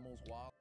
animals wild.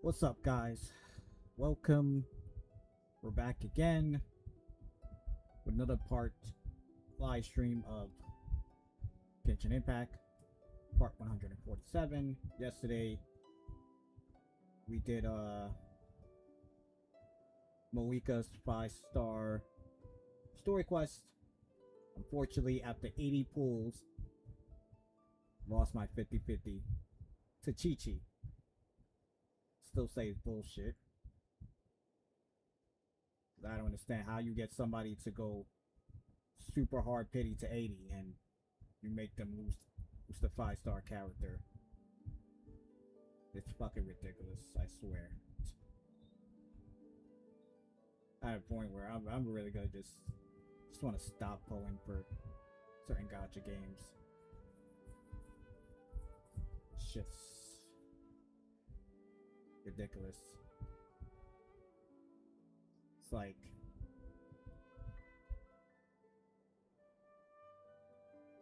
What's up, guys? Welcome. We're back again with another live stream of Genshin Impact, part 147. Yesterday, we did Moika's 5-star story quest. Unfortunately, after 80 pulls, lost my 50-50 to Chi-Chi. Still say it's bullshit. I don't understand how you get somebody to go super hard pity to 80 and you make them lose the 5-star character. It's fucking ridiculous, I swear. At a point where I'm really gonna just want to stop pulling for certain gacha games. It's just ridiculous. It's like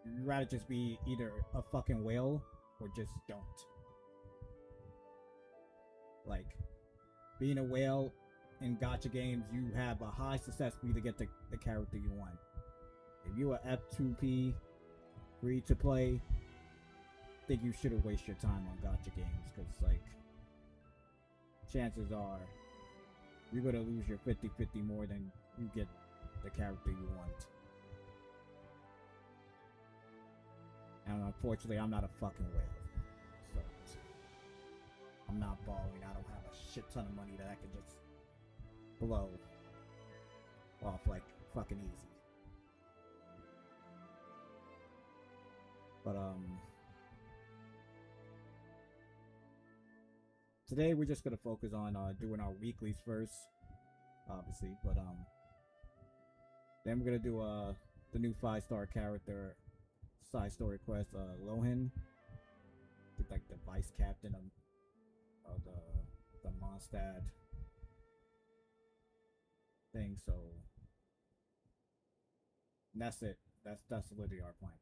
you'd rather just be either a fucking whale or just don't. Like, being a whale in gacha games, you have a high success rate to get the character you want. If you're a F2P free to play, I think you shouldn't waste your time on gacha games, because like chances are you're gonna lose your 50-50 more than you get the character you want. And unfortunately, I'm not a fucking whale, so I'm not balling. I don't have a shit ton of money that I can just blow off like fucking easy. But today we're just gonna focus on doing our weeklies first, obviously. But then we're gonna do the new 5-star character side story quest, Lohan, like the vice captain of the Mondstadt thing. So that's it. That's literally our plan.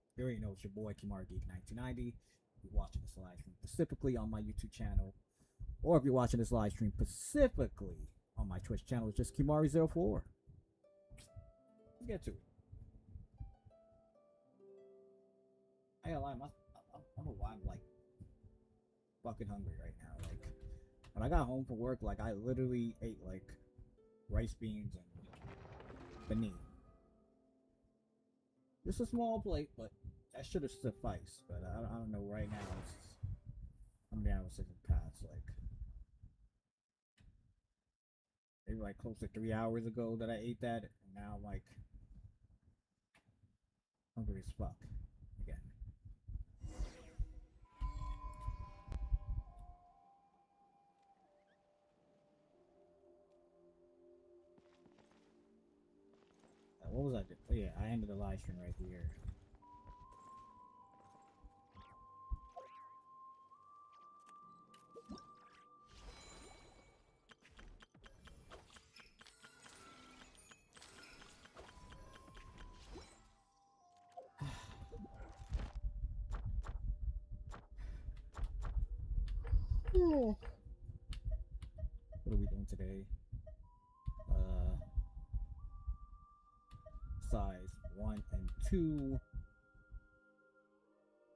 So you already know it's your boy Kimari Geek 1990. You're watching this live stream specifically on my YouTube channel, or if you're watching this live stream specifically on my Twitch channel, it's just Kimari04. Let's get to it. I gotta lie, I don't know why I'm like fucking hungry right now. Like, when I got home from work, like I literally ate like rice, beans, and beignet. Just a small plate, but that should have sufficed. But I don't know right now. How many hours has it passed? Like maybe like close to 3 hours ago that I ate that, and now I'm like hungry as fuck again. What was I doing? Oh, yeah, I ended the live stream right here. What are we doing today? Size 1 and 2.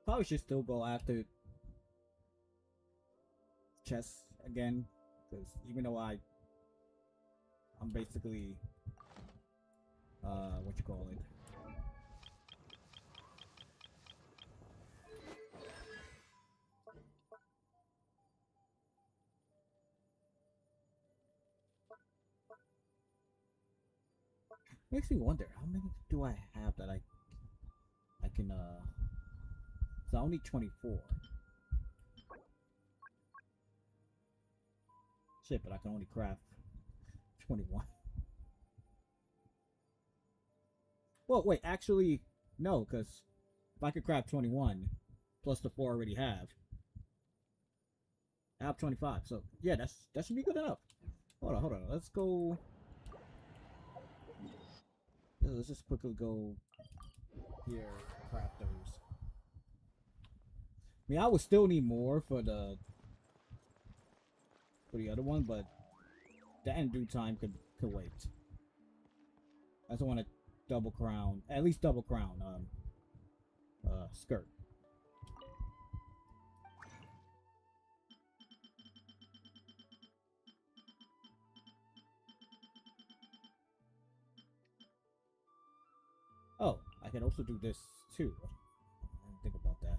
Probably should still go after chess again, because even though I'm basically what you call it, makes me wonder how many do I have that I can it's only 24. Shit, but I can only craft 21. Well, wait, actually, no, because if I could craft 21 plus the 4 I already have, I have 25. So yeah, that should be good enough. Hold on. Let's go. Let's just quickly go here, craft those. I mean, I would still need more for the other one, but that in due time could wait. I just want to double crown, at least double crown, skirt. Oh, I can also do this too. I didn't think about that.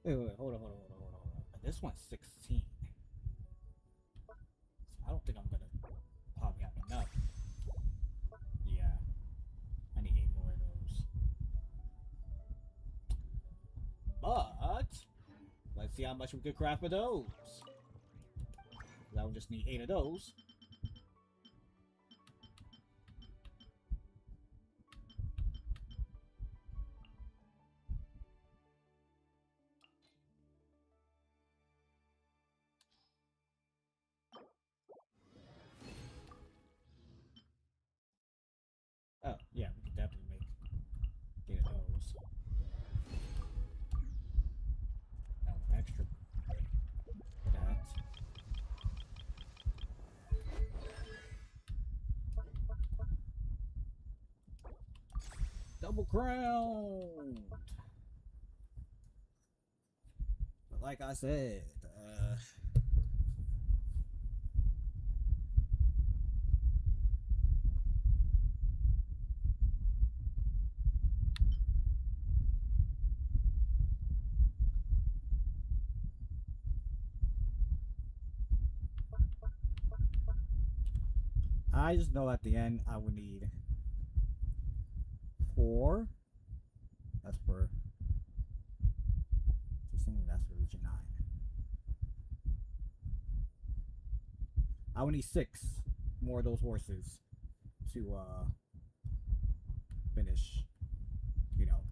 Wait, hold on. This one's 16. So I don't think I'm gonna probably have enough. Yeah, I need 8 more of those. But let's see how much we could craft for those. I would just need 8 of those. Oh, yeah, we can definitely make 8 of those. Now, extra that. Double crowned! But like I said, I just know at the end I would need 4. That's for 16, that's for region 9. I would need 6 more of those horses to finish, you know,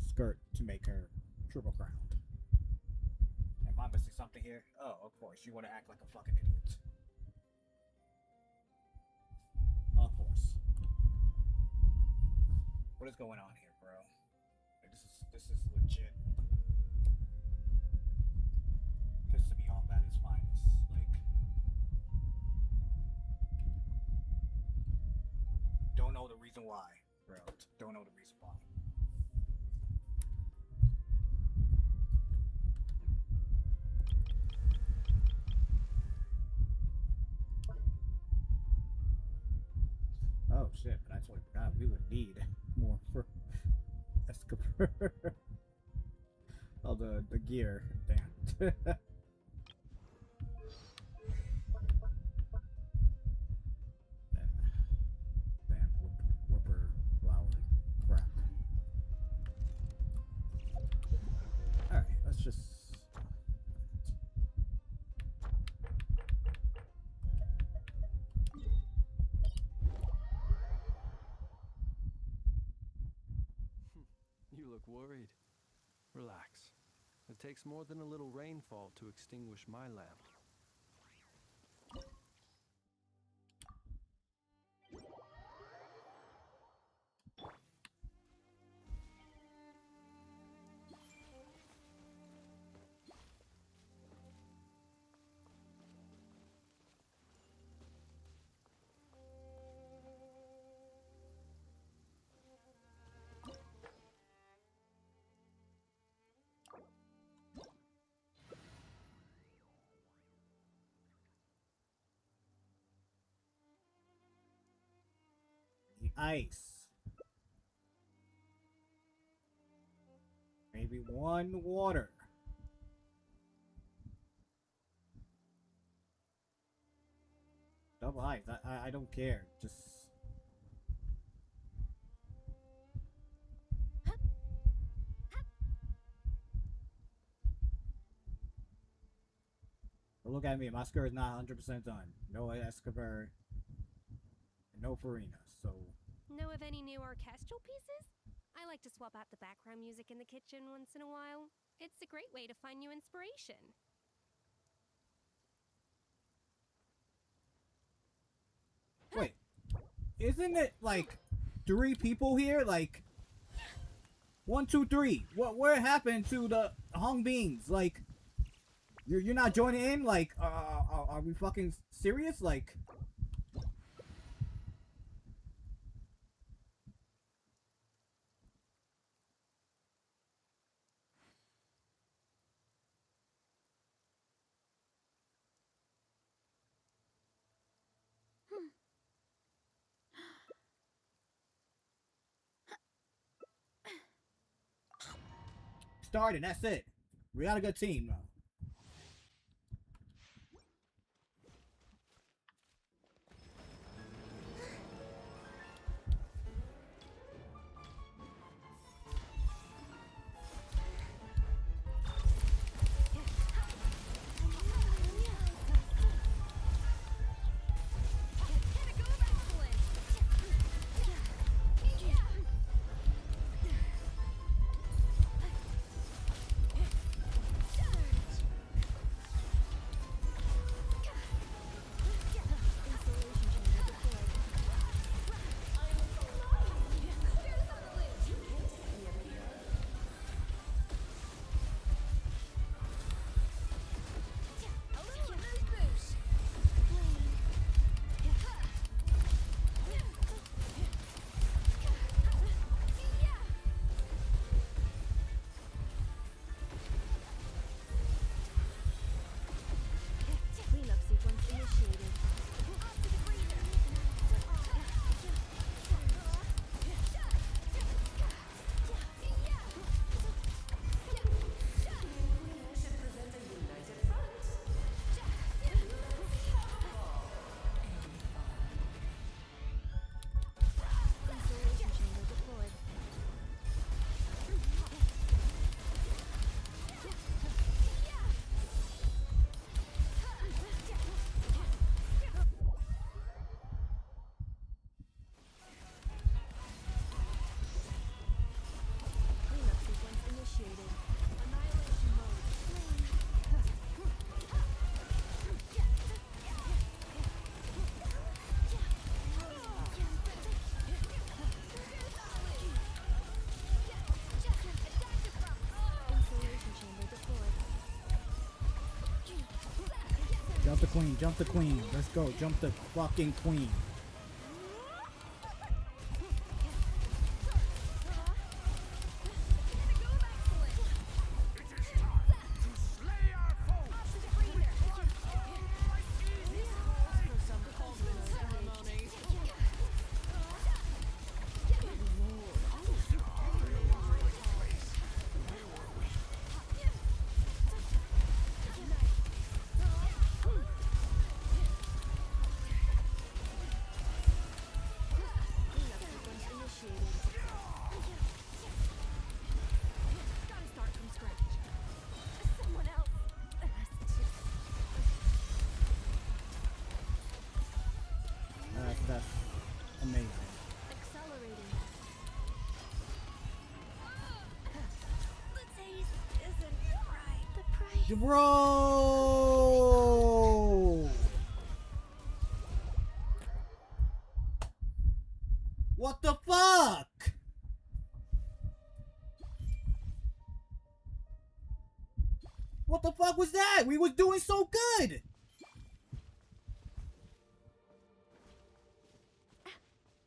skirt to make her triple crowned. Am I missing something here? Oh, of course, you want to act like a fucking idiot. Of course. What is going on here, bro? Like, this is legit pissing me off at its finest. Like, don't know the reason why, bro. Don't know the reason why. Oh shit, but I totally forgot we would need more for Escobar. Oh, the gear. Damn. Damn, whipper flower crap. Alright, let's just You look worried. Relax. It takes more than a little rainfall to extinguish my lamp. The ice. Maybe one water. Double ice. I don't care. Just. But look at me. My skirt is not 100% done. No Escobar. No Farina. So. Know of any new orchestral pieces? I like to swap out the background music in the kitchen once in a while. It's a great way to find new inspiration. Wait. Isn't it like 3 people here? Like 1, 2, 3. What happened to the hung beans? Like you're not joining in? Like are we fucking serious? Like started, that's it. We got a good team now. Jump the queen, jump the queen. Let's go, jump the fucking queen. Bro! What the fuck? What the fuck was that? We was doing so good!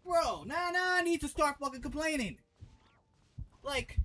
Bro, now I need to start fucking complaining. Like...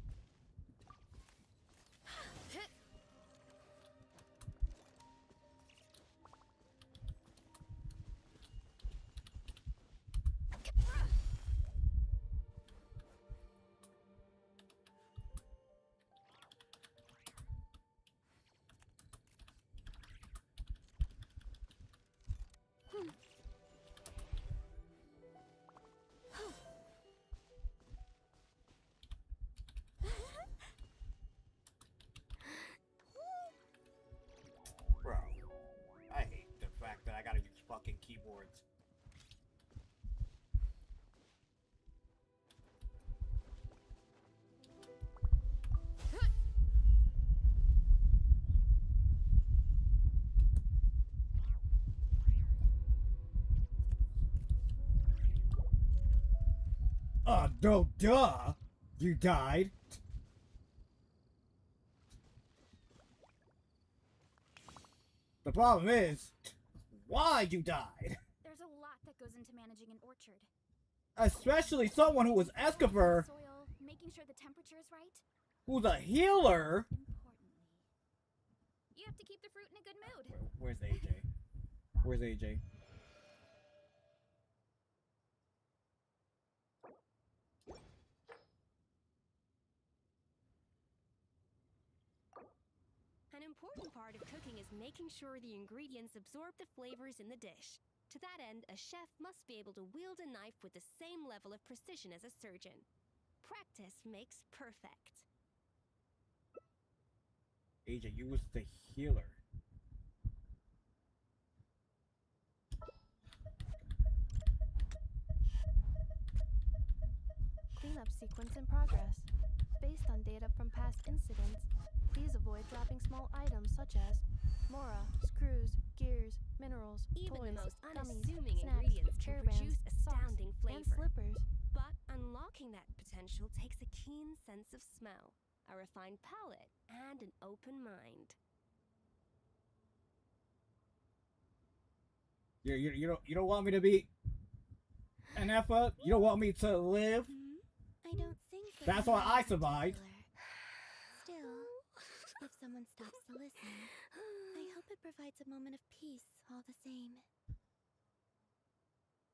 Bro, I hate the fact that I gotta use fucking keyboards. Duh. You died. The problem is, why you died. There's a lot that goes into managing an orchard. Especially someone who was Escobar, Soil, making sure the temperature is right. who's a healer. Importantly, you have to keep the fruit in a good mood. Where's AJ? Where's AJ? An important part of cooking is making sure the ingredients absorb the flavors in the dish. To that end, a chef must be able to wield a knife with the same level of precision as a surgeon. Practice makes perfect. AJ, you was the healer. Cleanup sequence in progress. Based on data from past incidents, please avoid dropping small items such as mora, screws, gears, minerals, Even toys, the most gummies, unassuming snacks, ingredients can hairbands, produce astounding socks, flavor. and slippers. But unlocking that potential takes a keen sense of smell, a refined palate, and an open mind. You don't want me to be an effort? You don't want me to live? I don't think so. That's why I survived. Still, if someone stops to listen, I hope it provides a moment of peace all the same.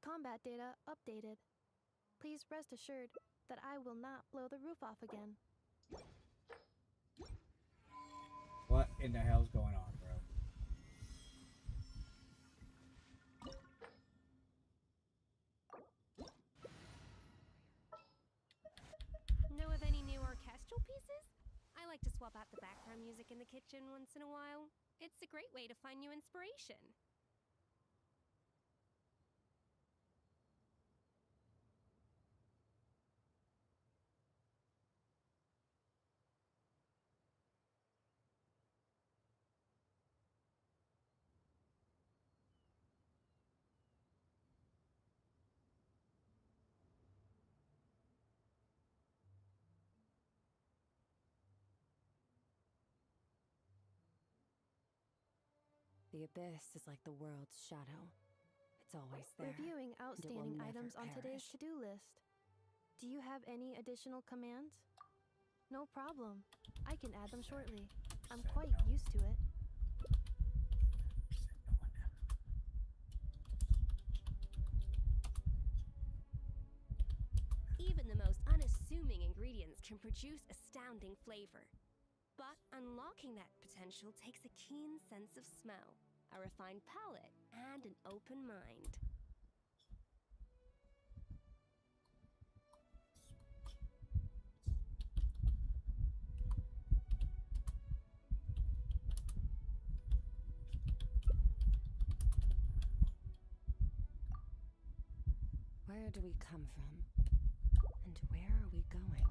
Combat data updated. Please rest assured that I will not blow the roof off again. What in the hell's going on, bro? Know of any new orchestral pieces? I like to swap out the background music in the kitchen once in a while. It's a great way to find new inspiration. The abyss is like the world's shadow. It's always there. Reviewing and it will outstanding never items on today's perish. to-do list. Do you have any additional commands? No problem. I can add them shortly. I'm quite used to it. Even the most unassuming ingredients can produce astounding flavor. But unlocking that potential takes a keen sense of smell, a refined palate, and an open mind. Where do we come from? And where are we going?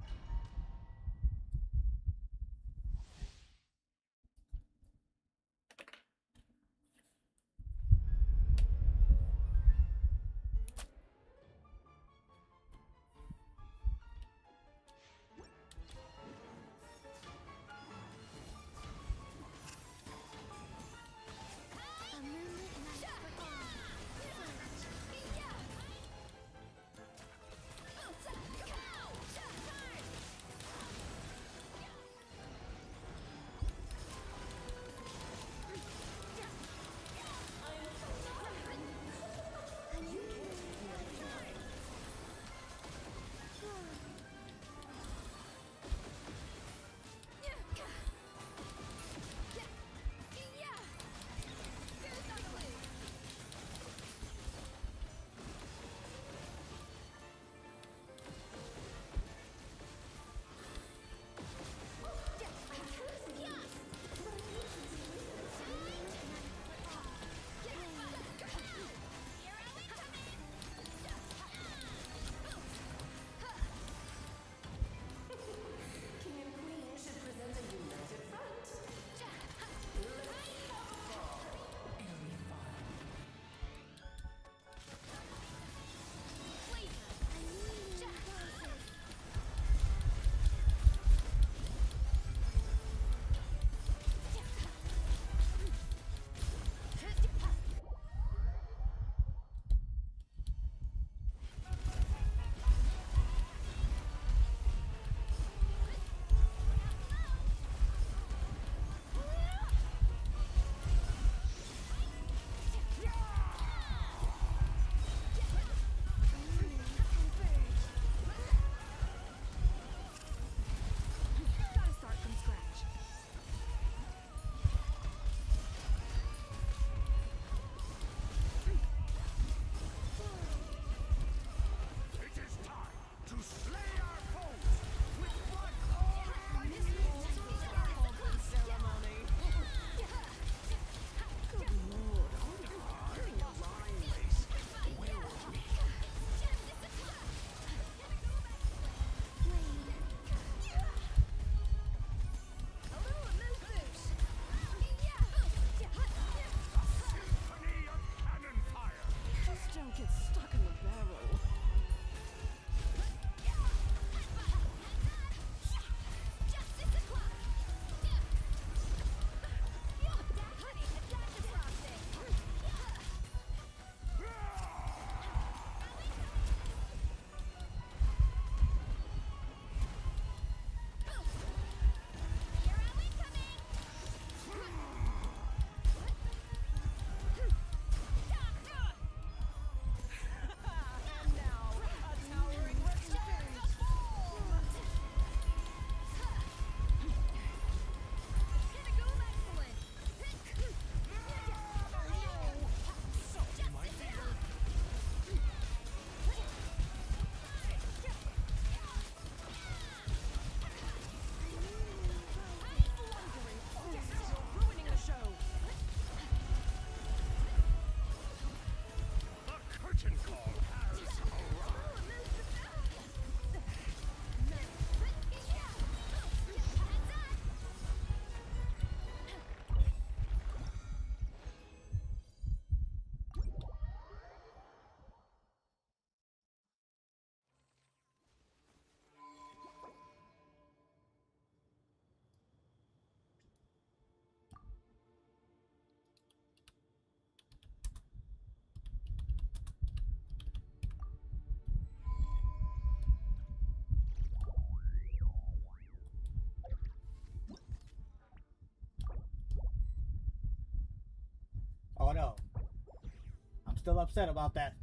still upset about that.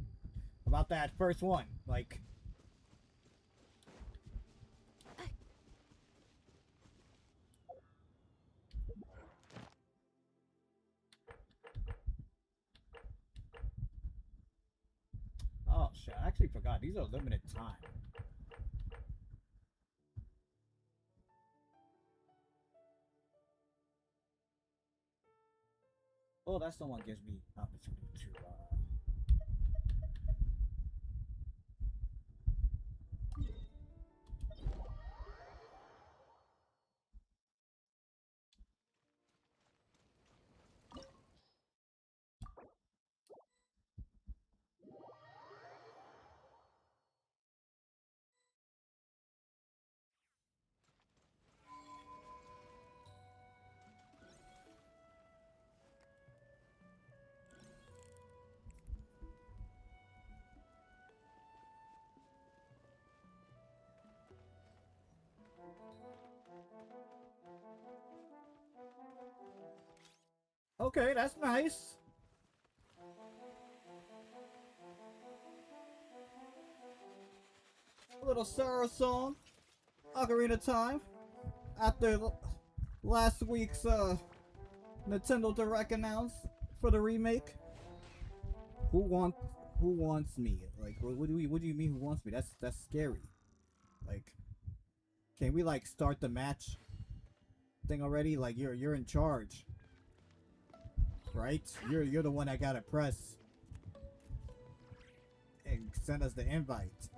About that first one. Like, oh shit, I actually forgot. These are limited time. Oh, that's the one gives me opportunity to okay, that's nice. A little Sarah song. Ocarina time. After last week's Nintendo Direct announce for the remake. Who wants me? Like, what do you mean who wants me? That's scary. Like, can we like start the match thing already? Like, you're in charge. Right? You're the one that gotta press and send us the invite.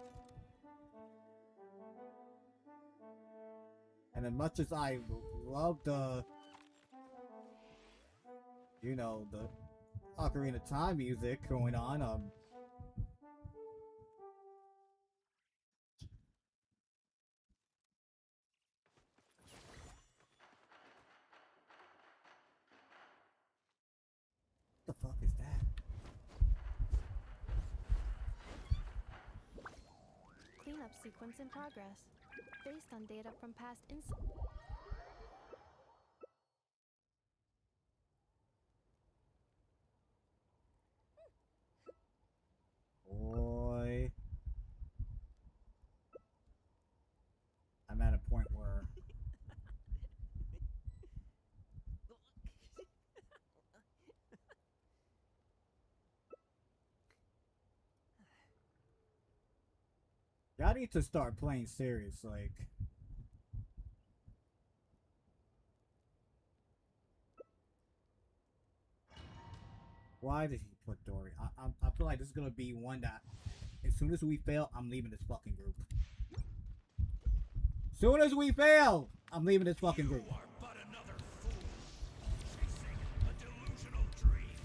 And as much as I love the, you know, the Ocarina of Time music going on, what the fuck is that? Cleanup sequence in progress. Based on data from past incidents. Boy. I'm at a point where y'all need to start playing serious, like. Why did he put Dory? I feel like this is gonna be one that, as soon as we fail, I'm leaving this fucking group. Soon as we fail, I'm leaving this fucking group. You are but another fool, chasing a delusional dream.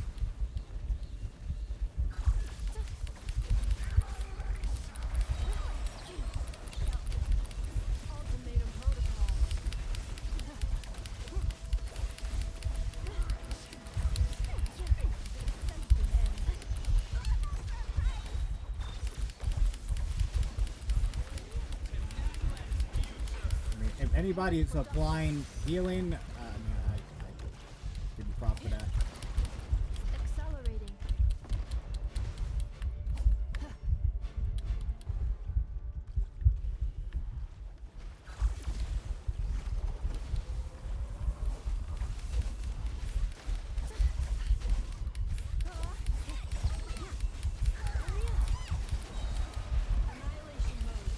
Ultimatum protocol. I mean, if anybody is applying healing, I give you props for that. Accelerating. Annihilation mode.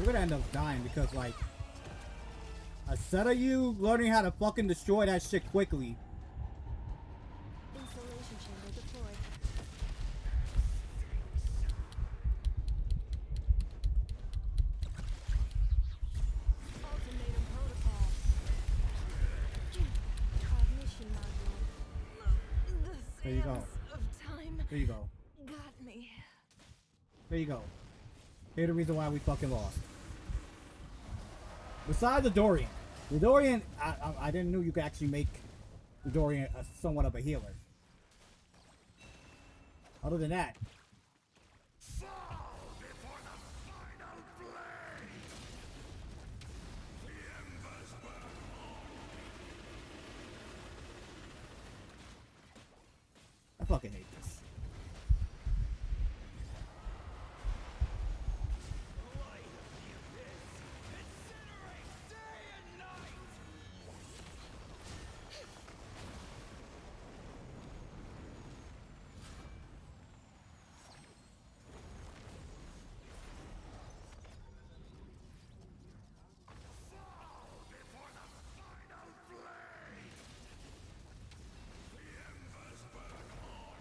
we're gonna end up dying because, like, instead of you learning how to fucking destroy that shit quickly. Installation chamber deployed. Ultimatum protocol. Cognition module. The There you go. sands of time There you go. got me. There you go. Here's the reason why we fucking lost. Besides the Dorian. The Dorian, I didn't know you could actually make the Dorian somewhat of a healer. Other than that. Fall before the final blade. The embers burn I fucking hate this. light of the abyss. Incinerate day and night. Fall before the final blade. The embers burn on.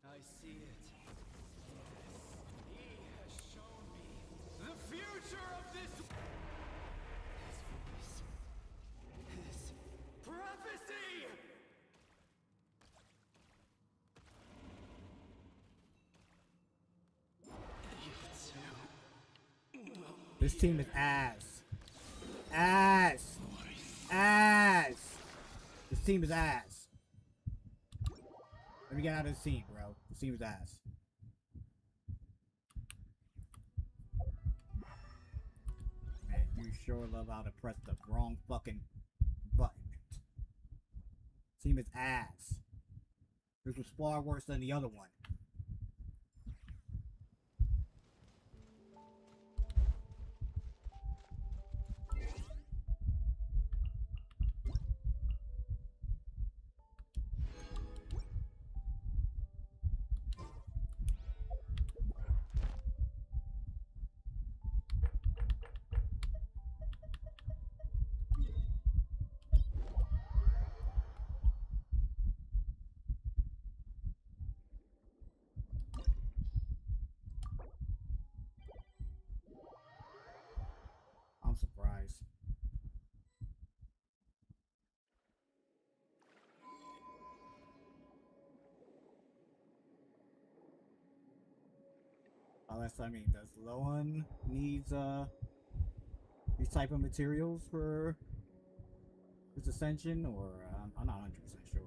I see it. Yes, he has shown me the future of this. His voice. His prophecy. This team is ass. Ass. Ass. This team is ass. Let me get out of this team, bro. This team is ass. Man, you sure love how to press the wrong fucking button. Team is ass. This was far worse than the other one. I'm surprised. Unless, I mean, does Lohan needs these type of materials for his ascension, or I'm not 100% sure.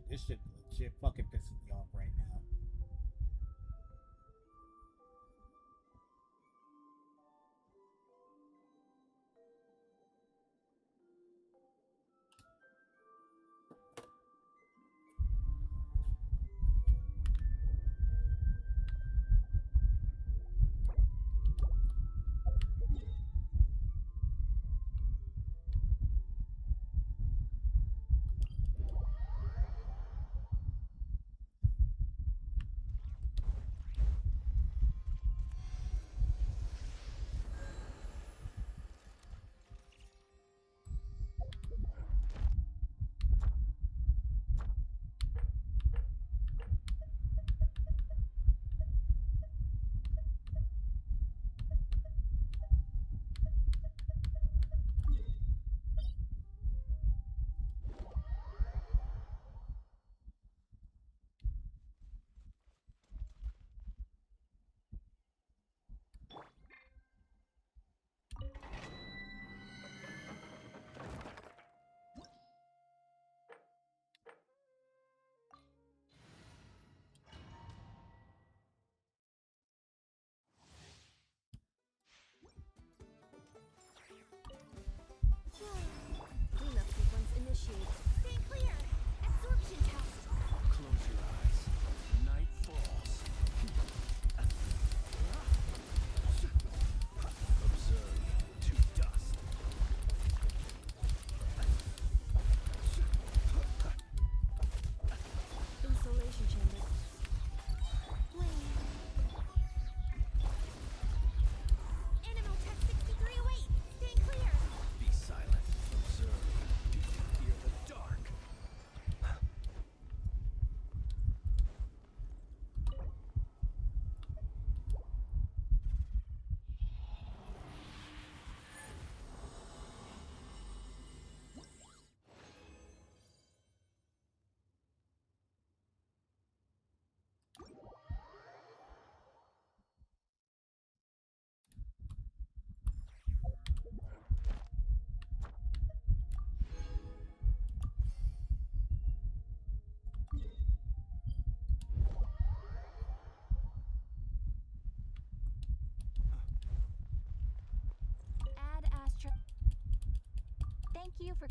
This shit legit fucking pisses me off right now. Cleanup sequence initiated. Stay clear! Absorption test! Close your eyes. Night falls. Observe to dust. Insulation chamber. Wait. Animal test 6308! Stay clear! Be silent. Observe. Do you fear the dark? Add astro. Thank you for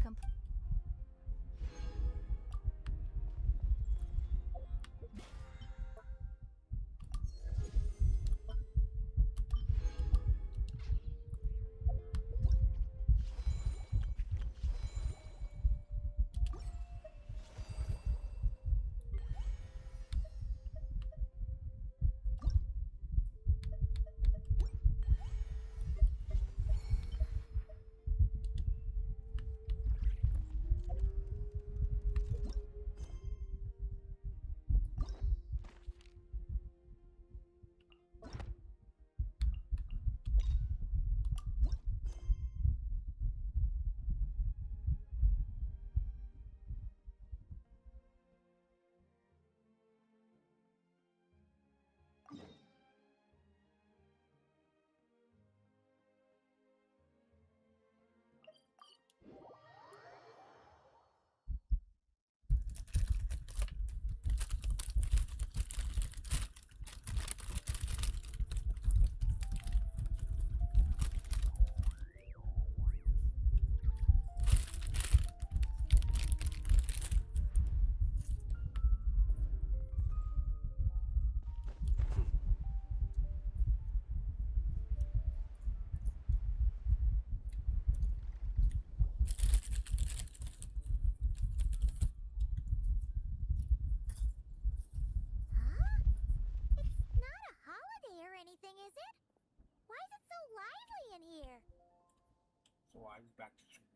So I was back to streaming.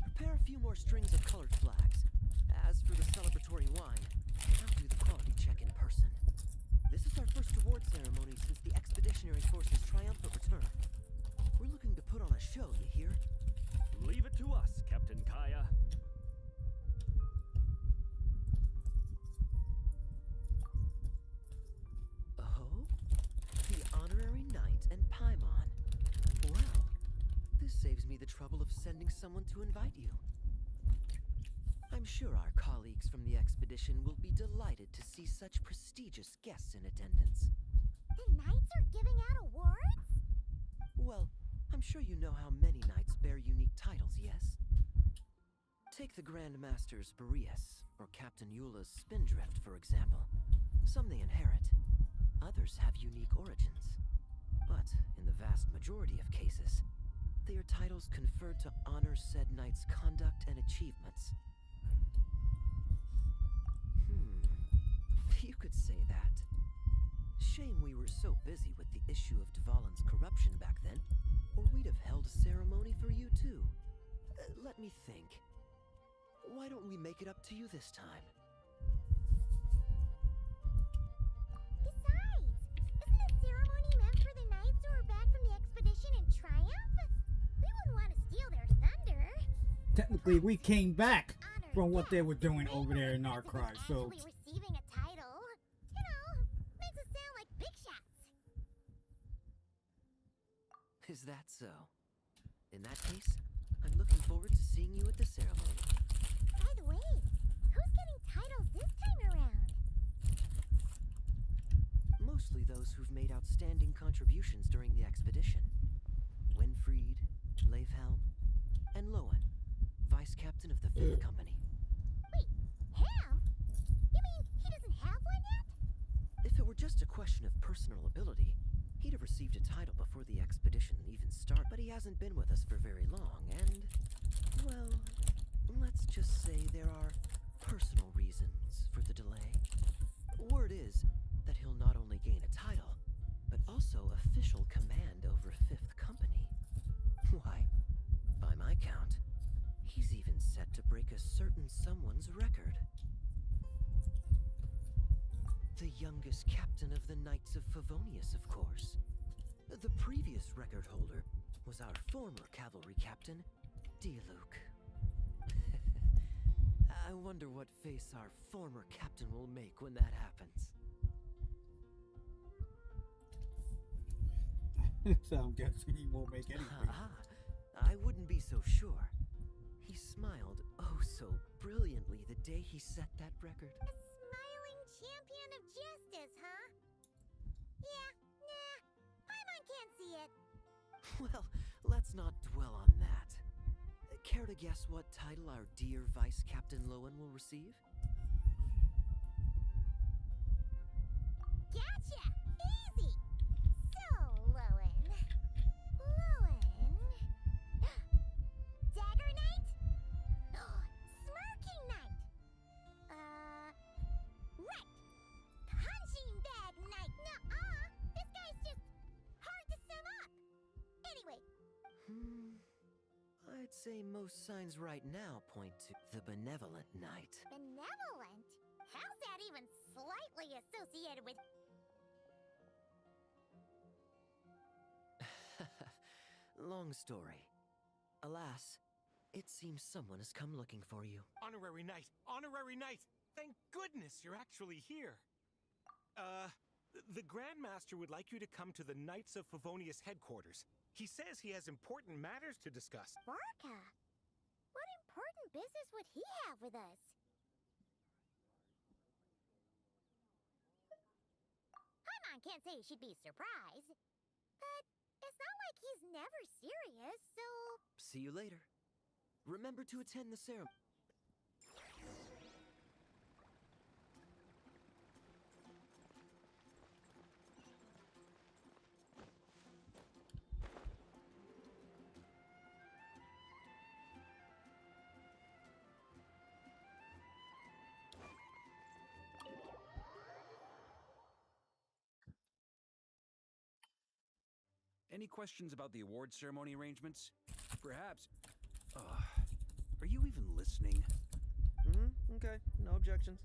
Prepare a few more strings of colored flags. As for the celebratory wine, I'll do the quality check in person. This is our first award ceremony since the Expeditionary Force's triumphant return. We're looking to put on a show, you hear? Leave it to us, Captain Kaya. Oh? The honorary knight and Paimon. Well, this saves me me the trouble of sending someone to invite you. I'm sure our colleagues from the expedition will be delighted to see such prestigious guests in attendance. The knights are giving out awards? Well, I'm sure you know how many knights bear unique titles, yes? Take the Grand Masters Boreas or Captain Eula's Spindrift, for example. Some they inherit, others have unique origins. But in the vast majority of cases, they are titles conferred to honor said knight's conduct and achievements. You could say that. Shame we were so busy with the issue of Dvalin's corruption back then, or we'd have held a ceremony for you too. Let me think. Why don't we make it up to you this time? Besides, isn't the ceremony meant for the knights who are back from the expedition in triumph? We wouldn't want to steal their thunder. Technically, we came back from what they were doing over there in Nod-Krai, so... Receiving a title, you know, makes us sound like big shots. Is that so? In that case, I'm looking forward to seeing you at the ceremony. By the way, who's getting titles this time around? Mostly those who've made outstanding contributions during the expedition. Winfried, Leifhelm, and Lowen, Vice Captain of the 5th Company. Wait, Ham? You mean he doesn't have one yet? If it were just a question of personal ability, he'd have received a title before the expedition even started, but he hasn't been with us for very long, and, well, let's just say there are personal reasons for the delay. Word is that he'll not only gain a title, but also official command over 5th Company. Why, by my count, he's even set to break a certain someone's record. The youngest captain of the Knights of Favonius, of course. The previous record holder was our former cavalry captain, Diluc. I wonder what face our former captain will make when that happens. So I'm guessing he won't make anything. I wouldn't be so sure. He smiled oh so brilliantly the day he set that record. A smiling champion of justice, huh? Yeah, nah, Paimon can't see it. Well, let's not dwell on that. Care to guess what title our dear Vice Captain Lowen will receive? Gotcha! Easy! So, Lowen... Dagger Knight? Smirking Knight! Right! Punching Bag Knight! Nuh-uh! This guy's just hard to sum up! Anyway... I'd say most signs right now point to the Benevolent Knight. Benevolent? How's that even slightly associated with... Long story. Alas, it seems someone has come looking for you. Honorary Knight! Honorary Knight! Thank goodness you're actually here. The Grand Master would like you to come to the Knights of Favonius headquarters. He says he has important matters to discuss. Varka? What important business would he have with us? Paimon can't say she'd be surprised. But it's not like he's never serious, so... See you later. Remember to attend the ceremony. Any questions about the award ceremony arrangements? Perhaps. Are you even listening? Okay. No objections.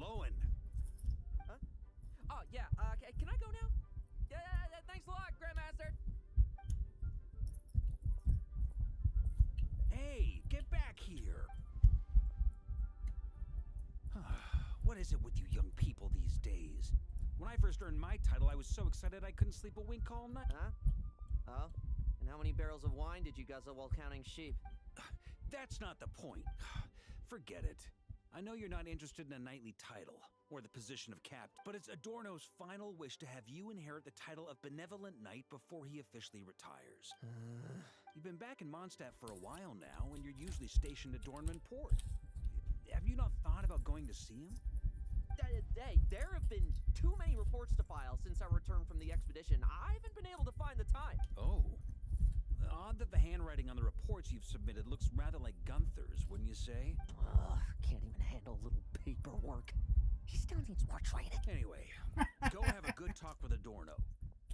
Lowen. Huh? Oh, yeah. Can I go now? Yeah, thanks a lot, Grandmaster. Hey, get back here. What is it with you young people these days? When I first earned my title, I was so excited I couldn't sleep a wink all night. Huh? Oh, and how many barrels of wine did you guzzle while counting sheep? That's not the point. Forget it. I know you're not interested in a knightly title, or the position of captain, but it's Adorno's final wish to have you inherit the title of Benevolent Knight before he officially retires. You've been back in Mondstadt for a while now, and you're usually stationed at Dornman Port. Have you not thought about going to see him? There have been too many reports to file since I returned from the expedition. I haven't been able to find the time. Oh. Odd that the handwriting on the reports you've submitted looks rather like Gunther's, wouldn't you say? Can't even handle a little paperwork. He still needs more training. Anyway, go have a good talk with Adorno.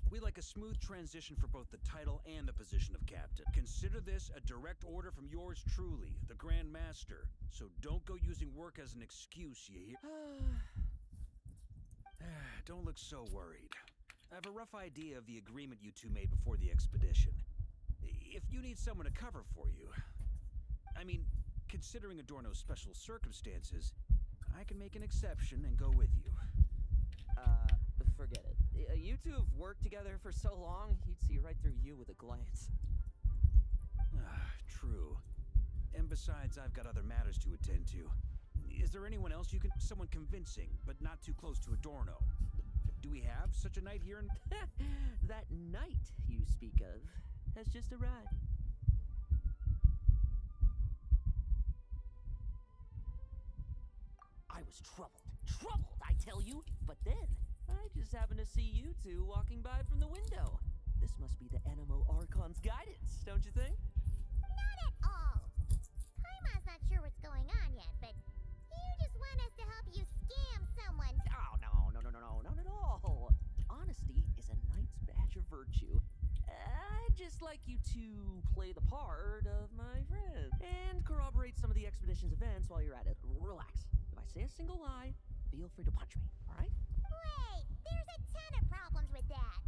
We like a smooth transition for both the title and the position of captain. Consider this a direct order from yours truly, the Grand Master. So don't go using work as an excuse, you hear? Don't look so worried. I have a rough idea of the agreement you two made before the expedition. If you need someone to cover for you... I mean, considering Adorno's special circumstances, I can make an exception and go with you. Forget it. You two have worked together for so long, he'd see right through you with a glance. True. And besides, I've got other matters to attend to. Is there anyone else you can... someone convincing, but not too close to Adorno? Do we have such a knight here in... That knight you speak of has just arrived. I was troubled, I tell you. But then, I just happened to see you two walking by from the window. This must be the Animo Archon's guidance, don't you think? Not at all. Kaima's not sure what's going on yet, but you just want us to help you scam someone. Oh, no, not at all. Honesty is a knight's badge of virtue. I'd just like you to play the part of my friend and corroborate some of the expedition's events while you're at it. Relax. If I say a single lie, feel free to punch me, alright? Wait, there's a ton of problems with that.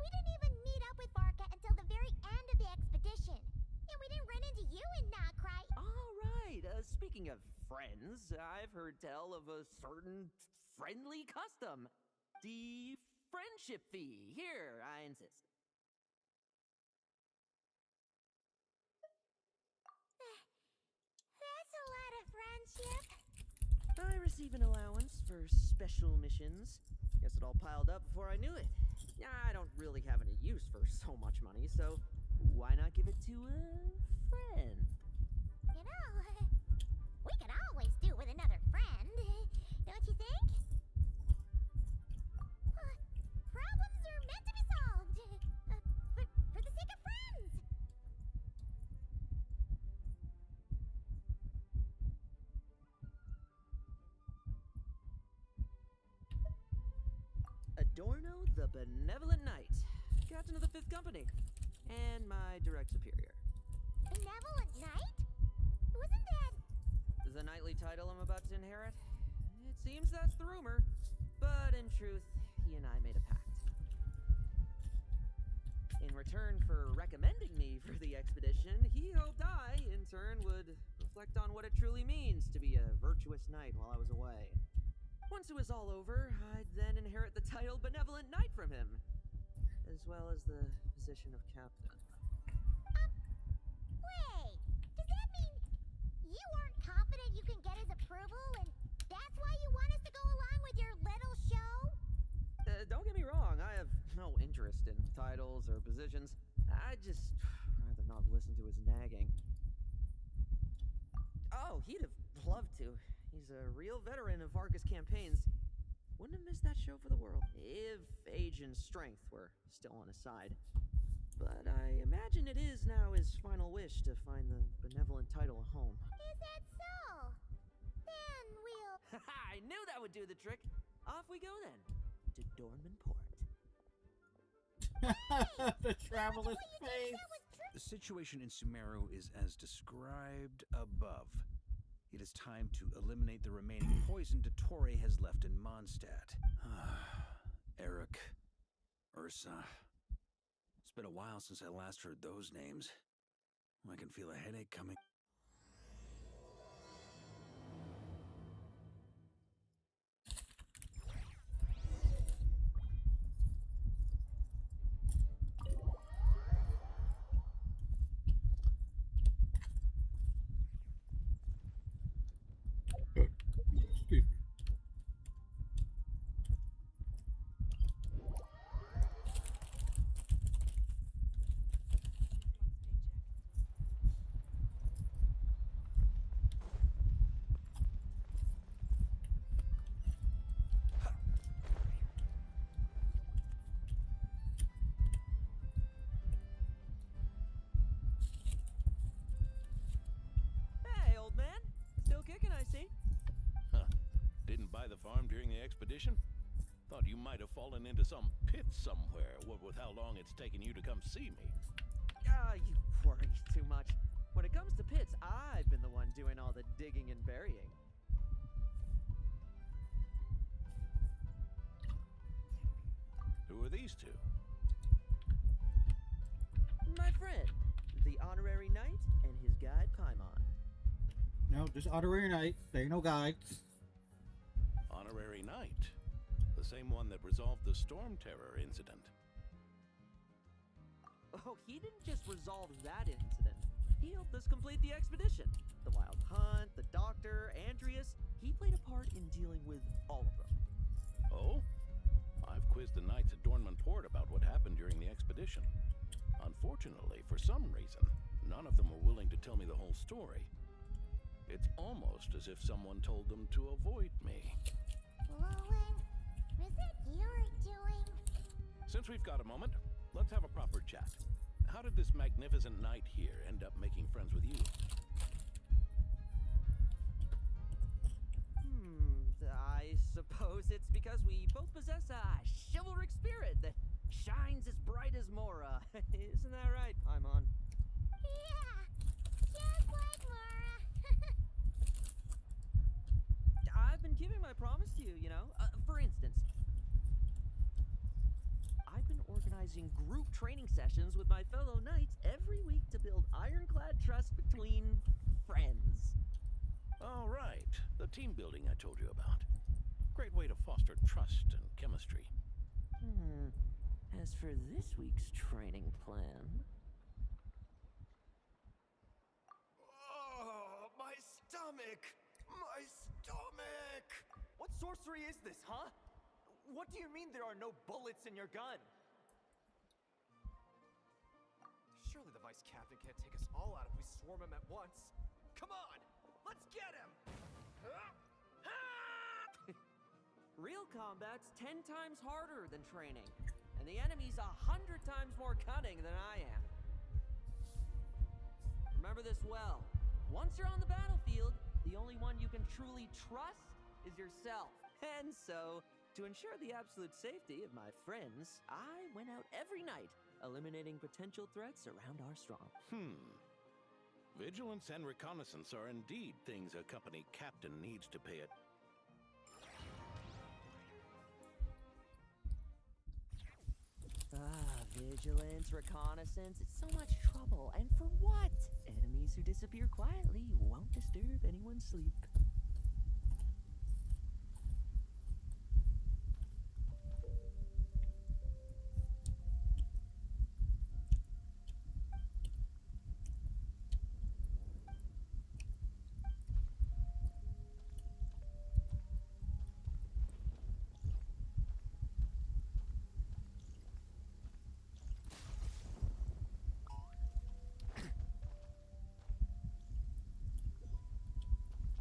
We didn't even meet up with Varka until the very end of the expedition. And we didn't run into you in Nod-Krai. Alright, speaking of friends, I've heard tell of a certain friendly custom. The friendship fee. Here, I insist. That's a lot of friendship. I receive an allowance for special missions. Guess it all piled up before I knew it. I don't really have any use for so much money, so why not give it to a friend? You know, we could always do with another friend, don't you think? Problems are meant to be solved. For the sake of friends. Adorno the Benevolent Knight, captain of the 5th Company, and my direct superior. Benevolent Knight? Wasn't that... The knightly title I'm about to inherit? It seems that's the rumor, but in truth, he and I made a pact. In return for recommending me for the expedition, he hoped I, in turn, would reflect on what it truly means to be a virtuous knight while I was away. Once it was all over, I'd then inherit the title Benevolent Knight from him, as well as the position of captain. Wait, does that mean you weren't confident you can get his approval, and that's why you want us to go along with your little show? Don't get me wrong, I have no interest in titles or positions. I'd just rather not listen to his nagging. Oh, he'd have loved to. He's a real veteran of Varka's campaigns. Wouldn't have missed that show for the world, if age and strength were still on his side. But I imagine it is now his final wish to find the benevolent title a home. Is that so? Then we'll... I knew that would do the trick! Off we go then, to Dornman Port. The traveler's face! The situation in Sumeru is as described above. It is time to eliminate the remaining poison Dottore has left in Mondstadt. Eric, Ursa. It's been a while since I last heard those names. I can feel a headache coming. farm during the expedition? Thought you might have fallen into some pit somewhere, what with how long it's taken you to come see me. You worry too much. When it comes to pits, I've been the one doing all the digging and burying. Who are these two? My friend, the honorary knight, and his guide Paimon. No, just honorary knight. There ain't no guides. Honorary Knight. The same one that resolved the Storm Terror incident. Oh, he didn't just resolve that incident. He helped us complete the expedition. The Wild Hunt, the Doctor, Andreas. He played a part in dealing with all of them. Oh? I've quizzed the knights at Dornman Port about what happened during the expedition. Unfortunately, for some reason, none of them were willing to tell me the whole story. It's almost as if someone told them to avoid me. Lowen, was it your doing? Since we've got a moment, let's have a proper chat. How did this magnificent knight here end up making friends with you? I suppose it's because we both possess a chivalric spirit that shines as bright as Mora. Isn't that right, Paimon? Yeah, just like Mora. I've been keeping my promise to you, you know. For instance, I've been organizing group training sessions with my fellow knights every week to build ironclad trust between friends. Oh, right. The team building I told you about. Great way to foster trust and chemistry. As for this week's training plan... Oh, my stomach! My stomach! What sorcery is this, huh? What do you mean there are no bullets in your gun? Surely the vice captain can't take us all out if we swarm him at once. Come on! Let's get him! Real combat's 10 times harder than training, and the enemy's 100 times more cunning than I am. Remember this well. Once you're on the battlefield, the only one you can truly trust is yourself. And so, to ensure the absolute safety of my friends, I went out every night, eliminating potential threats around our strong. Vigilance and reconnaissance are indeed things a company captain needs to pay it. Vigilance, reconnaissance, it's so much trouble. And for what? Enemies who disappear quietly won't disturb anyone's sleep.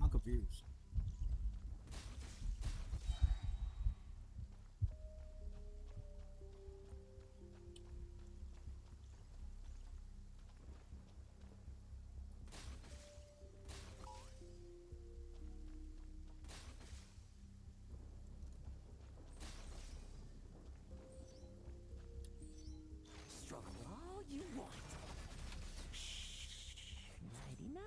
I'm confused. Struggle all you want. Shh. Nighty night.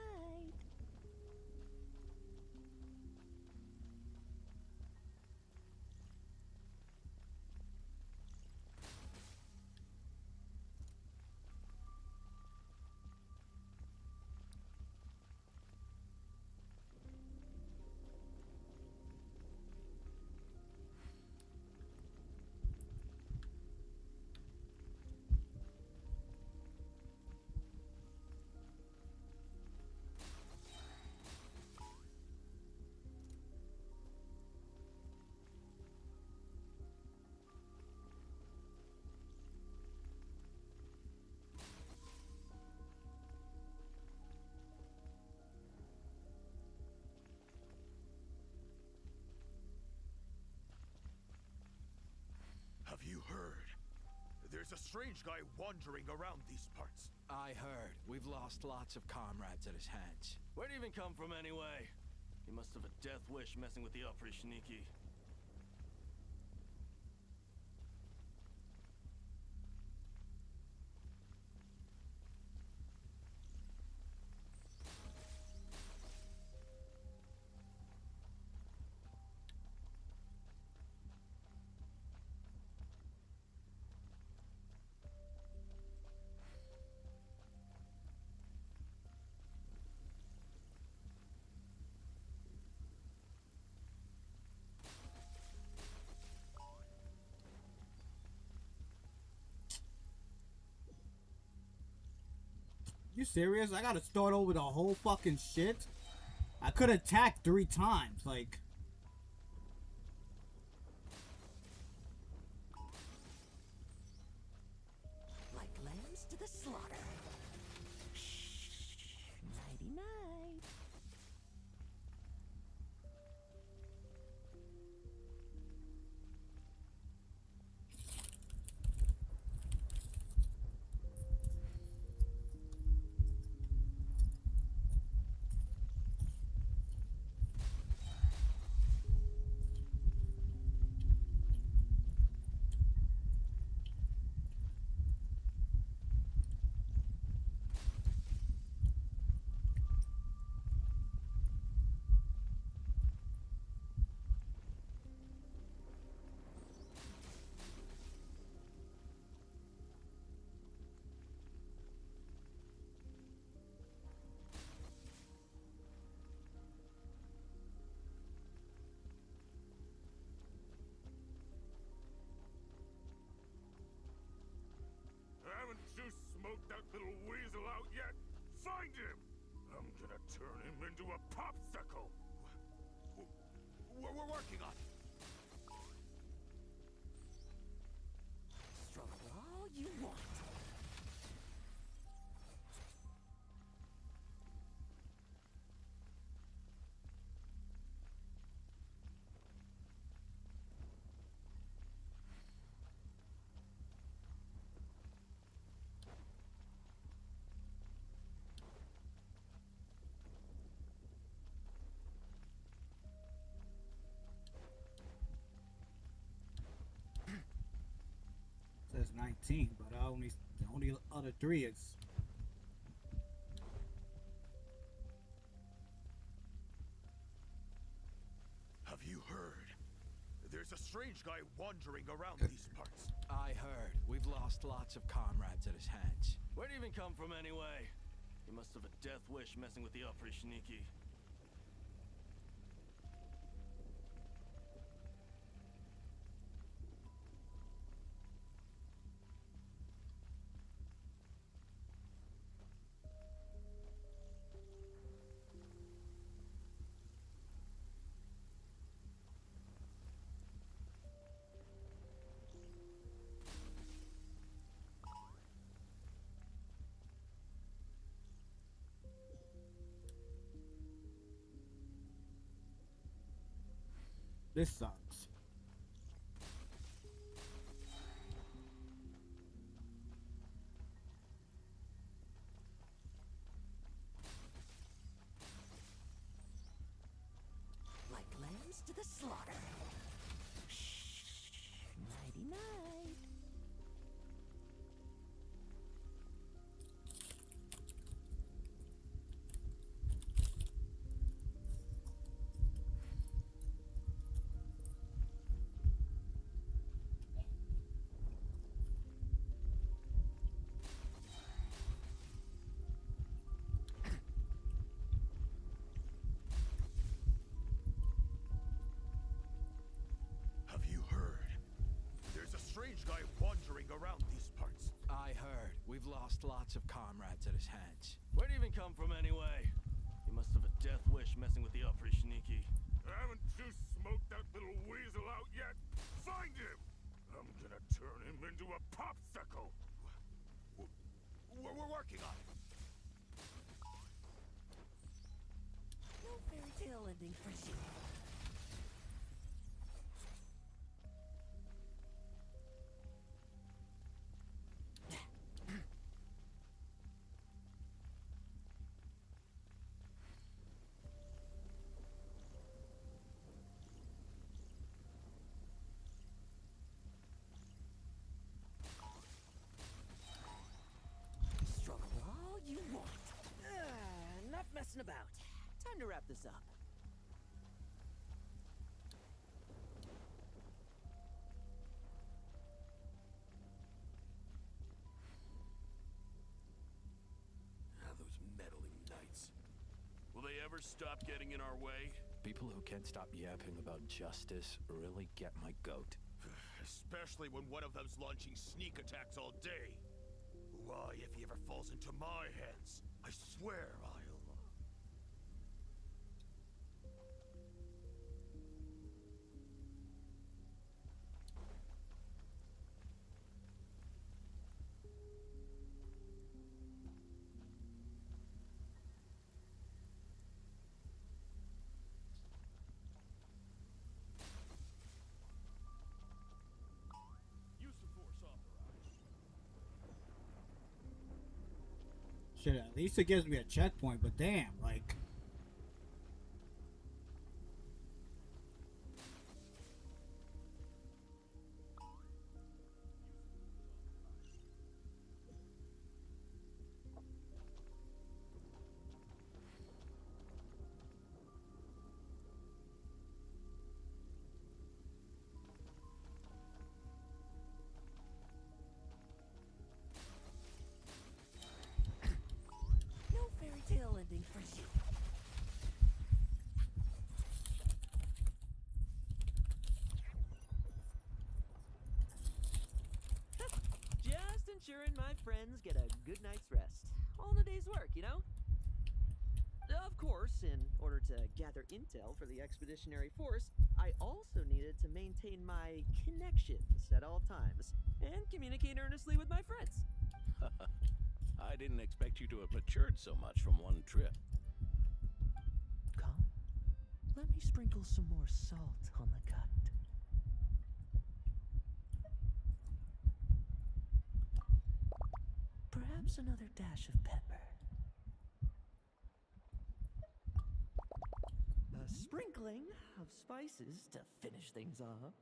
Have you heard? There's a strange guy wandering around these parts. I heard. We've lost lots of comrades at his hands. Where'd he even come from anyway? He must have a death wish messing with the Opry Sneaky. You serious? I gotta start over the whole fucking shit? I could attack 3 times, like... Like lambs to the slaughter. Nighty night. Haven't you smoked that little weasel out yet? Find him! I'm gonna turn him into a popsicle! We're working on it! Struggle all you want. Says 19, but the only other 3 is... Have you heard? There's a strange guy wandering around these parts. I heard. We've lost lots of comrades at his hands. Where'd he even come from anyway? He must have a death wish messing with the Oprishniki. This sucks. Like lambs to the slaughter. Nighty night. Have you heard? There's a strange guy wandering around these parts. I heard. We've lost lots of comrades at his hands. Where'd he even come from anyway? He must have a death wish messing with the Oprishniki. Haven't you smoked that little weasel out yet? Find him! I'm gonna turn him into a popsicle! We're working on it! No fairy tale ending for you. Struggle all you want. Enough messing about. Time to wrap this up. Those meddling knights. Will they ever stop getting in our way? People who can't stop yapping about justice really get my goat. Especially when one of them's launching sneak attacks all day. Why, if he ever falls into my hands, swear I'll... Use of force authorized. Shit, at least it gives me a checkpoint, but damn, like... No fairy tale ending for you. Just ensuring my friends get a good night's rest. All in a day's work, you know? Of course, in order to gather intel for the expeditionary force, I also needed to maintain my connections at all times and communicate earnestly with my friends. I didn't expect you to have matured so much from one trip. Come, let me sprinkle some more salt on the cut. Perhaps another dash of pepper. A sprinkling of spices to finish things off.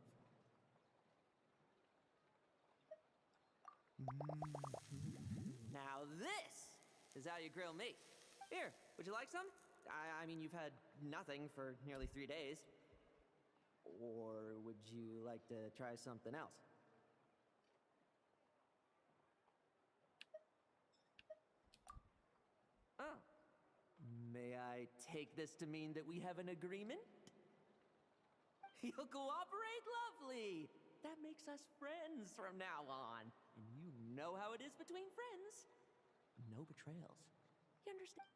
Now this is how you grill meat. Here, would you like some? I mean, you've had nothing for nearly 3 days. Or would you like to try something else? Oh. May I take this to mean that we have an agreement? You'll cooperate? Lovely! That makes us friends from now on. And you know how it is between friends. No betrayals. You understand?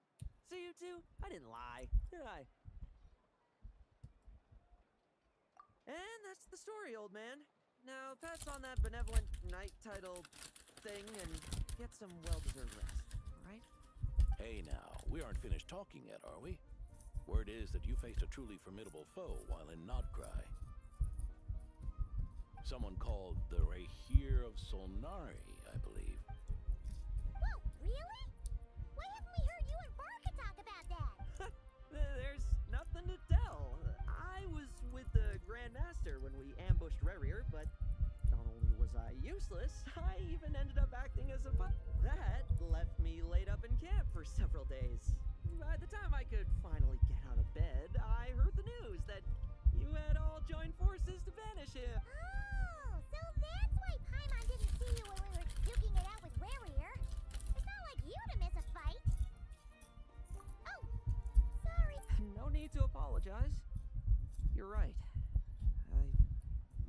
So you two, I didn't lie, did I? And that's the story, old man. Now pass on that benevolent night title thing and get some well-deserved rest, alright? Hey now, we aren't finished talking yet, are we? Word is that you faced a truly formidable foe while in Nod-Krai. Someone called the Rahir of Solnari, I believe. Whoa, really? Why haven't we heard you and Barca talk about that? There's nothing to tell. I was with the Grand Master when we ambushed Rerir, but not only was I useless, I even ended up acting as a pup. That left me laid up in camp for several days. By the time I could finally get out of bed, I heard the news that you had all joined forces to banish him. Oh, so that's why Paimon didn't see you when we were duking it out with Rerir. It's not like you to miss a fight. Oh, sorry. No need to apologize. You're right. I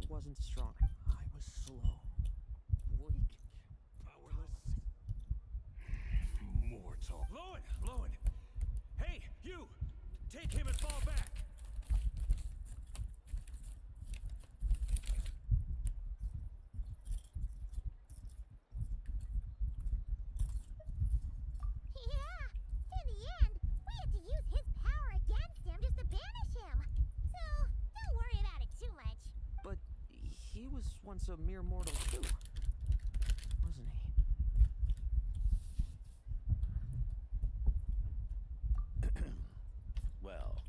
wasn't strong. I was slow. Weak. Powerless. Mortal. Lowen! Hey, you! Take him and fall back! Yeah, in the end, we had to use his power against him just to banish him. So, don't worry about it too much. But he was once a mere mortal too, wasn't he? Well,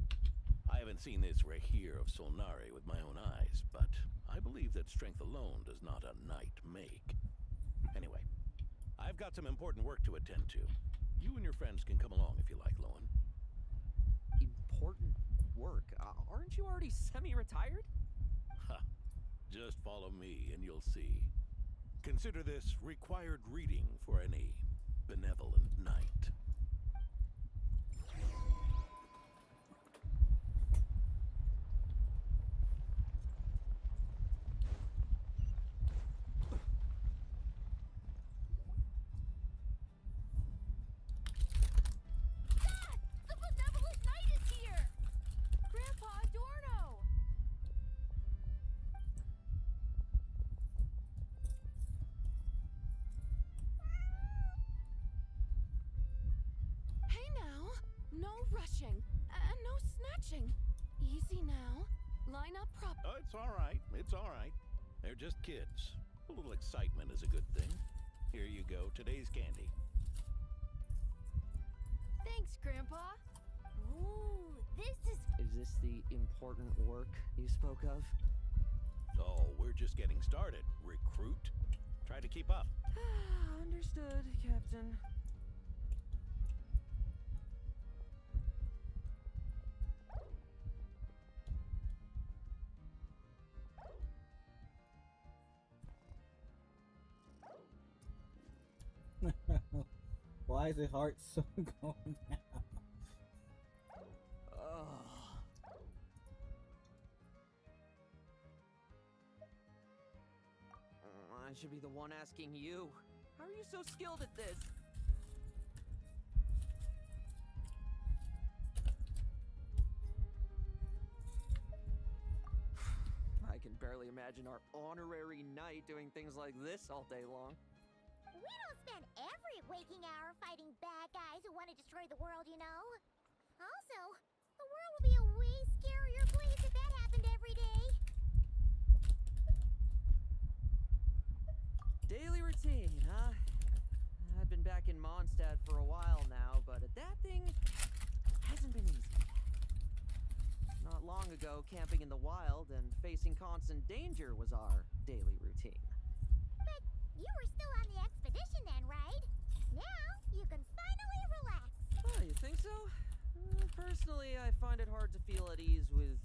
I haven't seen this Rahir of Solnari with my own eyes, but I believe that strength alone does not a knight make. Anyway, I've got some important work to attend to. You and your friends can come along if you like, Lowen. Important work? Aren't you already semi-retired? Ha! Just follow me and you'll see. Consider this required reading for any benevolent knight. No rushing, and no snatching. Easy now. Line up prop. Oh, it's all right. It's all right. They're just kids. A little excitement is a good thing. Here you go, today's candy. Thanks, Grandpa. Ooh, this is... Is this the important work you spoke of? Oh, we're just getting started. Recruit. Try to keep up. Understood, Captain. Why is it heart so going now? I should be the one asking you. How are you so skilled at this? I can barely imagine our honorary knight doing things like this all day long. We don't spend every waking hour fighting bad guys who want to destroy the world, you know? Also, the world would be a way scarier place if that happened every day. Daily routine, huh? I've been back in Mondstadt for a while now, but that thing hasn't been easy. Not long ago, camping in the wild and facing constant danger was our daily routine. But you were still on the expedition then, right? Now, you can finally relax. Oh, you think so? Personally, I find it hard to feel at ease with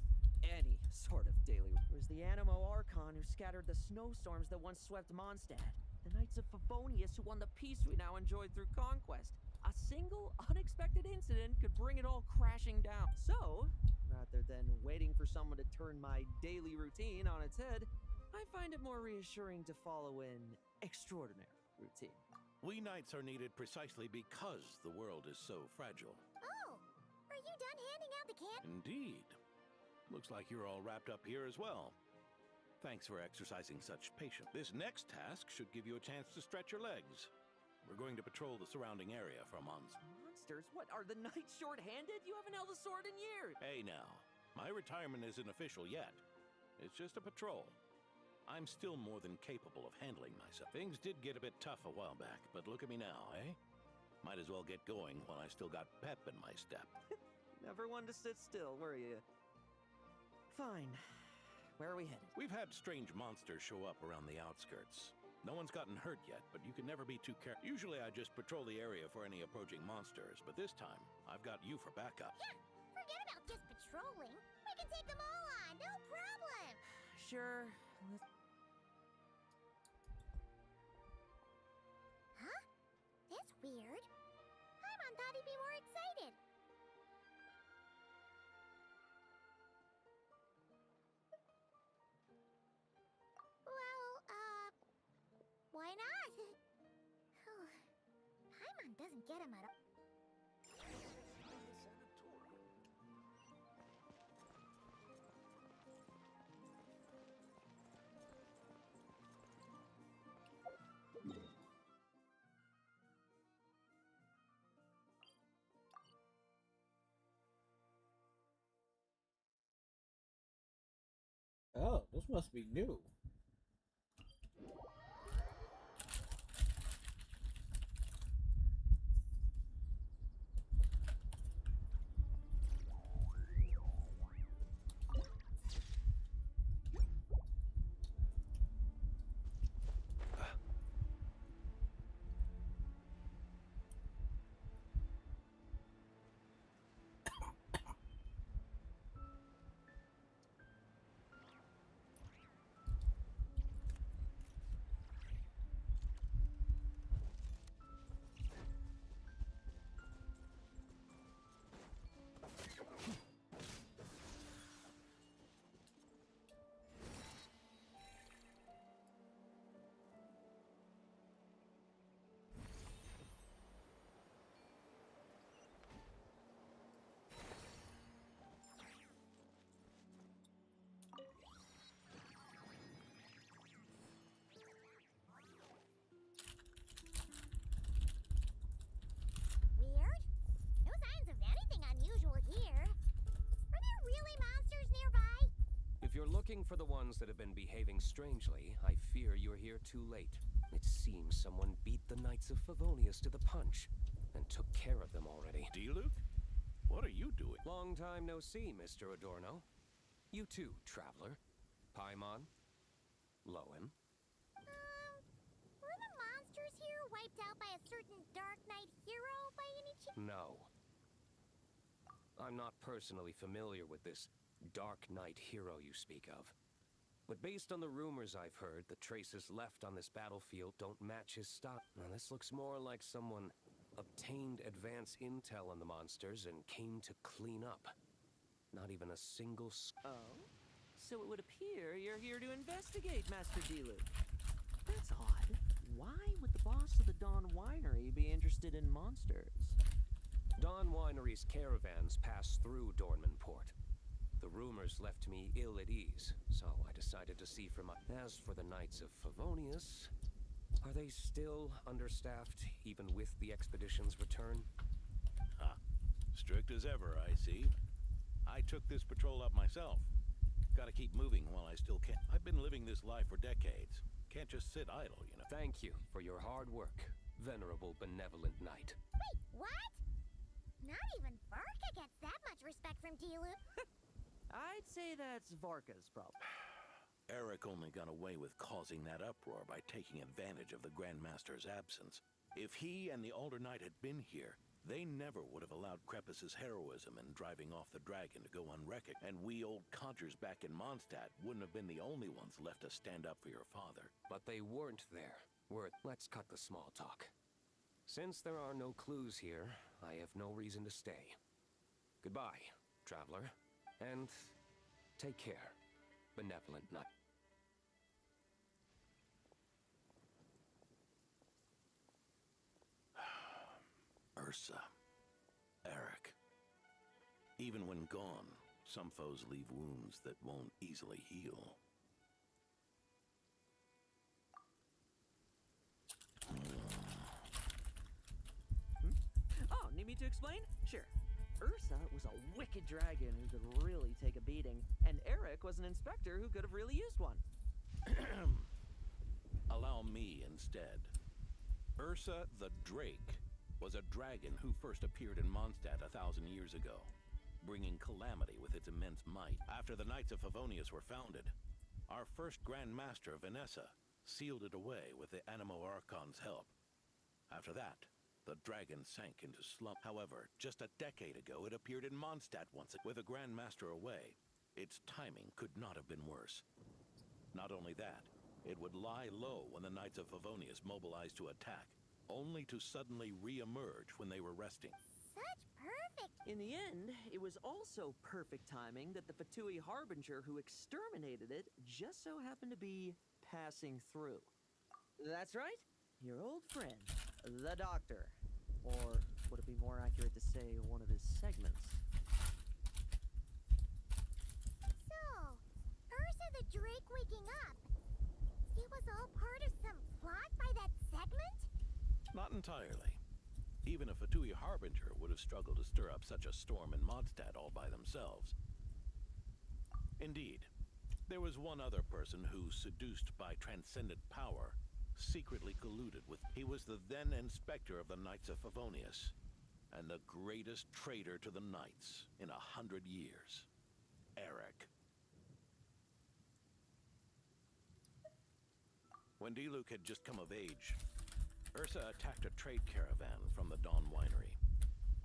any sort of daily. It was the Animo Archon who scattered the snowstorms that once swept Mondstadt. The Knights of Favonius who won the peace we now enjoy through conquest. A single, unexpected incident could bring it all crashing down. So, rather than waiting for someone to turn my daily routine on its head, I find it more reassuring to follow an extraordinary routine. We knights are needed precisely because the world is so fragile. Oh, are you done handing out the candy? Indeed. Looks like you're all wrapped up here as well. Thanks for exercising such patience. This next task should give you a chance to stretch your legs. We're going to patrol the surrounding area for monsters. Monsters? What, are the knights short-handed? You haven't held a sword in years! Hey now, my retirement isn't official yet. It's just a patrol. I'm still more than capable of handling myself. Things did get a bit tough a while back, but look at me now, eh? Might as well get going while I still got pep in my step. Never one to sit still, were you? Fine. Where are we headed? We've had strange monsters show up around the outskirts. No one's gotten hurt yet, but you can never be too careful. Usually I just patrol the area for any approaching monsters, but this time, I've got you for backup. Yeah, forget about just patrolling. We can take them all on, no problem. Sure. Huh? That's weird. Paimon thought he'd be more excited. Why not? Paimon doesn't get him at all. Oh, this must be new. looking for the ones that have been behaving strangely, I fear you're here too late. It seems someone beat the Knights of Favonius to the punch, and took care of them already. D-Luke? What are you doing? Long time no see, Mr. Adorno. You too, traveler. Paimon. Lowen. Were the monsters here wiped out by a certain Dark Knight hero by any chance? No. I'm not personally familiar with this Dark Knight hero you speak of. But based on the rumors I've heard, the traces left on this battlefield don't match his style. Now this looks more like someone obtained advance intel on the monsters and came to clean up. Not even a single Oh? So it would appear you're here to investigate, Master D-Luke. That's odd. Why would the boss of the Dawn Winery be interested in monsters? Dawn Winery's caravans pass through Dornman Port. The rumors left me ill at ease, so I decided to see for my... As for the Knights of Favonius, are they still understaffed, even with the expedition's return? Huh. Strict as ever, I see. I took this patrol up myself. Gotta keep moving while I still can. I've been living this life for decades. Can't just sit idle, you know. Thank you for your hard work, venerable benevolent knight. Wait, what? Not even Varka gets that much respect from D-Luke. I'd say that's Varka's problem. Eric only got away with causing that uproar by taking advantage of the Grandmaster's absence. If he and the Alder Knight had been here, they never would have allowed Krepus's heroism in driving off the dragon to go unrecognized. And we old codgers back in Mondstadt wouldn't have been the only ones left to stand up for your father. But they weren't there. Let's cut the small talk. Since there are no clues here, I have no reason to stay. Goodbye, traveler. And take care, benevolent knight. Ursa. Eric. Even when gone, some foes leave wounds that won't easily heal. Oh, need me to explain? Sure. Ursa was a wicked dragon who could really take a beating, and Eric was an inspector who could have really used one. Allow me instead. Ursa the Drake was a dragon who first appeared in Mondstadt 1,000 years ago, bringing calamity with its immense might. After the Knights of Favonius were founded, our first Grand Master, Vanessa, sealed it away with the Animo Archon's help. After that, the dragon sank into slump. However, just a decade ago, it appeared in Mondstadt once. With a Grand Master away, its timing could not have been worse. Not only that, it would lie low when the Knights of Favonius mobilized to attack, only to suddenly re-emerge when they were resting. Such perfect... In the end, it was also perfect timing that the Fatui Harbinger who exterminated it just so happened to be passing through. That's right, your old friend, the Doctor. Or would it be more accurate to say one of his segments? So, Ursa the Drake waking up. It was all part of some plot by that segment? Not entirely. Even a Fatui Harbinger would have struggled to stir up such a storm in Mondstadt all by themselves. Indeed, there was one other person who, seduced by transcendent power, secretly colluded with... He was the then Inspector of the Knights of Favonius, and the greatest traitor to the Knights in 100 years. Eric. When D-Luke had just come of age, Ursa attacked a trade caravan from the Dawn Winery.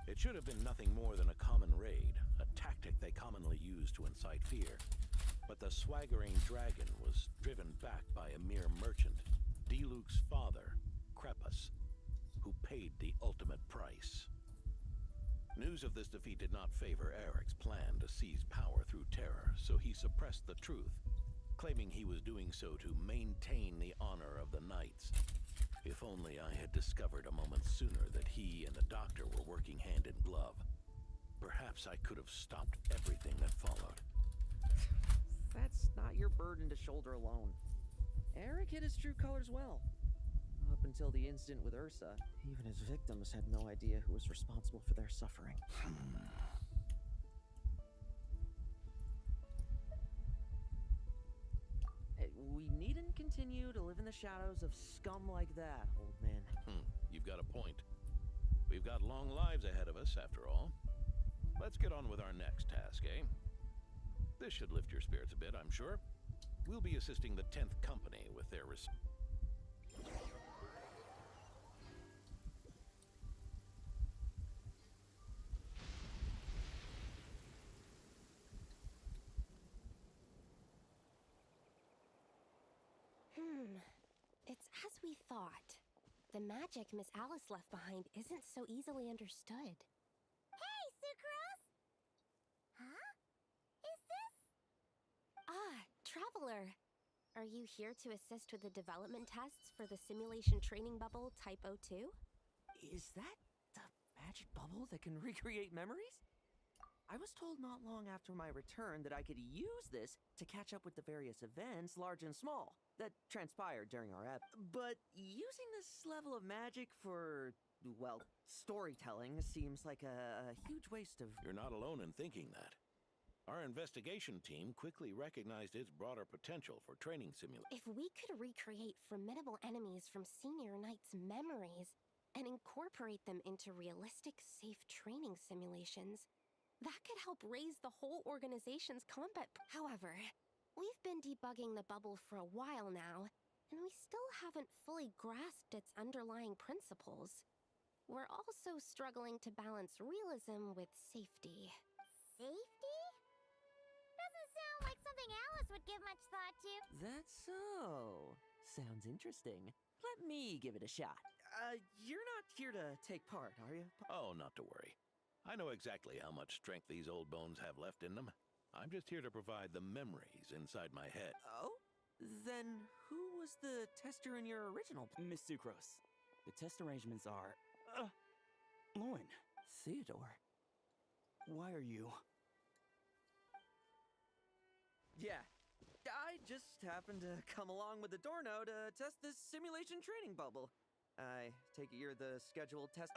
It should have been nothing more than a common raid, a tactic they commonly use to incite fear. But the swaggering dragon was driven back by a mere merchant, D-Luke's father, Krepus, who paid the ultimate price. News of this defeat did not favor Eric's plan to seize power through terror, so he suppressed the truth, claiming he was doing so to maintain the honor of the Knights. If only I had discovered a moment sooner that he and the Doctor were working hand in glove. Perhaps I could have stopped everything that followed. That's not your burden to shoulder alone. Eric hid his true colors well. Up until the incident with Ursa, even his victims had no idea who was responsible for their suffering. We needn't continue to live in the shadows of scum like that, old man. You've got a point. We've got long lives ahead of us, after all. Let's get on with our next task, eh? This should lift your spirits a bit, I'm sure. We'll be assisting the 10th Company with their It's as we thought. The magic Miss Alice left behind isn't so easily understood. Hey, Sucrose! Huh? Is this? Ah, Traveler. Are you here to assist with the development tests for the simulation training bubble Type 02? Is that the magic bubble that can recreate memories? I was told not long after my return that I could use this to catch up with the various events, large and small, that transpired during our But using this level of magic for, well, storytelling seems like a huge waste of... You're not alone in thinking that. Our investigation team quickly recognized its broader potential for training simulation. If we could recreate formidable enemies from Senior Knight's memories and incorporate them into realistic, safe training simulations, that could help raise the whole organization's combat. However, we've been debugging the bubble for a while now, and we still haven't fully grasped its underlying principles. We're also struggling to balance realism with safety. Safety? Doesn't sound like something Alice would give much thought to. That's so. Sounds interesting. Let me give it a shot. You're not here to take part, are you? Oh, not to worry. I know exactly how much strength these old bones have left in them. I'm just here to provide the memories inside my head. Oh? Then who was the tester in your original... Miss Sucrose, the test arrangements are... Lauren. Theodore. Why are you... Yeah, I just happened to come along with the Dorno to test this simulation training bubble. I take it you're the scheduled test...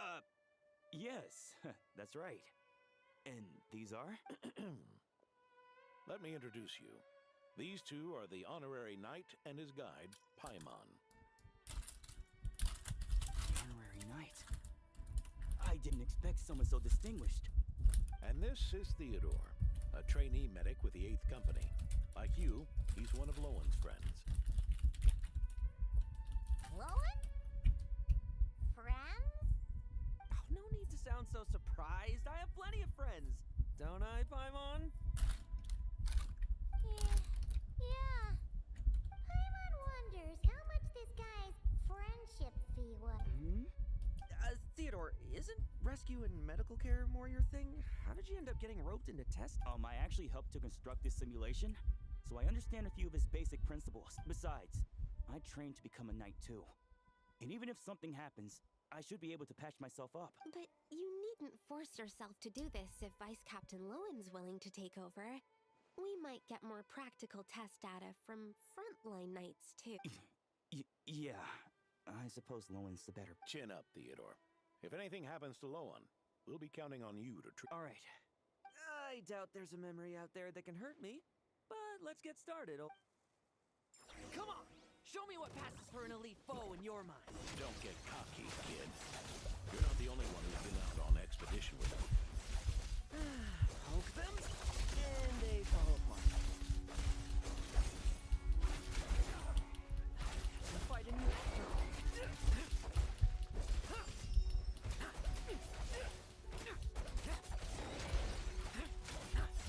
Yes, that's right. And these are? Let me introduce you. These two are the honorary knight and his guide, Paimon. Honorary knight? I didn't expect someone so distinguished. And this is Theodore, a trainee medic with the 8th Company. Like you, he's one of Lowen's friends. Lowen? Friends? Oh, no need to sound so surprised. I have plenty of friends. Don't I, Paimon? Yeah. Paimon wonders how much this guy's friendship fee was. Theodore, isn't rescue and medical care more your thing? How did you end up getting roped into tests? I actually helped to construct this simulation, so I understand a few of his basic principles. Besides, I trained to become a knight too. And even if something happens, I should be able to patch myself up. But you needn't force yourself to do this if Vice Captain Lowen's willing to take over. We might get more practical test data from frontline knights too. Yeah, I suppose Lowen's the better. Chin up, Theodore. If anything happens to Lowen, we'll be counting on you to All right. I doubt there's a memory out there that can hurt me, but let's get started. Come on! Show me what passes for an elite foe in your mind. Don't get cocky, kid. You're not the only one who's been out on expedition with them. Poke them, and they fall apart. I'm fighting you.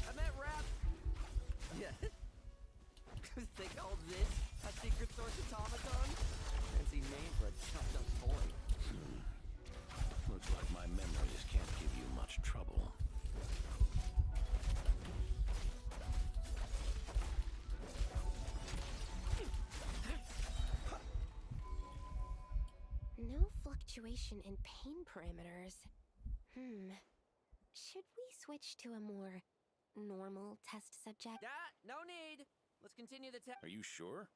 I met Rap. Yeah. They called this a secret source automaton? Fancy name for a chopped up toy. Looks like my memories can't give you much trouble. No fluctuation in pain parameters. Should we switch to a more normal test subject? No need. Let's continue the test. Are you sure?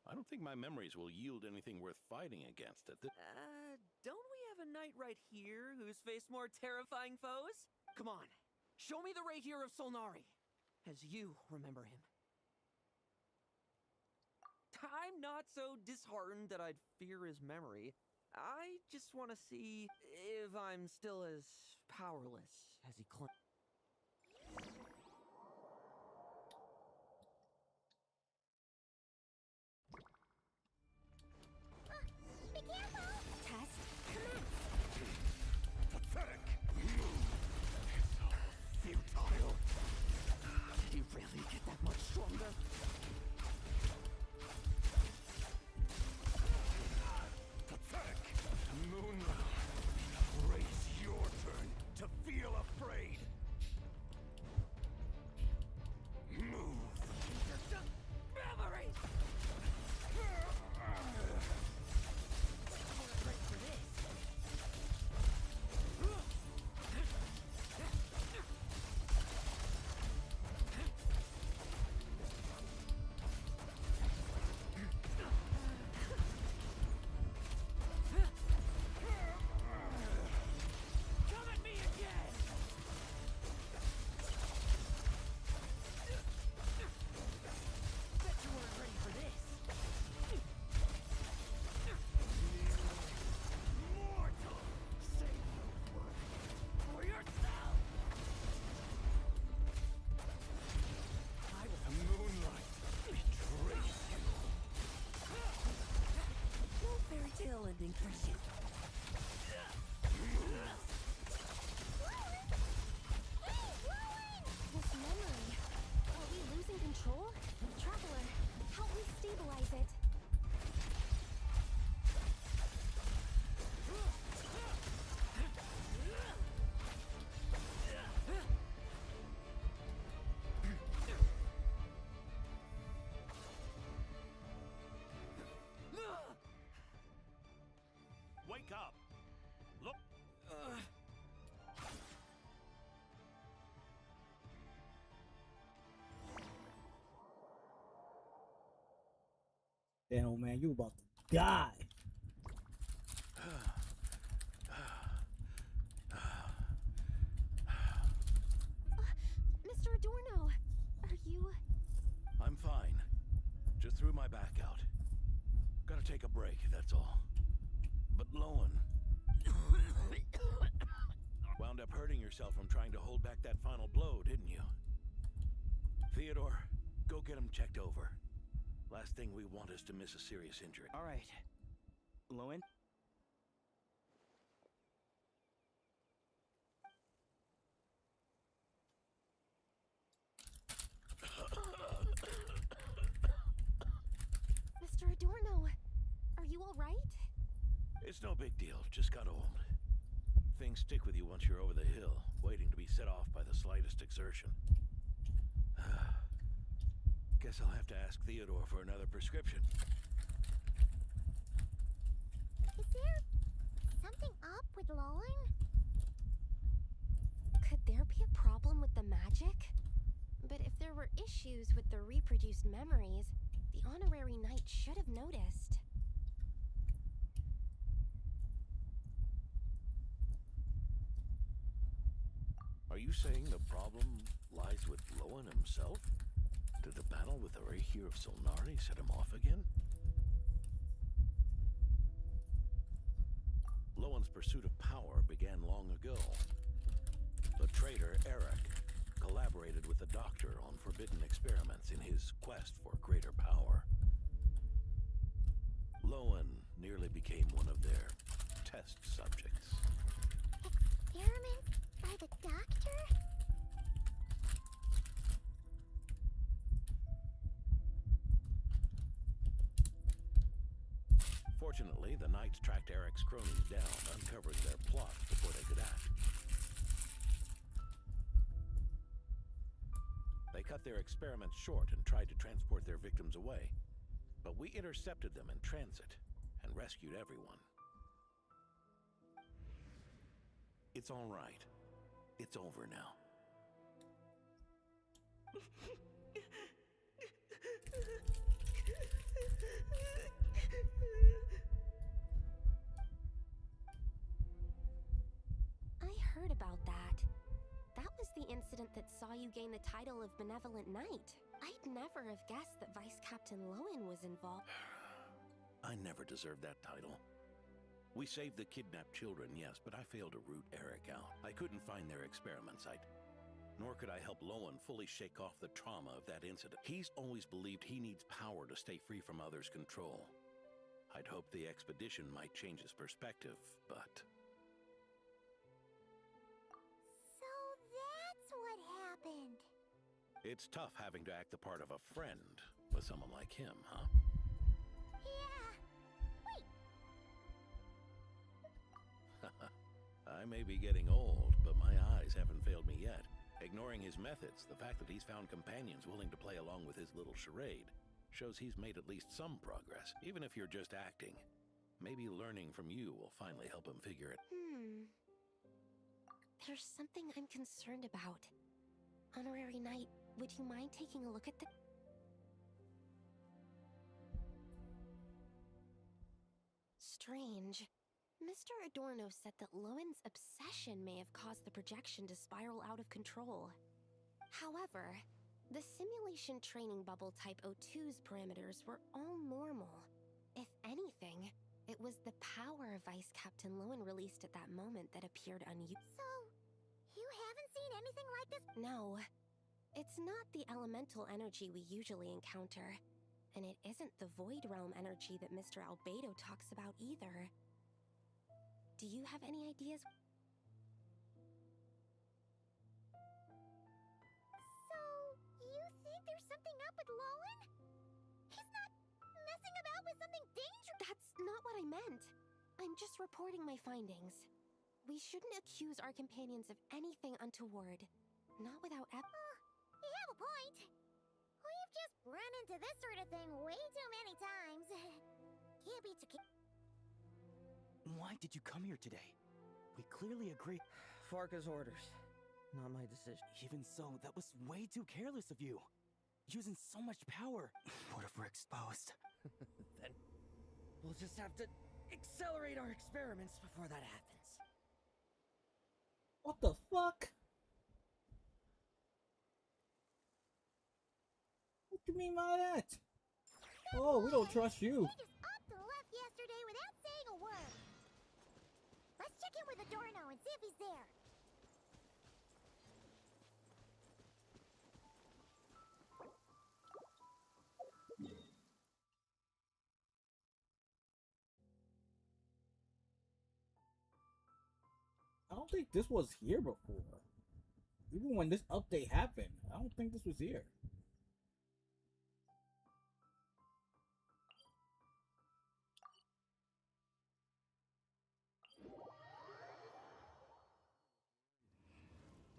I don't think my memories will yield anything worth fighting against at this... Don't we have a knight right here who's faced more terrifying foes? Come on, show me the Rahier of Solnari, as you remember him. I'm not so disheartened that I'd fear his memory. I just want to see if I'm still as powerless as he claims. Be careful! Test, commence. Pathetic! It's all futile. Did he really get that much stronger? Pathetic! Moonlight, raise your turn to feel afraid. Move. Memory! Come at me again! Bet you weren't ready for this. Mortal! Save those words for yourself! The moonlight betrays you. No fairy tale ending for you. This memory. Are we losing control? Traveler, help me stabilize it. Wake up! Look! Damn, old man, you about to die. Mr. Adorno, are you... I'm fine. Just threw my back out. Gotta take a break, that's all. But Lowen... wound up hurting yourself from trying to hold back that final blow, didn't you? Theodore, go get him checked over. Last thing we want is to miss a serious injury. All right. Lowen? Mr. Adorno, are you all right? It's no big deal, just got old. Things stick with you once you're over the hill, waiting to be set off by the slightest exertion. Guess I'll have to ask Theodore for another prescription. Is there something up with Lowen? Could there be a problem with the magic? But if there were issues with the reproduced memories, the honorary knight should have noticed. Are you saying the problem lies with Lowen himself? Did the battle with the Reikir of Solnari set him off again? Lowen's pursuit of power began long ago. The traitor, Eric, collaborated with the Doctor on forbidden experiments in his quest for greater power. Lowen nearly became one of their test subjects. Experiments by the Doctor? Fortunately, the Knights tracked Eric's cronies down, uncovering their plot before they could act. They cut their experiments short and tried to transport their victims away. But we intercepted them in transit and rescued everyone. It's all right. It's over now. I heard about that. That was the incident that saw you gain the title of Benevolent Knight. I'd never have guessed that Vice Captain Lowen was involved. I never deserved that title. We saved the kidnapped children, yes, but I failed to root Eric out. I couldn't find their experiment site. Nor could I help Lowen fully shake off the trauma of that incident. He's always believed he needs power to stay free from others' control. I'd hoped the expedition might change his perspective, but... So that's what happened. It's tough having to act the part of a friend with someone like him, huh? Yeah. Wait. I may be getting old, but my eyes haven't failed me yet. Ignoring his methods, the fact that he's found companions willing to play along with his little charade shows he's made at least some progress, even if you're just acting. Maybe learning from you will finally help him figure it. There's something I'm concerned about. Honorary Knight, would you mind taking a look at the... Strange. Mr. Adorno said that Lowen's obsession may have caused the projection to spiral out of control. However, the simulation training bubble type O2's parameters were all normal. If anything, it was the power Vice Captain Lowen released at that moment that appeared unusual. So, you haven't seen anything like this? No. It's not the elemental energy we usually encounter, and it isn't the Void Realm energy that Mr. Albedo talks about either. Do you have any ideas? So, you think there's something up with Lowen? He's not messing about with something dangerous? That's not what I meant. I'm just reporting my findings. We shouldn't accuse our companions of anything untoward. Not without You have a point. We've just run into this sort of thing way too many times. Can't be too... Why did you come here today? We clearly agreed. Farka's orders, not my decision. Even so, that was way too careless of you. Using so much power. What if we're exposed? Then we'll just have to accelerate our experiments before that happens. What the fuck? What do you mean by that? Oh, we don't trust you. He just up and left yesterday without saying a word. Let's check in with Adorno and see if he's there. I don't think this was here before. Even when this update happened, I don't think this was here.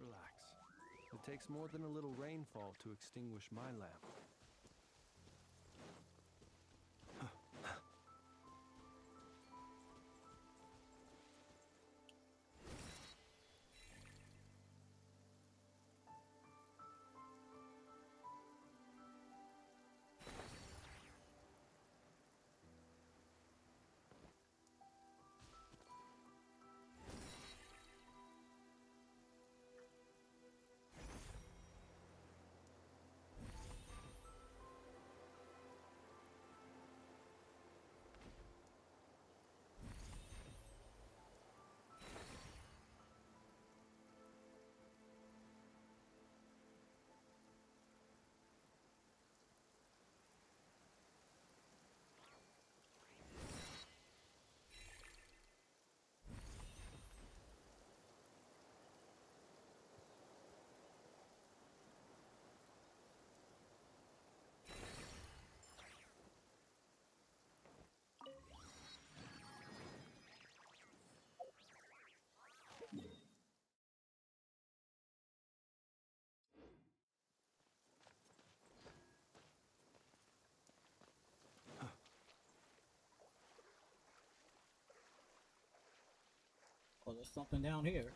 Relax. It takes more than a little rainfall to extinguish my lamp. Oh, there's something down here.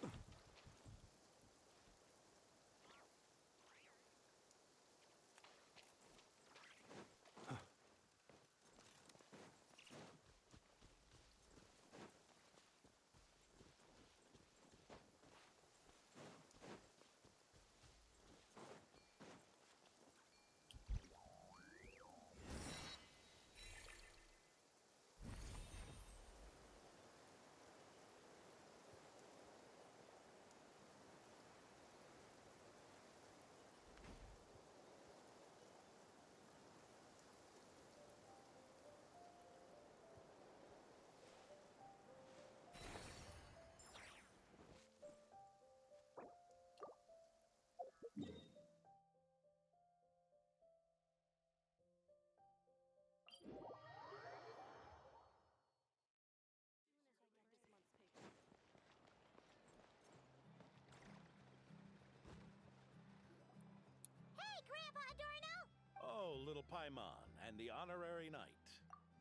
little Paimon and the honorary knight.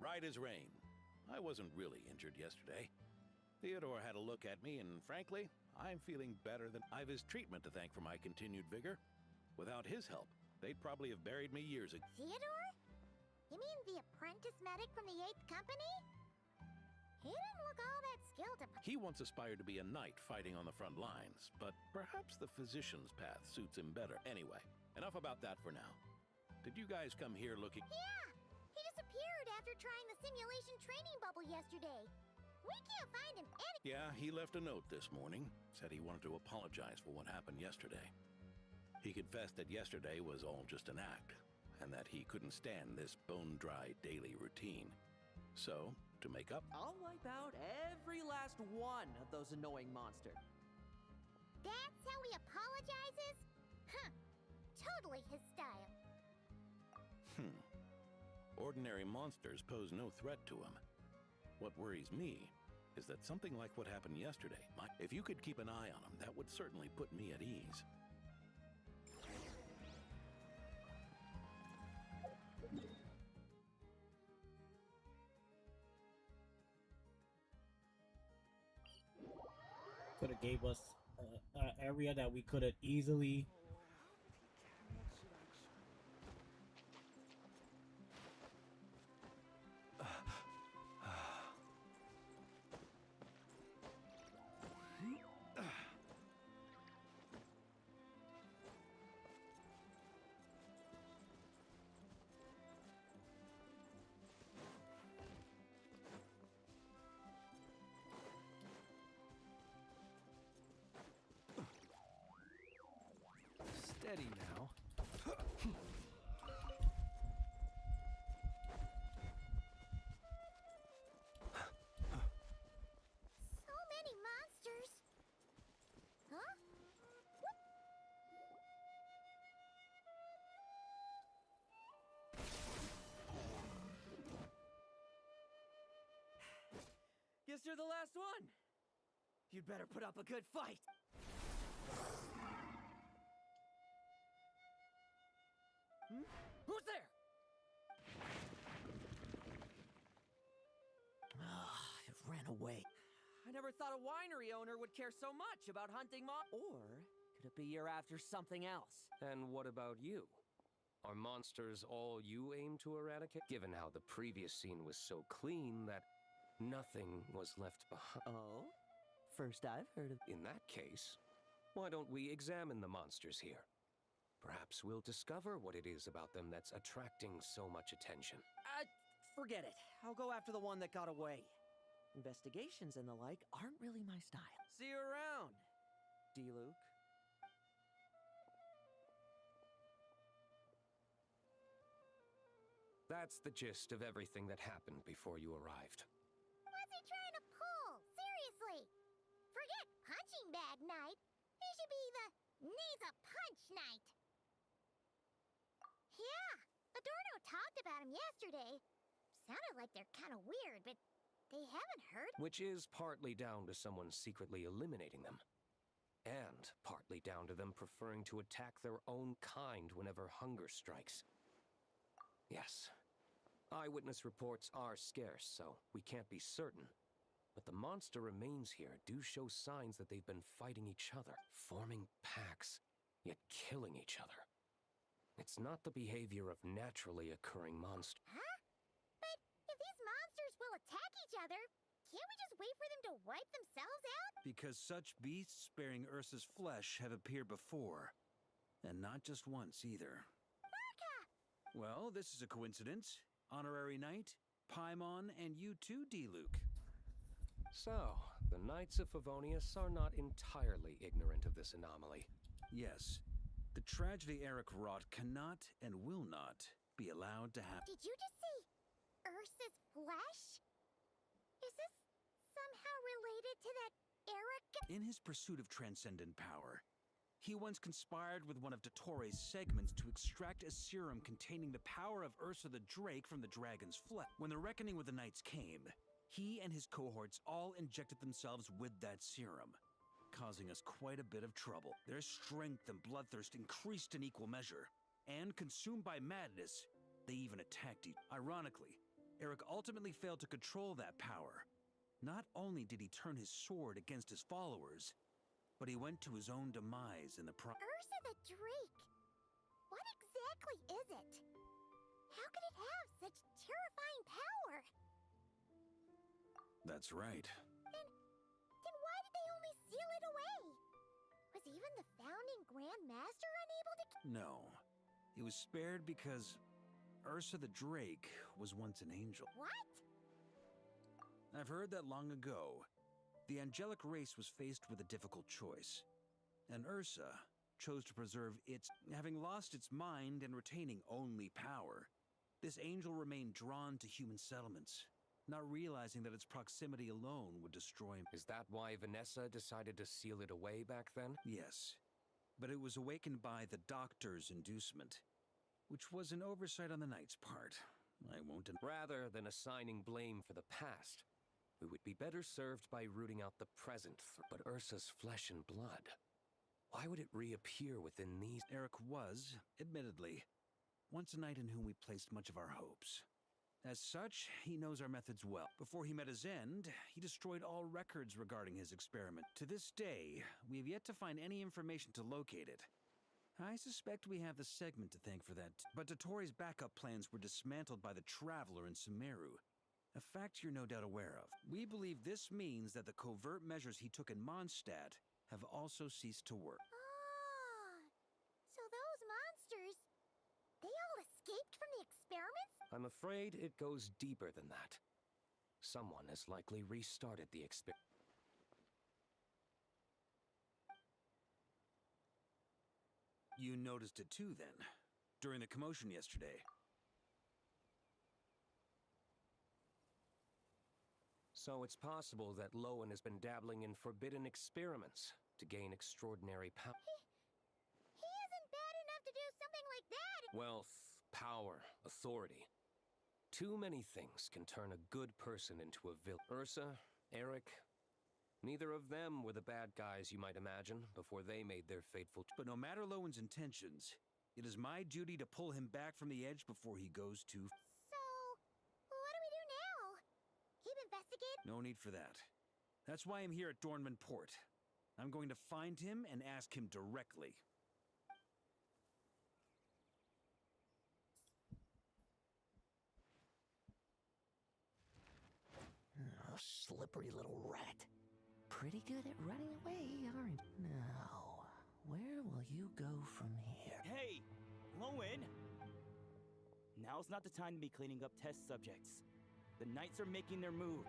Right as rain. I wasn't really injured yesterday. Theodore had a look at me, and frankly, I'm feeling better than I've his treatment to thank for my continued vigor. Without his help, they'd probably have buried me years ago. Theodore? You mean the apprentice medic from the 8th Company? He didn't look all that skilled to... He once aspired to be a knight fighting on the front lines, but perhaps the physician's path suits him better. Anyway, enough about that for now. Did you guys come here looking... Yeah! He disappeared after trying the simulation training bubble yesterday. We can't find him any... Yeah, he left a note this morning. Said he wanted to apologize for what happened yesterday. He confessed that yesterday was all just an act, and that he couldn't stand this bone-dry daily routine. So, to make up... I'll wipe out every last one of those annoying monsters. That's how he apologizes? Huh. Totally his style. Ordinary monsters pose no threat to him. What worries me is that something like what happened yesterday if you could keep an eye on him, that would certainly put me at ease. Could have gave us an area that we could have easily... Steady now. So many monsters. Huh? What? Guess you're the last one. You'd better put up a good fight. Who's there? It ran away. I never thought a winery owner would care so much about hunting Or could it be you're after something else? And what about you? Are monsters all you aim to eradicate? Given how the previous scene was so clean that nothing was left behind. Oh? First I've heard of... In that case, why don't we examine the monsters here? Perhaps we'll discover what it is about them that's attracting so much attention. Forget it. I'll go after the one that got away. Investigations and the like aren't really my style. See you around, D-Luke. That's the gist of everything that happened before you arrived. What's he trying to pull? Seriously. Forget punching bag night. He should be the needs a punch night. Yeah, Adorno talked about him yesterday. Sounded like they're kind of weird, but they haven't heard. Which is partly down to someone secretly eliminating them. And partly down to them preferring to attack their own kind whenever hunger strikes. Yes, eyewitness reports are scarce, so we can't be certain. But the monster remains here do show signs that they've been fighting each other, forming packs, yet killing each other. It's not the behavior of naturally occurring monsters. Huh? But if these monsters will attack each other, can't we just wait for them to wipe themselves out? Because such beasts bearing Ursa's flesh have appeared before. And not just once, either. Marka! Well, this is a coincidence. Honorary Knight, Paimon, and you too, D-Luke. So, the Knights of Favonius are not entirely ignorant of this anomaly. Yes. The tragedy Eric wrought cannot and will not be allowed to happen. Did you just see Ursa's flesh? Is this somehow related to that Eric? In his pursuit of transcendent power, he once conspired with one of Dottore's segments to extract a serum containing the power of Ursa the Drake from the dragon's flesh. When the reckoning with the Knights came, he and his cohorts all injected themselves with that serum, causing us quite a bit of trouble. Their strength and bloodthirst increased in equal measure, and consumed by madness, They even attacked each. Ironically, Eric ultimately failed to control that power. Not only did he turn his sword against his followers, but he went to his own demise in the Ursa the Drake! What exactly is it? How could it have such terrifying power? That's right. Then why did they only seal it away? Was even the founding Grand Master unable to... No. It was spared because Ursa the Drake was once an angel. What? I've heard that long ago, the angelic race was faced with a difficult choice, and Ursa chose to preserve its, having lost its mind and retaining only power. This angel remained drawn to human settlements, not realizing that its proximity alone would destroy him. Is that why Vanessa decided to seal it away back then? Yes, but it was awakened by the doctor's inducement, which was an oversight on the knight's part. I won't Rather than assigning blame for the past, we would be better served by rooting out the present. But Ursa's flesh and blood, why would it reappear within these? Eric was, admittedly, once a knight in whom we placed much of our hopes. As such, he knows our methods well. Before he met his end, he destroyed all records regarding his experiment. To this day, we have yet to find any information to locate it. I suspect we have the segment to thank for that. But Dotori's backup plans were dismantled by the Traveler in Sumeru, a fact you're no doubt aware of. We believe this means that the covert measures he took in Mondstadt have also ceased to work. So those monsters, they all escaped from the experiments? I'm afraid it goes deeper than that. Someone has likely restarted the experiment. You noticed it too, then, during the commotion yesterday. So it's possible that Lowen has been dabbling in forbidden experiments to gain extraordinary power. He isn't bad enough to do something like that! Wealth, power, authority. Too many things can turn a good person into a villain. Ursa, Eric, neither of them were the bad guys you might imagine before they made their fateful... But no matter Lowen's intentions, it is my duty to pull him back from the edge before he goes too... So, what do we do now? Keep investigating? No need for that. That's why I'm here at Dornman Port. I'm going to find him and ask him directly. Oh, slippery little rat. Pretty good at running away, aren't you? Now, where will you go from here? Hey, Lowen! Now's not the time to be cleaning up test subjects. The Knights are making their move.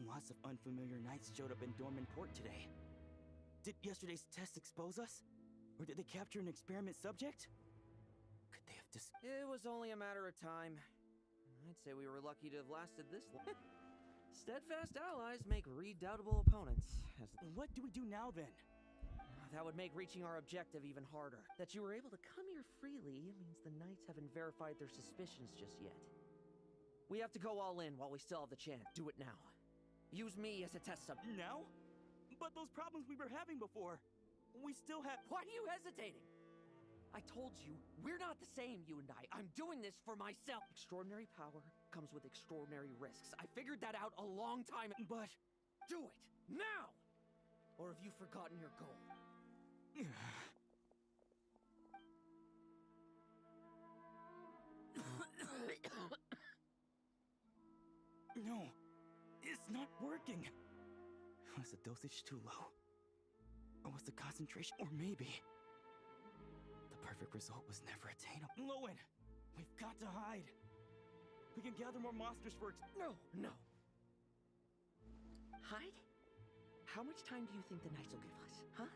Lots of unfamiliar Knights showed up in Dorman Port today. Did yesterday's test expose us? Or did they capture an experiment subject? Could they have It was only a matter of time. I'd say we were lucky to have lasted this long. Steadfast allies make redoubtable opponents. What do we do now, then? That would make reaching our objective even harder. That you were able to come here freely means the Knights haven't verified their suspicions just yet. We have to go all in while we still have the chance. Do it now. Use me as a test subject. Now? But those problems we were having before, we still have... Why are you hesitating? I told you, we're not the same, you and I. I'm doing this for myself. Extraordinary power comes with extraordinary risks. I figured that out a long time. But do it now! Or have you forgotten your goal? No, it's not working. Was the dosage too low? Or was the concentration? Or maybe the perfect result was never attainable. Lowen, we've got to hide. We can gather more monsters for No. Hide? How much time do you think the Knights will give us, huh?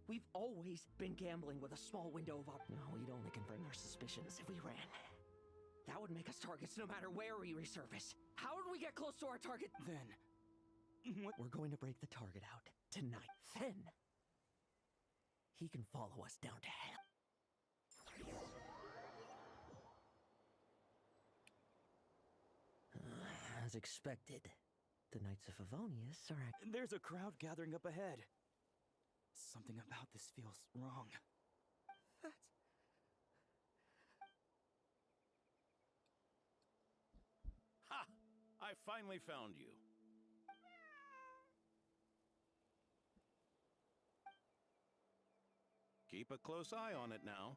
We've always been gambling with a small window of opportunity. No, we'd only confirm their suspicions if we ran. That would make us targets no matter where we resurface. How would we get close to our target? Then, what? We're going to break the target out tonight. Then, he can follow us down to hell. As expected, the Knights of Favonius are... There's a crowd gathering up ahead. Something about this feels wrong. I finally found you. Keep a close eye on it now.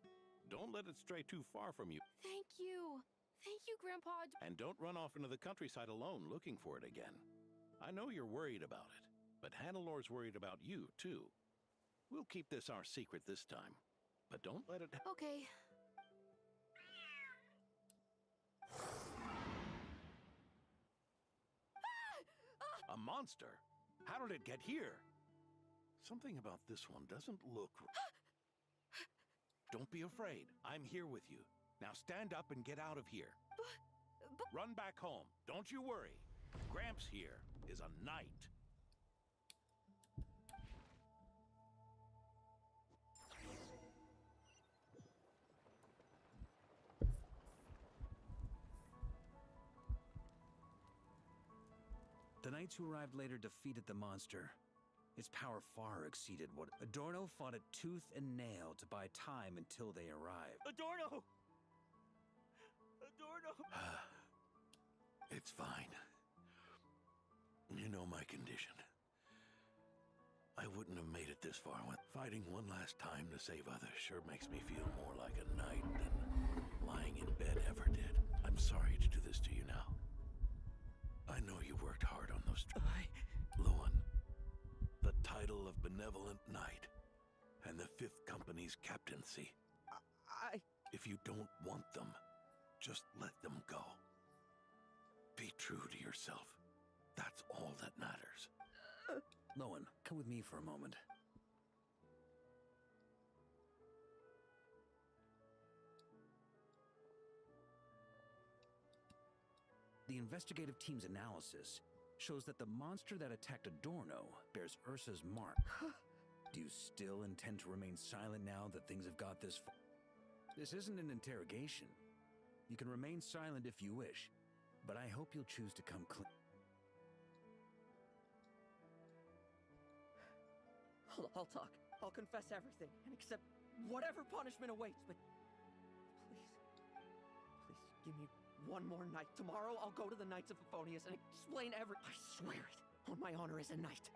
Don't let it stray too far from you. Thank you. Thank you, Grandpa. And don't run off into the countryside alone looking for it again. I know you're worried about it, but Hannelor's worried about you, too. We'll keep this our secret this time, but don't let it... Okay. A monster? How did it get here? Something about this one doesn't look... Don't be afraid. I'm here with you. Now stand up and get out of here. Run back home. Don't you worry. Gramps here is a knight. The knights who arrived later defeated the monster. Its power far exceeded what Adorno fought it tooth and nail to buy time until they arrived. Adorno! Adorno! It's fine. You know my condition. I wouldn't have made it this far when fighting one last time to save others sure makes me feel more like a knight than lying in bed ever did. I'm sorry to do this to you now. I know you worked hard on those... Luan, the title of Benevolent Knight and the 5th Company's captaincy. If you don't want them, just let them go. Be true to yourself. That's all that matters. Lowen, come with me for a moment. The investigative team's analysis shows that the monster that attacked Adorno bears Ursa's mark. Do you still intend to remain silent now that things have got this far? This isn't an interrogation. You can remain silent if you wish, but I hope you'll choose to come clean. I'll talk. I'll confess everything and accept whatever punishment awaits, but please give me one more night. Tomorrow I'll go to the Knights of Favonius and explain I swear it on my honor as a knight.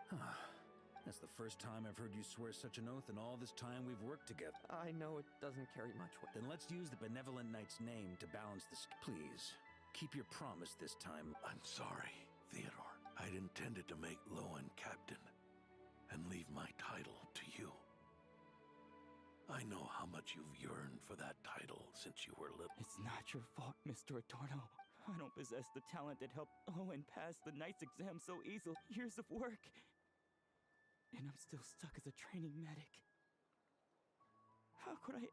That's the first time I've heard you swear such an oath in all this time we've worked together. I know it doesn't carry much weight. Then let's use the Benevolent Knight's name to balance this. Please, keep your promise this time. I'm sorry, Theodore. I'd intended to make Lowen captain and leave my title to you. I know how much you've yearned for that title since you were little. It's not your fault, Mr. Adorno. I don't possess the talent that helped Owen pass the Knight's exam so easily. Years of work. And I'm still stuck as a training medic. How could I...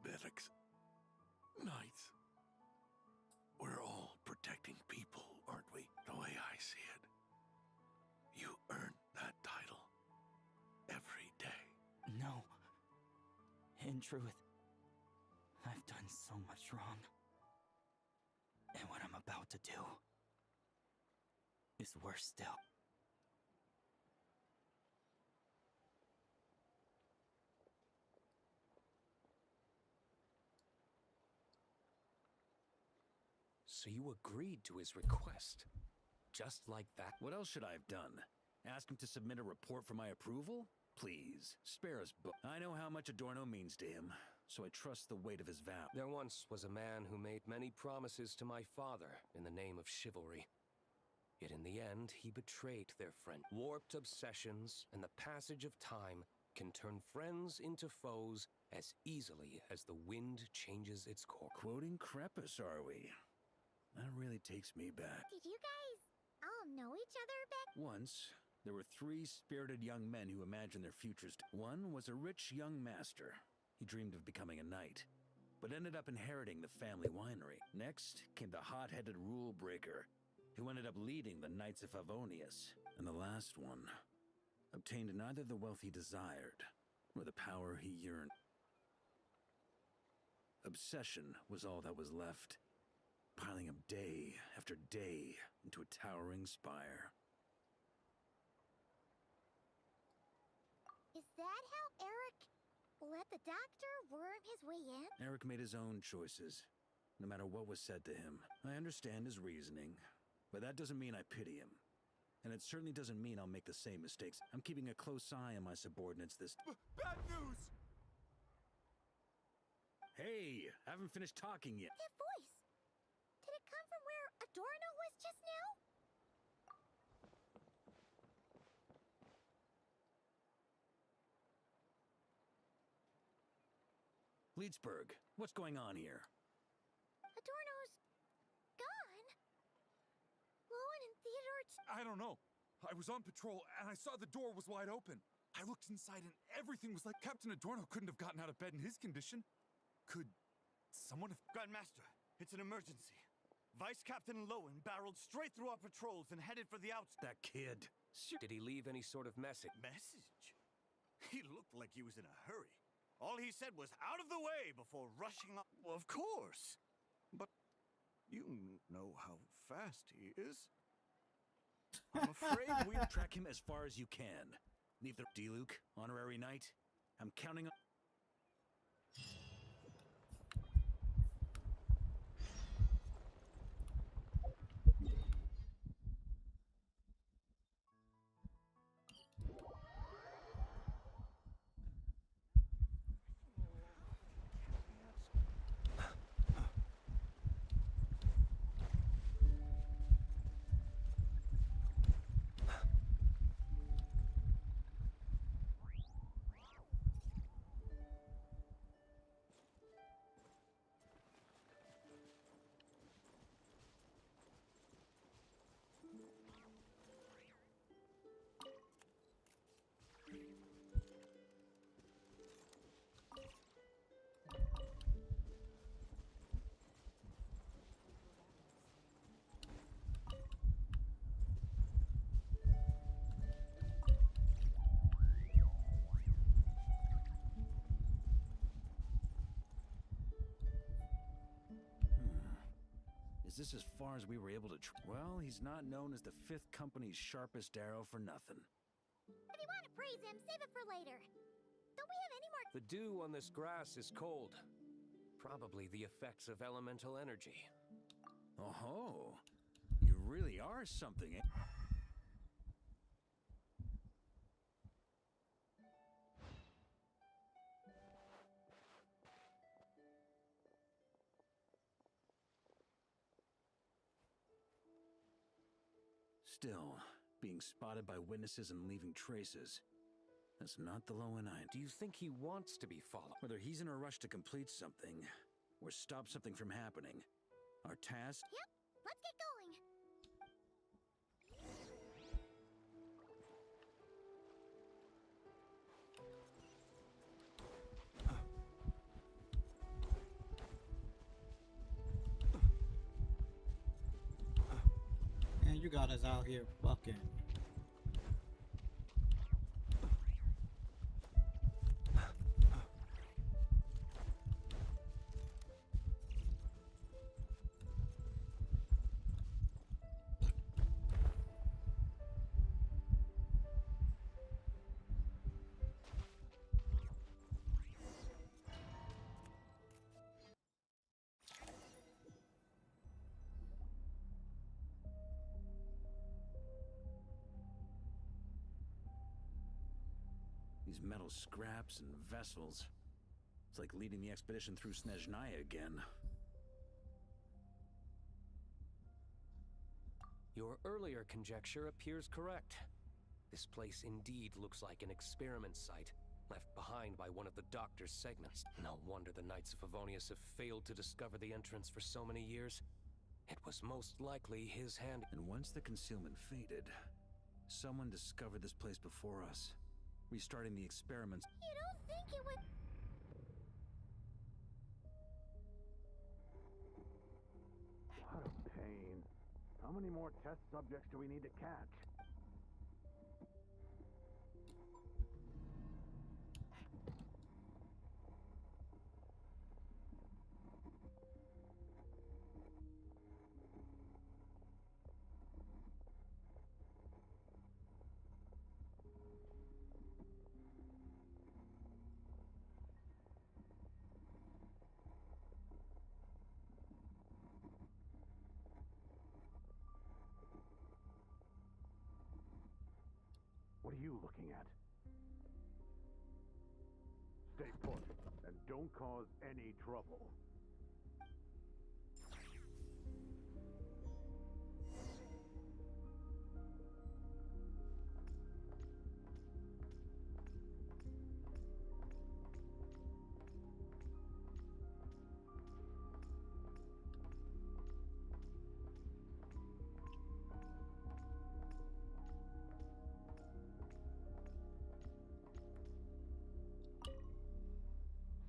Medics. Knights. We're all protecting people, aren't we? The way I see it. You earned that title. Every day. No. In truth, I've done so much wrong. And what I'm about to do is worse still. So you agreed to his request? Just like that? What else should I have done? Ask him to submit a report for my approval? Please, spare us both. I know how much Adorno means to him, so I trust the weight of his vow. There once was a man who made many promises to my father in the name of chivalry. Yet in the end, he betrayed their friend. Warped obsessions and the passage of time can turn friends into foes as easily as the wind changes its course. Quoting Crepus, are we? That really takes me back. Did you guys all know each other back? Once, there were 3 spirited young men who imagined their futures. One was a rich young master. He dreamed of becoming a knight, but ended up inheriting the family winery. Next came the hot-headed rule breaker, who ended up leading the Knights of Favonius. And the last one obtained neither the wealth he desired, nor the power he yearned. Obsession was all that was left, piling up day after day into a towering spire. Is that how Eric let the doctor worm his way in? Eric made his own choices. no matter what was said to him. I understand his reasoning, but that doesn't mean I pity him. And it certainly doesn't mean I'll make the same mistakes. I'm keeping a close eye on my subordinates this... Bad news! Hey, I haven't finished talking yet. That voice! Did it come from where Adorno was just now? Leedsburg, what's going on here? Adorno's gone. Lowen and Theodore... I don't know. I was on patrol and I saw the door was wide open. I looked inside and everything was like Captain Adorno couldn't have gotten out of bed in his condition. Could someone have... Grandmaster, it's an emergency. Vice Captain Lowen barreled straight through our patrols and headed for the outside. That kid. Did he leave any sort of message? Message? He looked like he was in a hurry. All he said was out of the way before rushing up. Well, of course. But you know how fast he is. I'm afraid we... Track him as far as you can. Leave the... D-Luke, honorary knight. I'm counting on... Is this as far as we were able to Well, he's not known as the 5th Company's sharpest arrow for nothing. If you want to praise him, save it for later. Don't we have any more... The dew on this grass is cold. Probably the effects of elemental energy. Oh, you really are something, eh? Still, being spotted by witnesses and leaving traces. That's not the Lowen I... Do you think he wants to be followed? Whether he's in a rush to complete something, or stop something from happening, our task... Yep, let's get going. And you got us out here fucking. These metal scraps and vessels. It's like leading the expedition through Snezhnaya again. Your earlier conjecture appears correct. This place indeed looks like an experiment site, left behind by one of the Doctor's segments. No wonder the Knights of Favonius have failed to discover the entrance for so many years. It was most likely his hand. And once the concealment faded, someone discovered this place before us, restarting the experiments. You don't think it would... What a pain. How many more test subjects do we need to catch? What are you looking at? Stay put, and don't cause any trouble.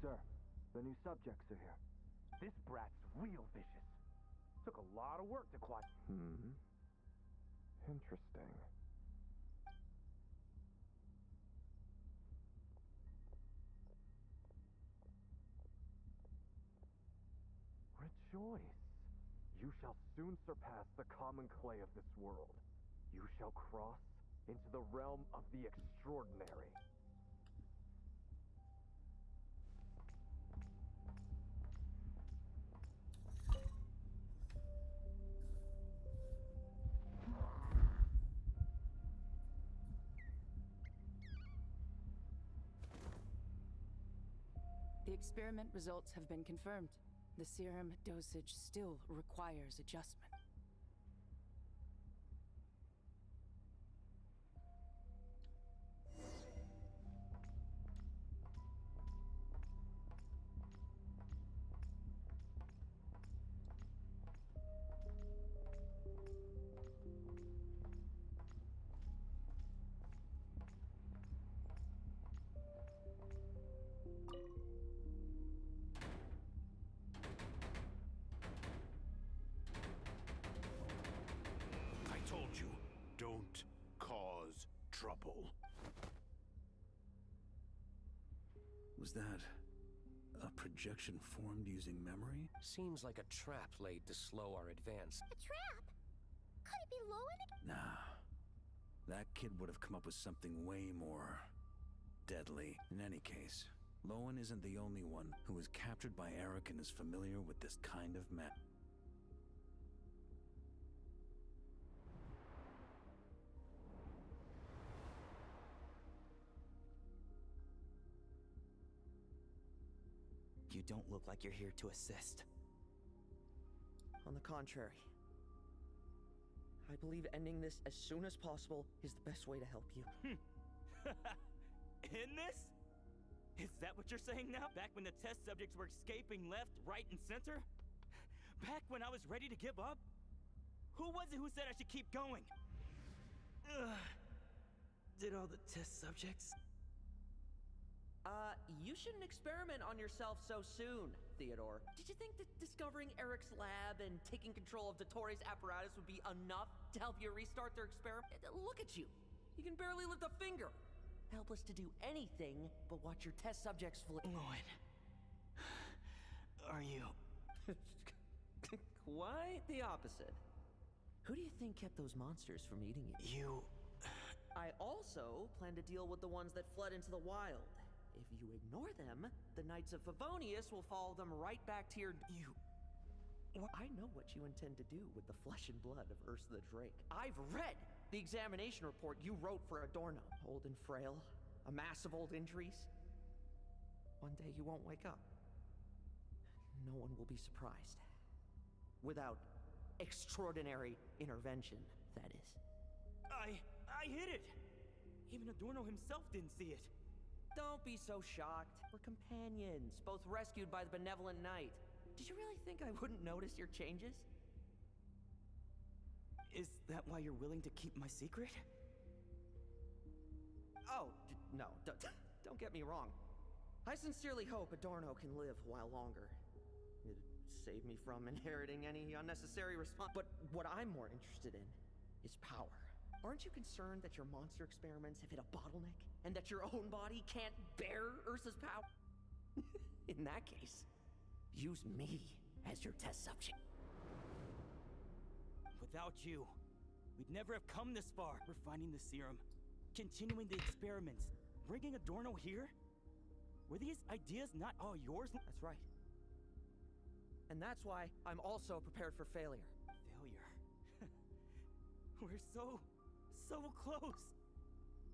Sir, the new subjects are here. This brat's real vicious. Took a lot of work to quiet. Interesting. Rejoice. You shall soon surpass the common clay of this world. You shall cross into the realm of the extraordinary. The experiment results have been confirmed. The serum dosage still requires adjustment. I told you, don't cause trouble. Was that a projection formed using memory? Seems like a trap laid to slow our advance. A trap? Could it be Lowen? Nah. That kid would have come up with something way more deadly. In any case, Lowen isn't the only one who was captured by Eric and is familiar with this kind of You don't look like you're here to assist. On the contrary, I believe ending this as soon as possible is the best way to help you. In this? Is that what you're saying now? Back when the test subjects were escaping left, right, and center? Back when I was ready to give up? Who was it who said I should keep going? Did all the test subjects? You shouldn't experiment on yourself so soon, Theodore. Did you think that discovering Eric's lab and taking control of Dottores' apparatus would be enough to help you restart their experiment? Look at you. You can barely lift a finger. Helpless to do anything but watch your test subjects Lowen. Are you... Quite the opposite. Who do you think kept those monsters from eating you? You... I also plan to deal with the ones that fled into the wild. If you ignore them, the Knights of Favonius will follow them right back to your... You... I know what you intend to do with the flesh and blood of Ursa the Drake. I've read the examination report you wrote for Adorno. Old and frail, a mass of old injuries. One day you won't wake up. No one will be surprised. Without extraordinary intervention, that is. I hit it! Even Adorno himself didn't see it. Don't be so shocked. We're companions, both rescued by the benevolent knight. Did you really think I wouldn't notice your changes? Is that why you're willing to keep my secret? Oh, no, don't get me wrong. I sincerely hope Adorno can live a while longer. It'd save me from inheriting any unnecessary response. But what I'm more interested in is power. Aren't you concerned that your monster experiments have hit a bottleneck? And that your own body can't bear Ursa's power? In that case, use me as your test subject. Without you, we'd never have come this far. We're finding the serum, continuing the experiments, bringing Adorno here? Were these ideas not all yours? That's right. And that's why I'm also prepared for failure. Failure? We're so close.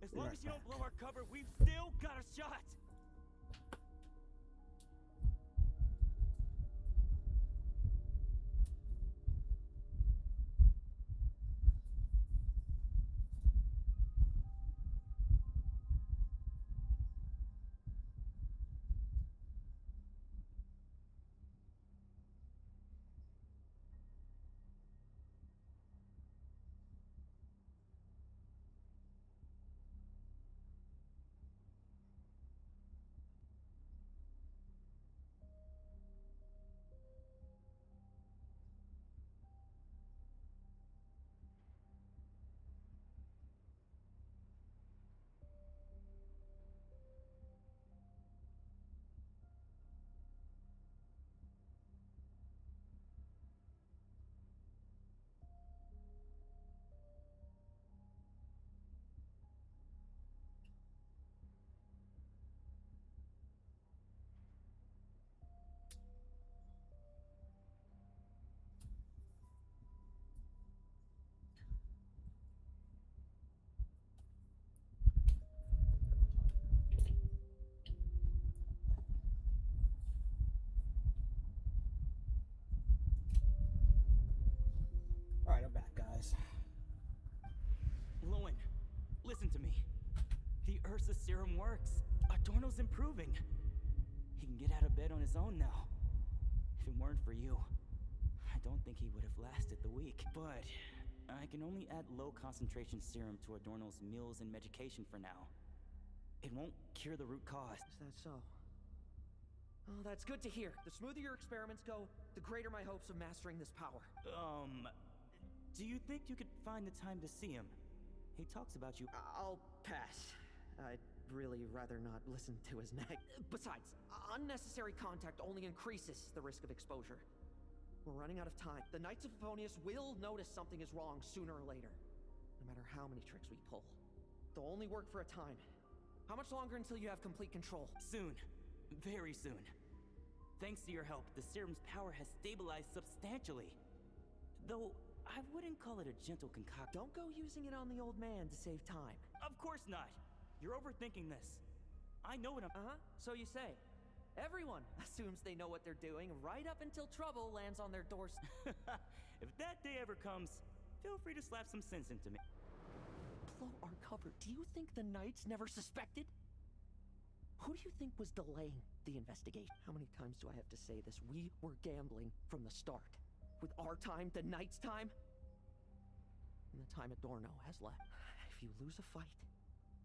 As Be long right as you don't back. blow our cover, we've still got a shot! Alright, I'm back, guys. Lowen, listen to me. The Ursa serum works. Adorno's improving. He can get out of bed on his own now. If it weren't for you, I don't think he would have lasted the week. But I can only add low concentration serum to Adorno's meals and medication for now. It won't cure the root cause. Is that so? Oh, that's good to hear. The smoother your experiments go, the greater my hopes of mastering this power. Do you think you could find the time to see him? He talks about you. I'll pass. I'd really rather not listen to his nag. Besides, unnecessary contact only increases the risk of exposure. We're running out of time. The Knights of Favonius will notice something is wrong sooner or later, no matter how many tricks we pull. They'll only work for a time. How much longer until you have complete control? Soon. Very soon. Thanks to your help, the serum's power has stabilized substantially. Though, I wouldn't call it a gentle concoction. Don't go using it on the old man to save time. Of course not. You're overthinking this. I know what I'm... So you say. Everyone assumes they know what they're doing right up until trouble lands on their doorstep. If that day ever comes, feel free to slap some sense into me. Blow our cover. Do you think the Knights never suspected? Who do you think was delaying the investigation? How many times do I have to say this? We were gambling from the start. With our time, the Knights' time, and the time Adorno has left. If you lose a fight,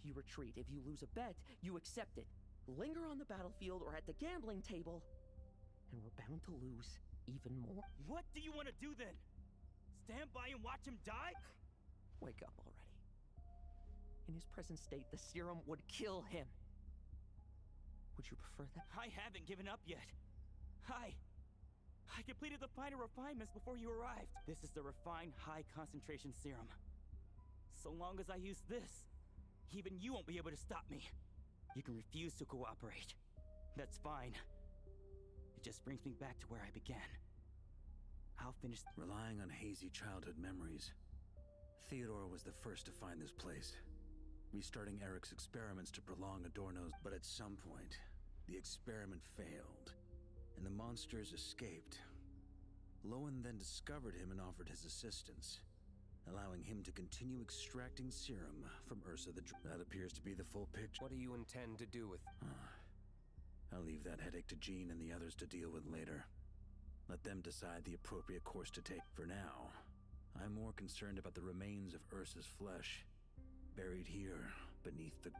you retreat. If you lose a bet, you accept it. Linger on the battlefield or at the gambling table, and we're bound to lose even more. What do you want to do then? Stand by and watch him die? Wake up already. In his present state, the serum would kill him. Would you prefer that? I haven't given up yet. I completed the finer refinements before you arrived. This is the refined high-concentration serum. So long as I use this, even you won't be able to stop me. You can refuse to cooperate. That's fine. It just brings me back to where I began. I'll finish... Relying on hazy childhood memories, Theodore was the first to find this place. Restarting Eric's experiments to prolong Adorno's... But at some point, the experiment failed, and the monsters escaped. Lowen then discovered him and offered his assistance, allowing him to continue extracting serum from Ursa the That appears to be the full picture. What do you intend to do with... I'll leave that headache to Jean and the others to deal with later. Let them decide the appropriate course to take. For now, I'm more concerned about the remains of Ursa's flesh, buried here beneath the...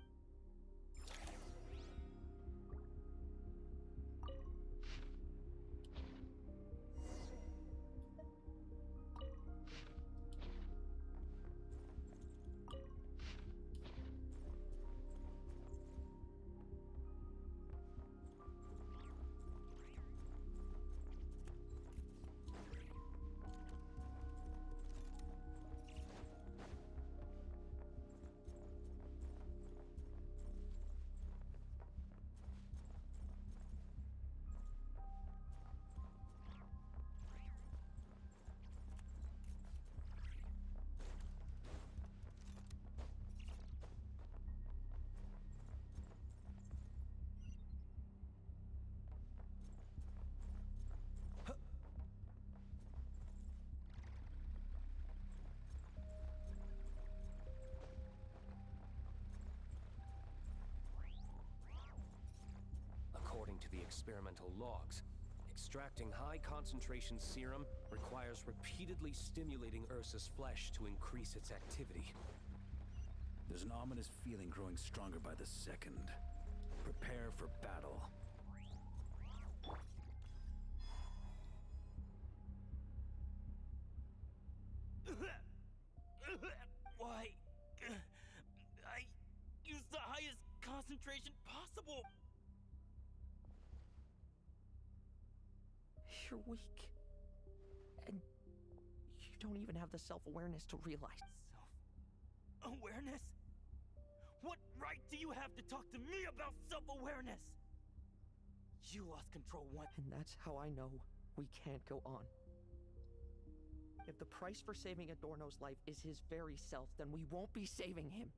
experimental logs. Extracting high concentration serum requires repeatedly stimulating Ursa's flesh to increase its activity. There's an ominous feeling growing stronger by the second. Prepare for battle. Why? I used the highest concentration possible. You're weak. And you don't even have the self-awareness to realize. Self-awareness? What right do you have to talk to me about self-awareness? You lost control once. And that's how I know we can't go on. If the price for saving Adorno's life is his very self, then we won't be saving him.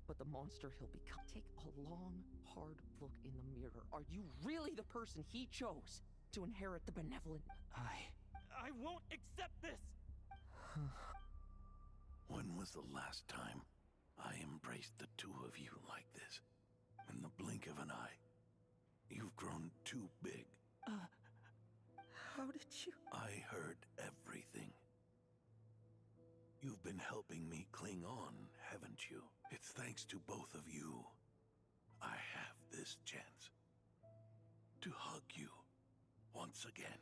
But the monster he'll become. Take a long, hard look in the mirror. Are you really the person he chose to inherit the benevolent? I won't accept this! When was the last time I embraced the two of you like this? In the blink of an eye. You've grown too big. How did you? I heard everything. You've been helping me cling on, haven't you? It's thanks to both of you I have this chance to hug you once again.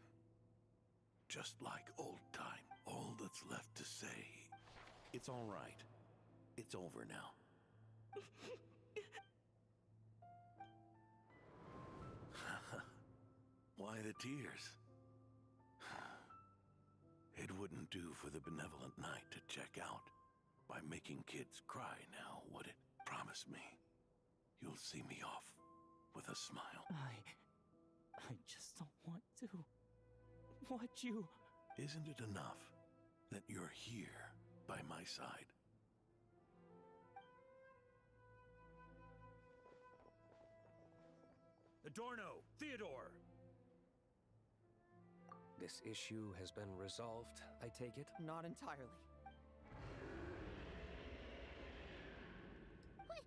Just like old time. All that's left to say, it's all right. It's over now. Why the tears? It wouldn't do for the benevolent knight to check out by making kids cry now, would it? Promise me, you'll see me off with a smile. I just don't want to. Watch you. Isn't it enough that you're here by my side? Adorno! Theodore! This issue has been resolved, I take it? Not entirely. What?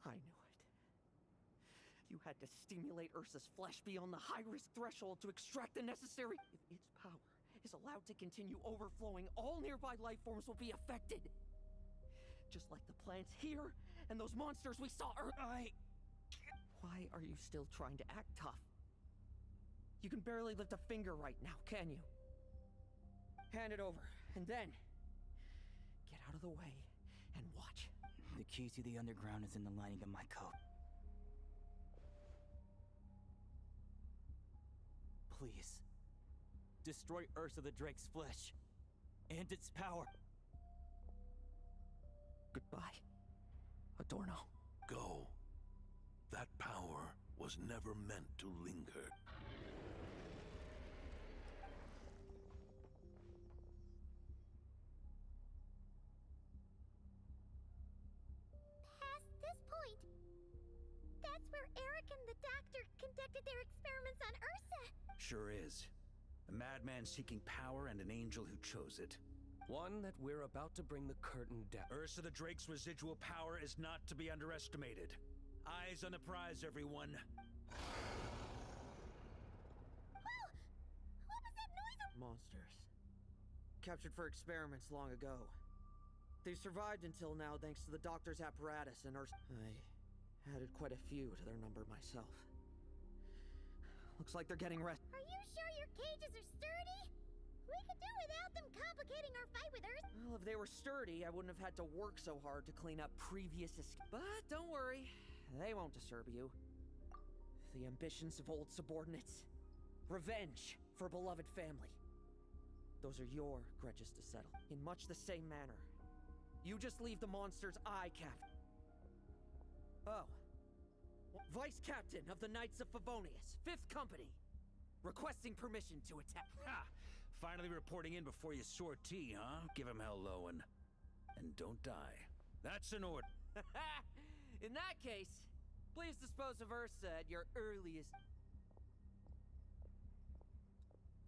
I knew it. You had to stimulate Ursa's flesh beyond the high-risk threshold to extract the necessary... If its power is allowed to continue overflowing, all nearby life forms will be affected. Just like the plants here and those monsters we saw Why are you still trying to act tough? You can barely lift a finger right now, can you? Hand it over, and then... get out of the way and watch. The key to the underground is in the lining of my coat. Please. Destroy Ursa the Drake's flesh. And its power. Goodbye, Adorno. Go. That power was never meant to linger. Past this point, that's where Eric and the doctor conducted their experiments on Ursa. Sure is. A madman seeking power and an angel who chose it. One that we're about to bring the curtain down. Ursa the Drake's residual power is not to be underestimated. Eyes on the prize, everyone. Whoa! What was that noise? Monsters. Captured for experiments long ago. They've survived until now thanks to the doctor's apparatus and Ursa. I added quite a few to their number myself. Looks like they're getting rest. Are you sure your cages are sturdy? We could do without them complicating our fight with Ursa. Well, if they were sturdy, I wouldn't have had to work so hard to clean up previous But don't worry, they won't disturb you. The ambitions of old subordinates. Revenge for beloved family. Those are your grudges to settle. In much the same manner. You just leave the monster's eye captain. Oh. Vice Captain of the Knights of Favonius, 5th Company. Requesting permission to attack. Ha! Finally reporting in before you sortie, huh? Give him hell, Lowen. And don't die. That's an order. In that case, please dispose of Ursa at your earliest...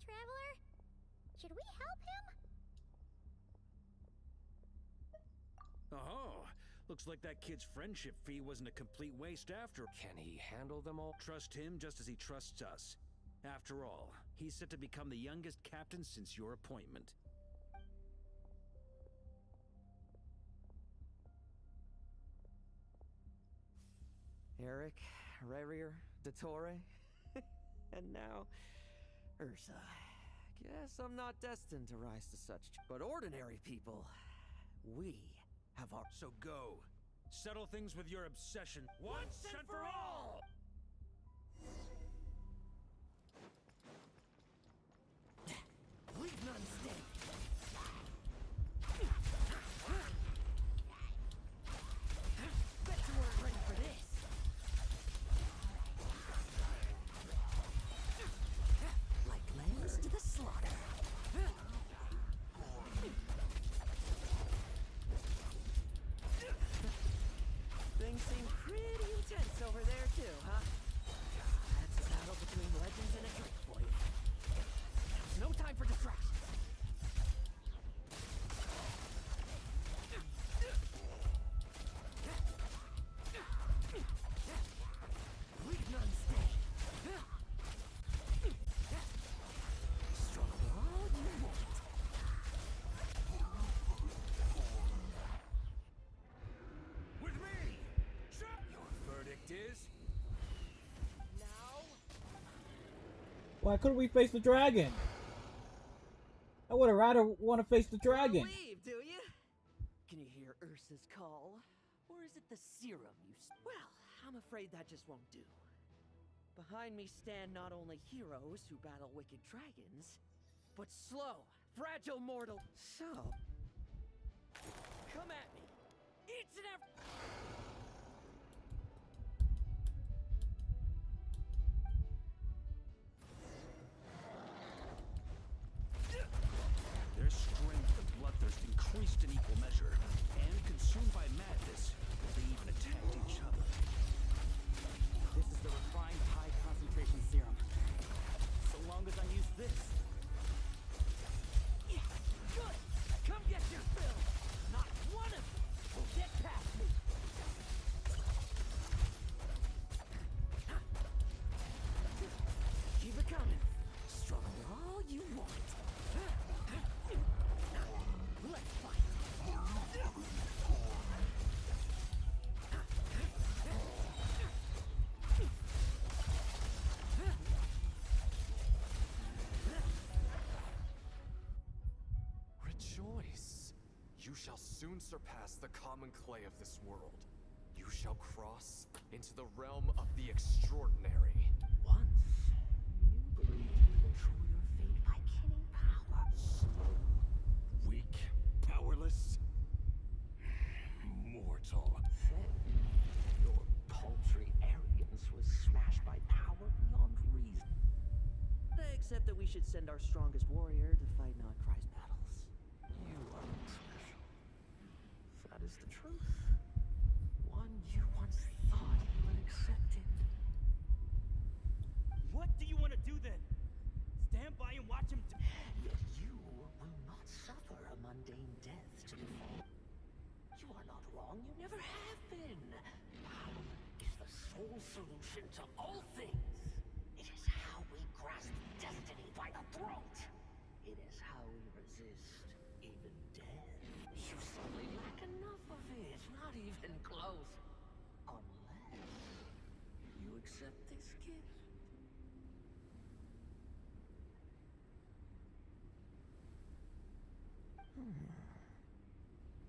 Traveler, should we help him? Oh, Looks like that kid's friendship fee wasn't a complete waste after. Can he handle them all? Trust him just as he trusts us. After all, he's set to become the youngest captain since your appointment. Eric, Rarier, Dottore, and now Ursa. Guess I'm not destined to rise to such. But ordinary people, we have our. So go. Settle things with your obsession once and for all! Leave none stay. Bet you weren't ready for this. Like lambs to the slaughter. Things seem pretty intense over there too, huh? That's a battle between legends and a trick for you. No time for distractions. Leave none stay. Struggle all you want. With me! Your verdict is... Now? Why couldn't we face the dragon? I would have rather want to face the dragon. Believe, do you? Can you hear Ursa's call? Or is it the serum you... Well, I'm afraid that just won't do. Behind me stand not only heroes who battle wicked dragons, but slow, fragile mortal. So, come at me. Each and every... Their strength and bloodthirst increased in equal measure, and consumed by madness, they even attacked each other. This is the refined high concentration serum. So long as I use this. Yeah, good! Come get your fill! Not one of you will get past me! Keep it coming. Struggle all you want. Let's fight. Rejoice! You shall soon surpass the common clay of this world. You shall cross into the realm of the extraordinary. Once, you believed you could control your fate by gaining power. Weak, powerless, mortal. Then, your paltry arrogance was smashed by power beyond reason. Except that we should send our strongest warrior to fight Nod-Krai's battles. You are not special. That is the truth. One you once thought you had accepted. What do you want to do then? Stand by and watch him Yet you will not suffer a mundane death to defeat. You are not wrong, you never have been. Power is the sole solution to all things. It is how we grasp destiny by the throat. It is how we resist even death. You simply lack enough of it, not even close. Unless you accept this gift.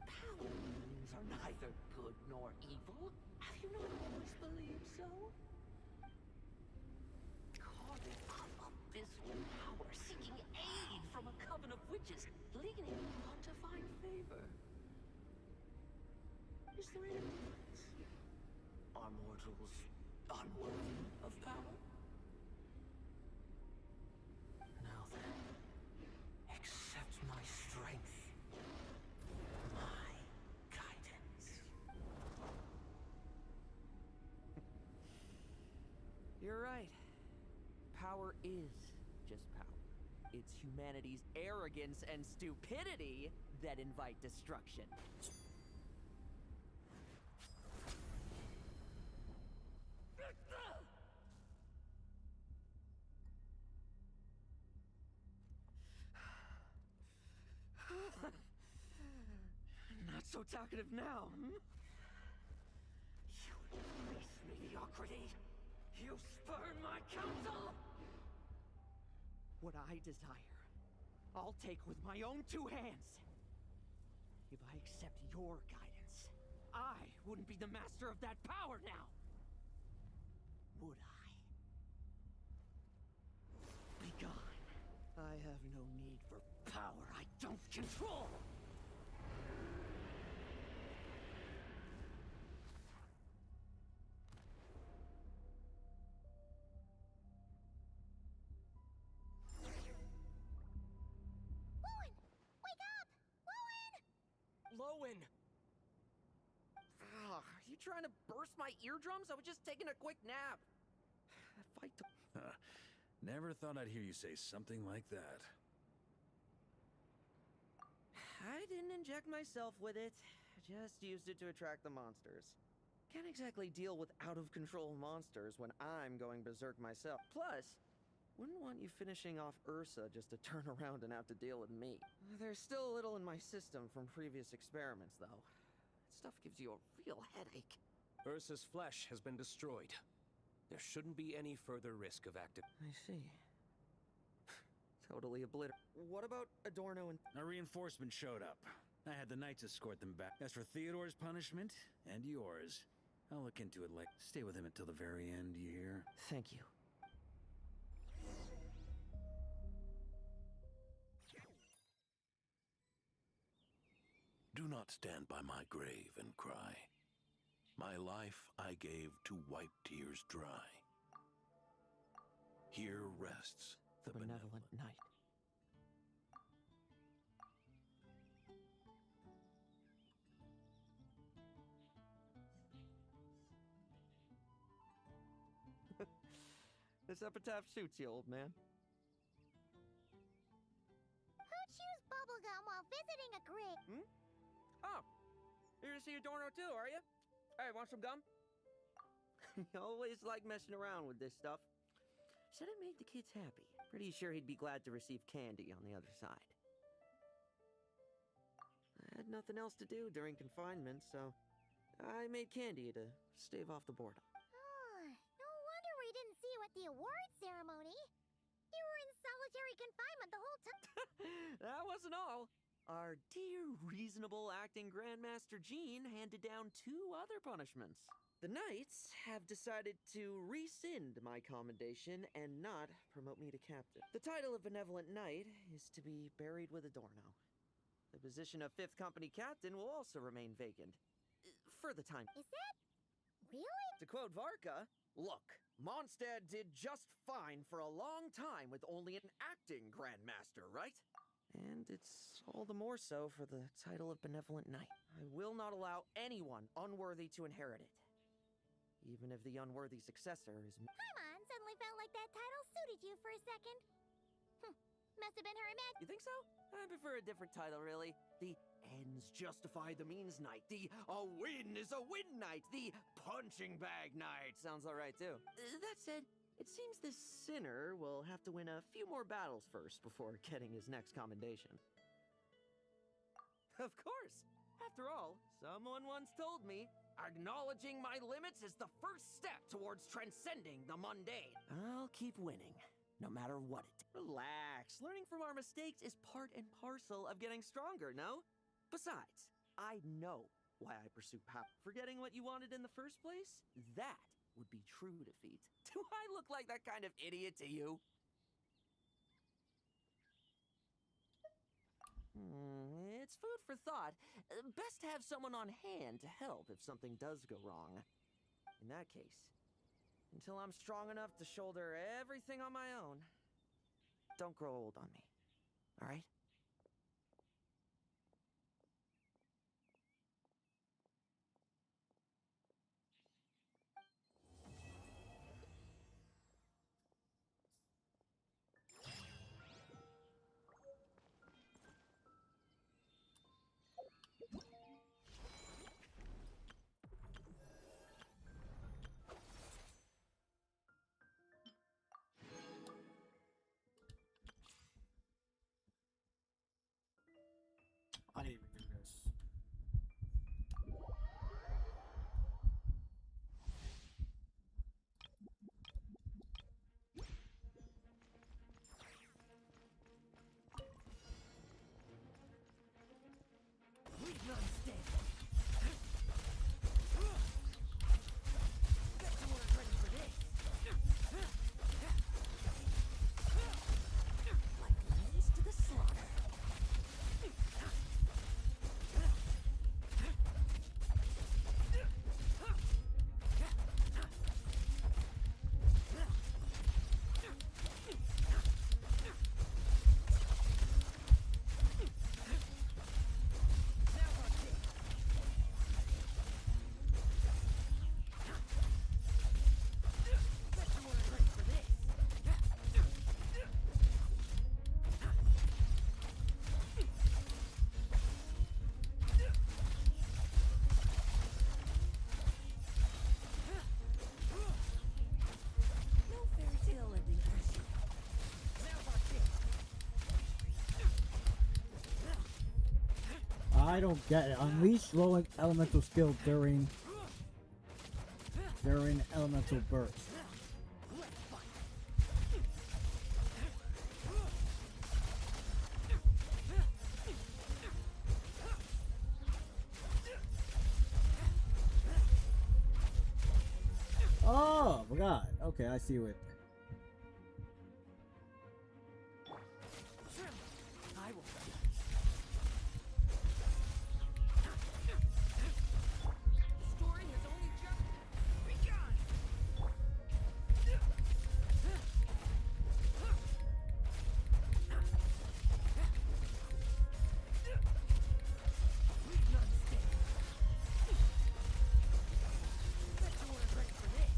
Power means are neither good nor evil. Have you not always believed so? Carving up abysmal power, seeking aid from a coven of witches, leading on to find favor. Is there any difference? Are mortals unworthy of power? Now then, accept my strength. My guidance. You're right. Power is just power. It's humanity's arrogance and stupidity that invite destruction. so talkative now, hmm? You disgrace mediocrity! You spurn my counsel! What I desire, I'll take with my own 2 hands. If I accept your guidance, I wouldn't be the master of that power now! Would I? Be gone. I have no need for power I don't control! Lowen! Are you trying to burst my eardrums? I was just taking a quick nap. That fight took... Never thought I'd hear you say something like that. I didn't inject myself with it. Just used it to attract the monsters. Can't exactly deal with out-of-control monsters when I'm going berserk myself. Plus, wouldn't want you finishing off Ursa just to turn around and have to deal with me. There's still a little in my system from previous experiments, though. That stuff gives you a real headache. Ursa's flesh has been destroyed. There shouldn't be any further risk of active... I see. Totally obliterated. What about Adorno and... A reinforcement showed up. I had the knights escort them back. As for Theodore's punishment, and yours, I'll look into it later. Stay with him until the very end, you hear? Thank you. Do not stand by my grave and cry. My life I gave to wipe tears dry. Here rests the benevolent night. This epitaph suits you, old man. Who chews bubblegum while visiting a grave? Hmm? Oh, you're to see Adorno too, are you? Hey, want some gum? You always like messing around with this stuff. Said it made the kids happy. Pretty sure he'd be glad to receive candy on the other side. I had nothing else to do during confinement, so I made candy to stave off the boredom. No wonder we didn't see you at the award ceremony. You were in solitary confinement the whole time. That wasn't all. Our dear, reasonable acting Grandmaster Jean handed down 2 other punishments. The Knights have decided to rescind my commendation and not promote me to captain. The title of Benevolent Knight is to be buried with Adorno. The position of 5th Company Captain will also remain vacant. For the time. Is that... really? To quote Varka, look, Mondstadt did just fine for a long time with only an acting Grandmaster, right? And it's all the more so for the title of Benevolent Knight. I will not allow anyone unworthy to inherit it. Even if the unworthy successor is... Paimon suddenly felt like that title suited you for a second. Must have been her imagination. You think so? I prefer a different title, really. The ends justify the means knight. The a win is a win knight. The punching bag knight. Sounds alright, too. That said, it seems this sinner will have to win a few more battles first before getting his next commendation. Of course! After all, someone once told me, acknowledging my limits is the first step towards transcending the mundane. I'll keep winning, no matter what it... Relax. Learning from our mistakes is part and parcel of getting stronger, no? Besides, I know why I pursue power. Forgetting what you wanted in the first place? That would be true defeat. Do I look like that kind of idiot to you? It's food for thought. Best to have someone on hand to help if something does go wrong. In that case, until I'm strong enough to shoulder everything on my own, don't grow old on me, all right? I don't get it. Unleash low elemental skill during elemental burst. Oh my god. Okay, I see what. I will. Story has only just begun. None stay. Bet you weren't ready for this.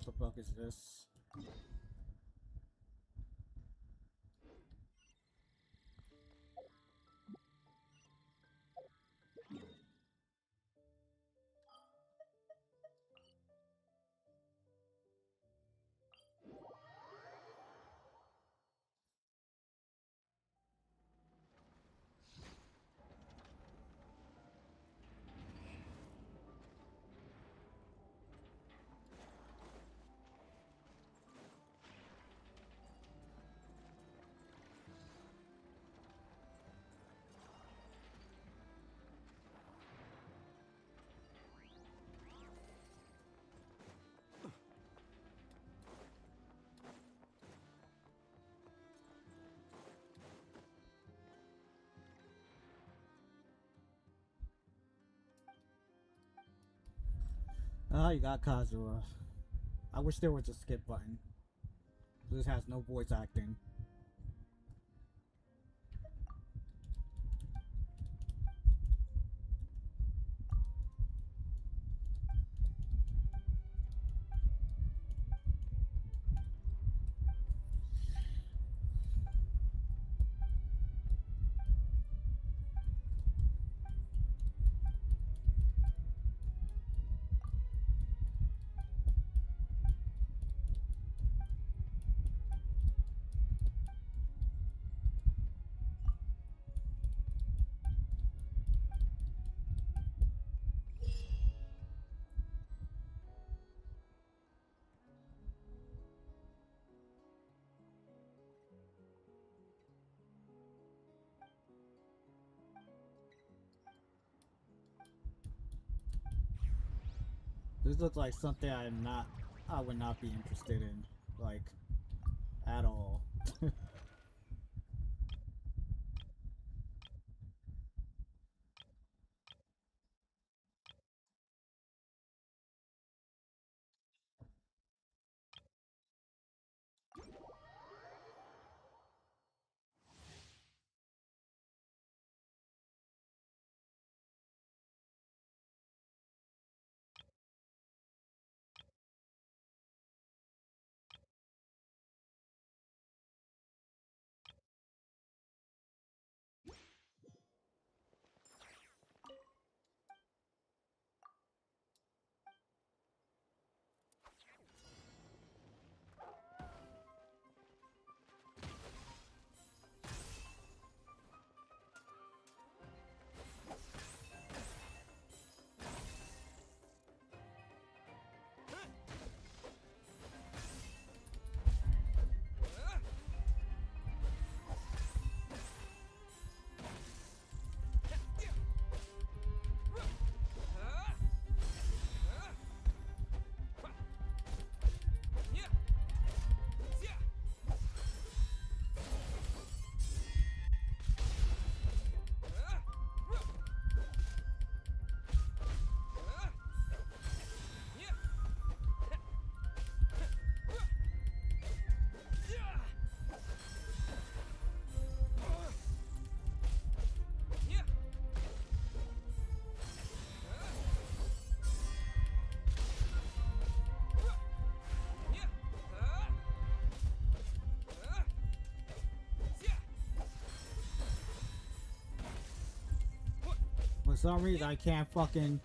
What the fuck is this? Oh, you got Kazura. I wish there was a skip button. This has no voice acting. This looks like something I would not be interested in, like, at all. For some reason, I can't fucking...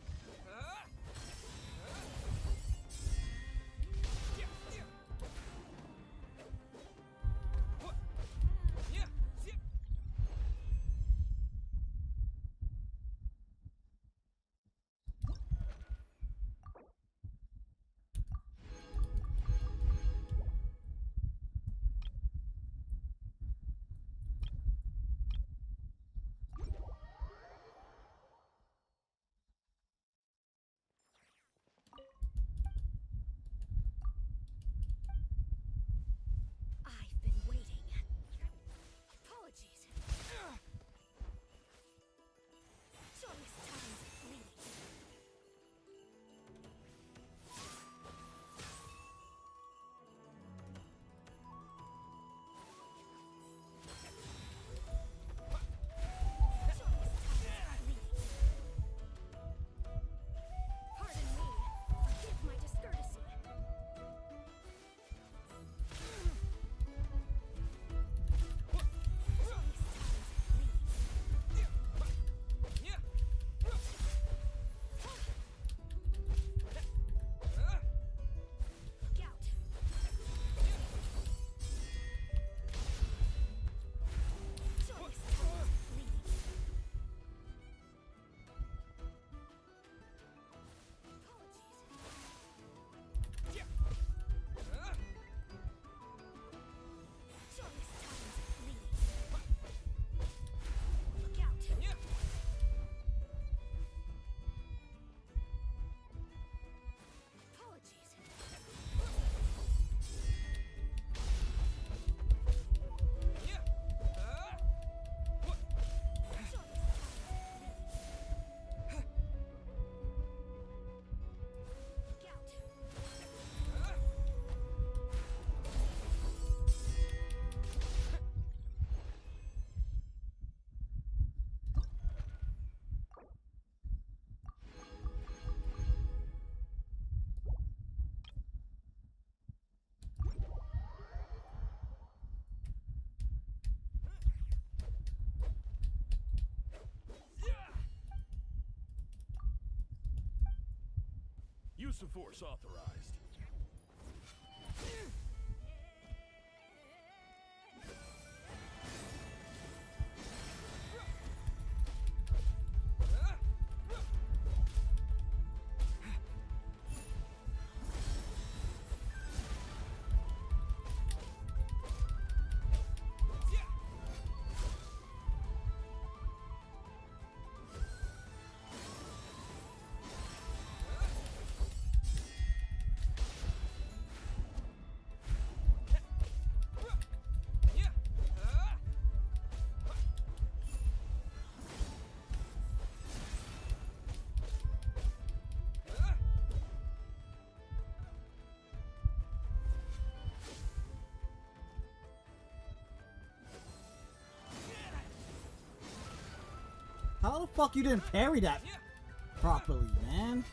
Use of force authorized. How the fuck you didn't parry that properly, man?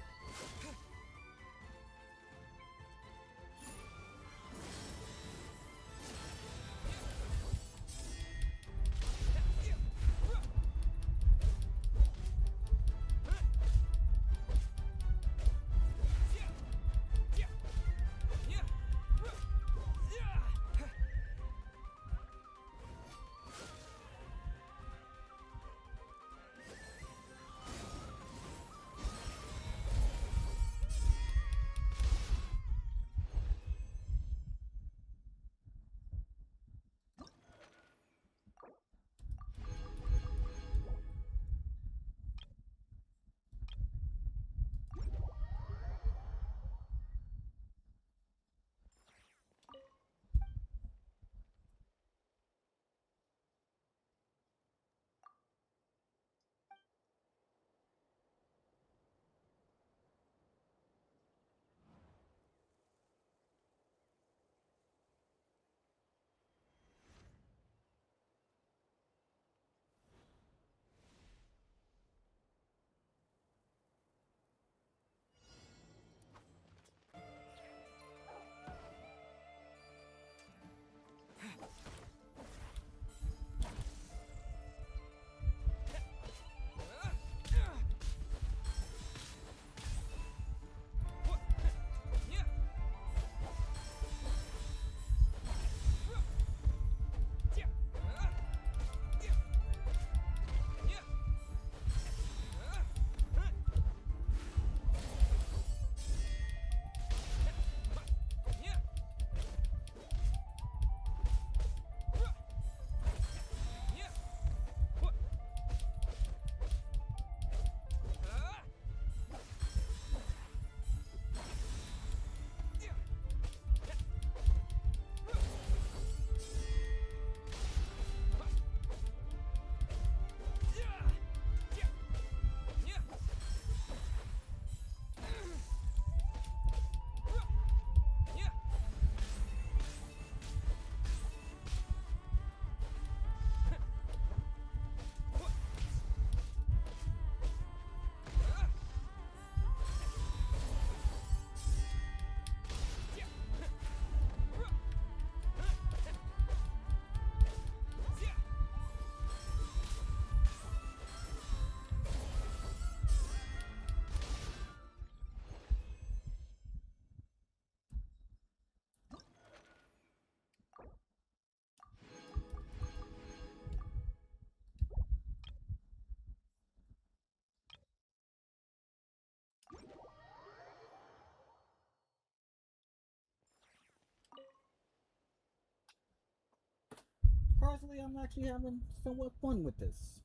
Personally, I'm actually having somewhat fun with this.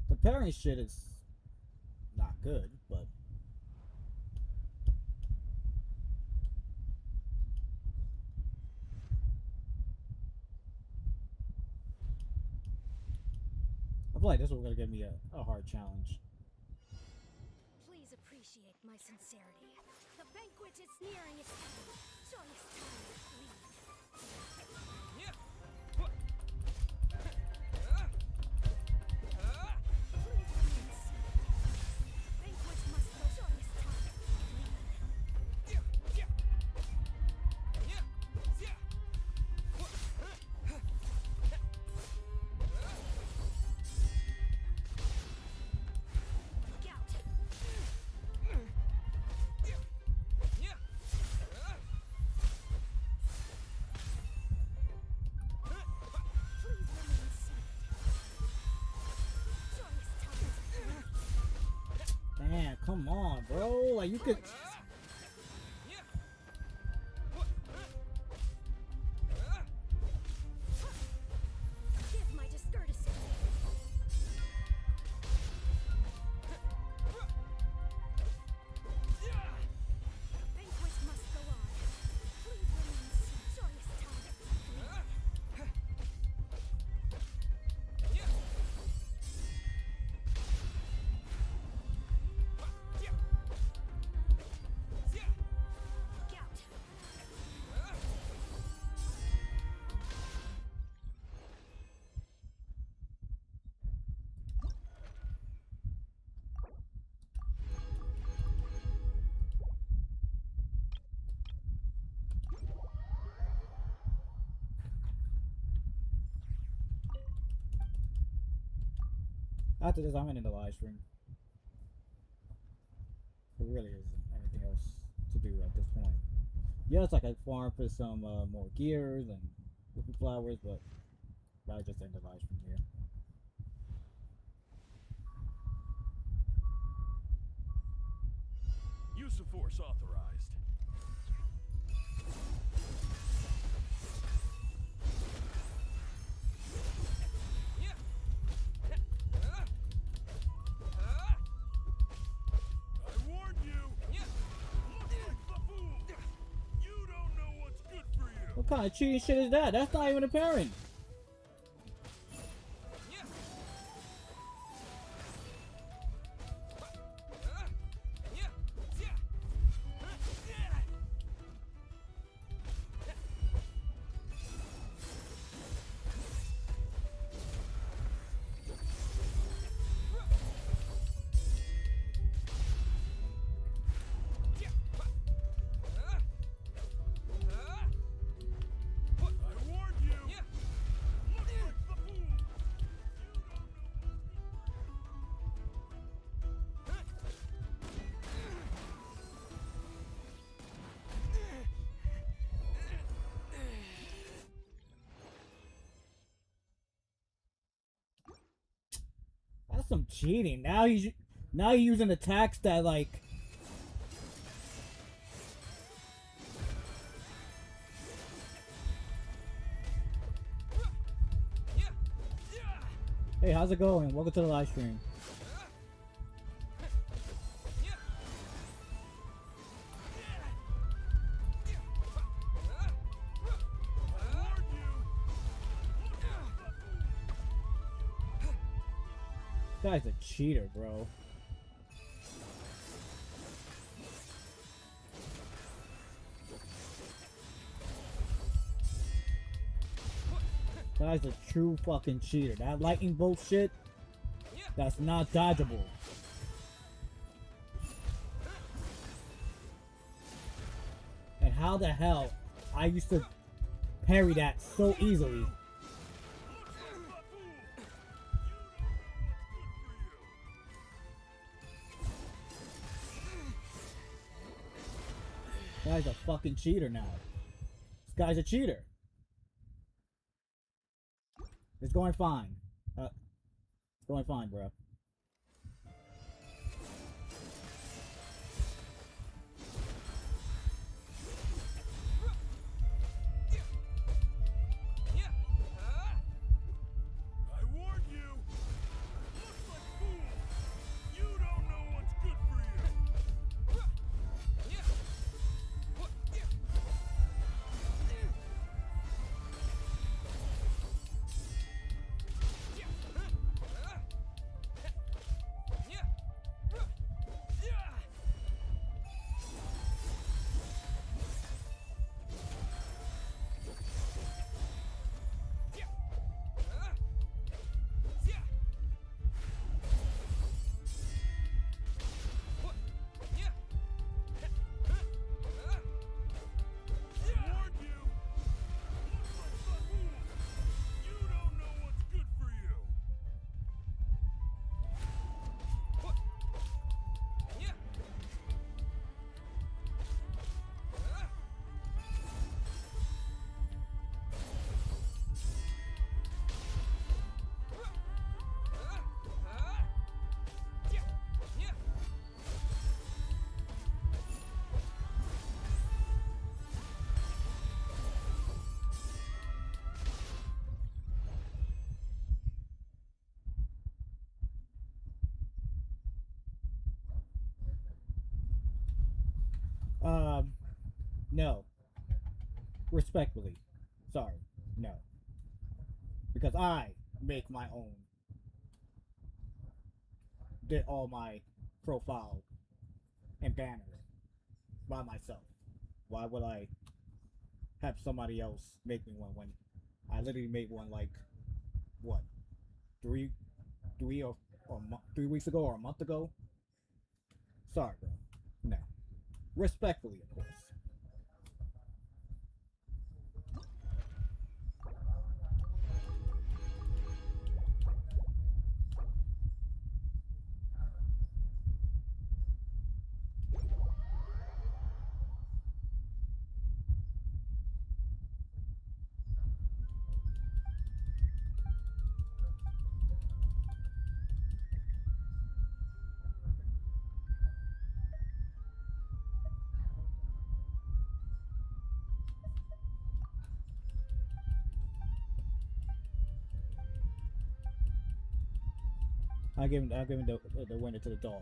The parry shit is not good, but I feel like this is gonna give me a hard challenge. Please appreciate my sincerity. The banquet is nearing its end. Joyous time to leave. come on, bro. Like, you could... Give my discourtesy. The banquet must go on. Please remain some joyous time. Look out. After this, I'm in the live stream. There really isn't anything else to do at this point. Yes, I could farm for some more gears and whoopie flowers, but I just end the live stream here. Use of force authorized. I warned you! Look like the fool! You don't know what's good for you! What kind of cheating shit is that? That's not even apparent. I warned you! Look like the fool! That's some cheating. Now he's using attacks that like. Hey, how's it going? Welcome to the live stream. This guy's a cheater, bro. Guy's a true fucking cheater. That lightning bolt shit, that's not dodgeable. And how the hell I used to parry that so easily. Guy's a fucking cheater now. This guy's a cheater. It's going fine. It's going fine, bro. I warned you! Looks like fool! You don't know what's good for you! No. Respectfully. Sorry. No. Because I make my own. Did all my profile and banner by myself. Why would I have somebody else make me one when I literally made one like what 3 weeks ago or a month ago? Sorry, bro. No. Respectfully, of course. I'll give him the winner to the dog.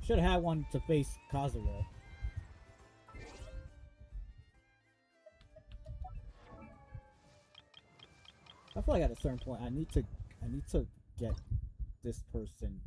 Should have had one to face Kazuya. I feel like at a certain point I need to get this person.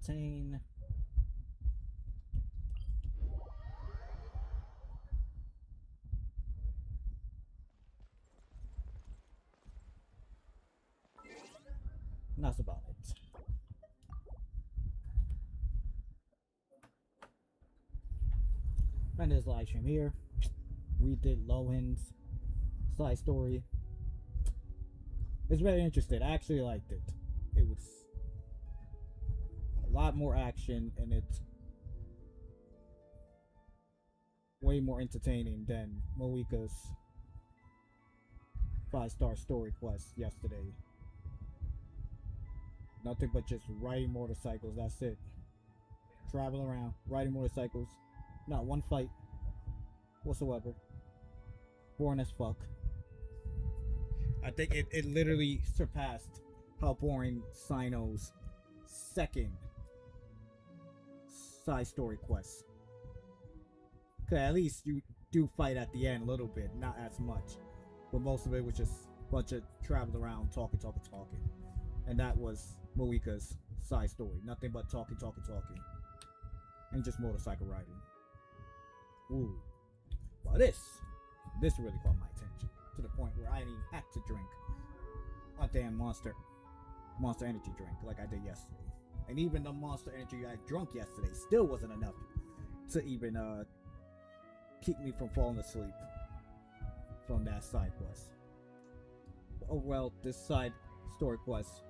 entertain. And that's about it. And this live stream here. We did Lowen's side story. It's very interesting. I actually liked it. It was a lot more action, and it's way more entertaining than Moika's 5-star story quest yesterday. Nothing but just riding motorcycles, that's it. Travel around, riding motorcycles. Not one fight whatsoever. Boring as fuck. I think it literally surpassed how boring Sino's second side story quest. Cause at least you do fight at the end a little bit, not as much. But most of it was just a bunch of traveling around, talking. And that was Moika's side story. Nothing but talking. And just motorcycle riding. Ooh. Well, this really caught my attention. To the point where I didn't even have to drink a damn Monster Energy drink like I did yesterday. And even the Monster Energy I drunk yesterday still wasn't enough to even keep me from falling asleep from that side quest. Oh well, this side story quest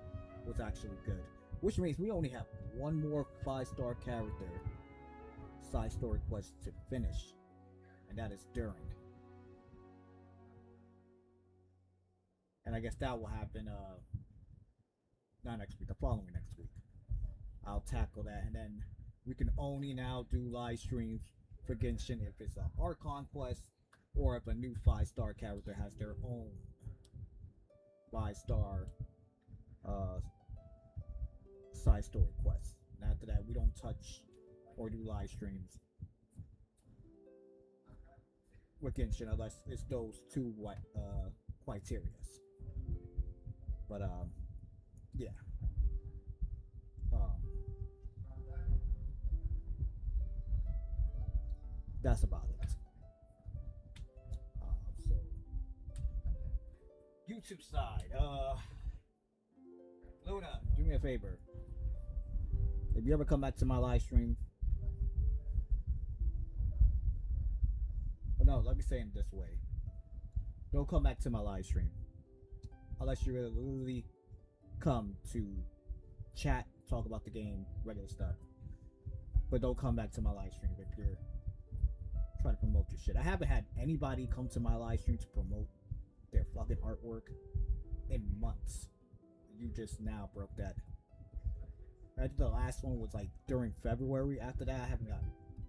was actually good. Which means we only have one more 5-star character side story quest to finish. And that is Durin. And I guess that will happen not next week, the following next week. I'll tackle that, and then we can only now do live streams for Genshin if it's an Archon quest or if a new 5-star character has their own 5-star side story quest. And after that, we don't touch or do live streams with Genshin unless it's those two criterias. But yeah. That's about it. So YouTube side, Luna, do me a favor. If you ever come back to my live stream, no, let me say it this way. Don't come back to my live stream unless you really come to chat, talk about the game, regular stuff. But don't come back to my live stream if you're trying to promote your shit. I haven't had anybody come to my live stream to promote their fucking artwork in months. You just now broke that. I think the last one was like during February. After that, I haven't got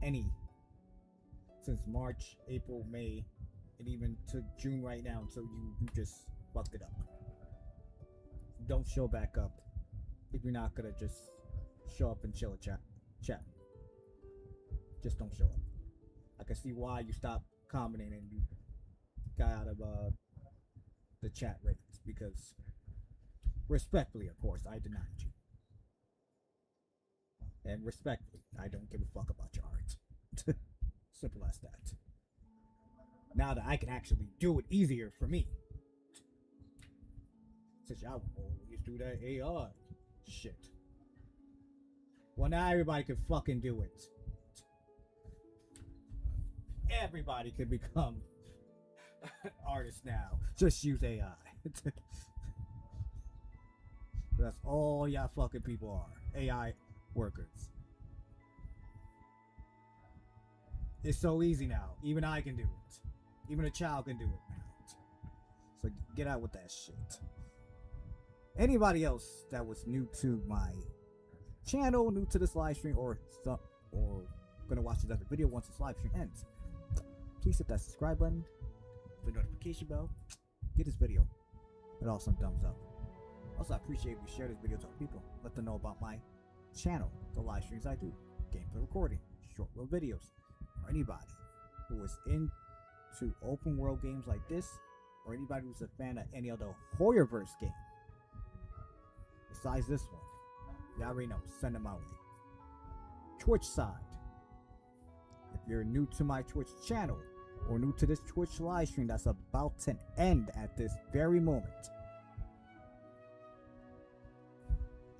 any since March, April, May, and even to June right now until you just fucked it up. Don't show back up if you're not gonna just show up and chill and chat. Just don't show up. I can see why you stopped commenting and you got out of the chat ratings, because respectfully, of course, I denied you. And respectfully, I don't give a fuck about your art. Simple as that. Now that I can actually do it easier for me. Since y'all always do that AI shit. Well, now everybody can fucking do it. Everybody can become artists now. Just use AI. That's all y'all fucking people are. AI workers. It's so easy now. Even I can do it. Even a child can do it now. So get out with that shit. Anybody else that was new to my channel, new to this live stream, or gonna watch this other video once this live stream ends, please hit that subscribe button, the notification bell, get this video an awesome thumbs up. Also, I appreciate if you share this video to other people. Let them know about my channel, the live streams I do, gameplay recording, short little videos, or anybody who is into open world games like this, or anybody who's a fan of any other Horrorverse game besides this one. You already know, send them my way. Twitch side. If you're new to my Twitch channel or new to this Twitch live stream that's about to end at this very moment,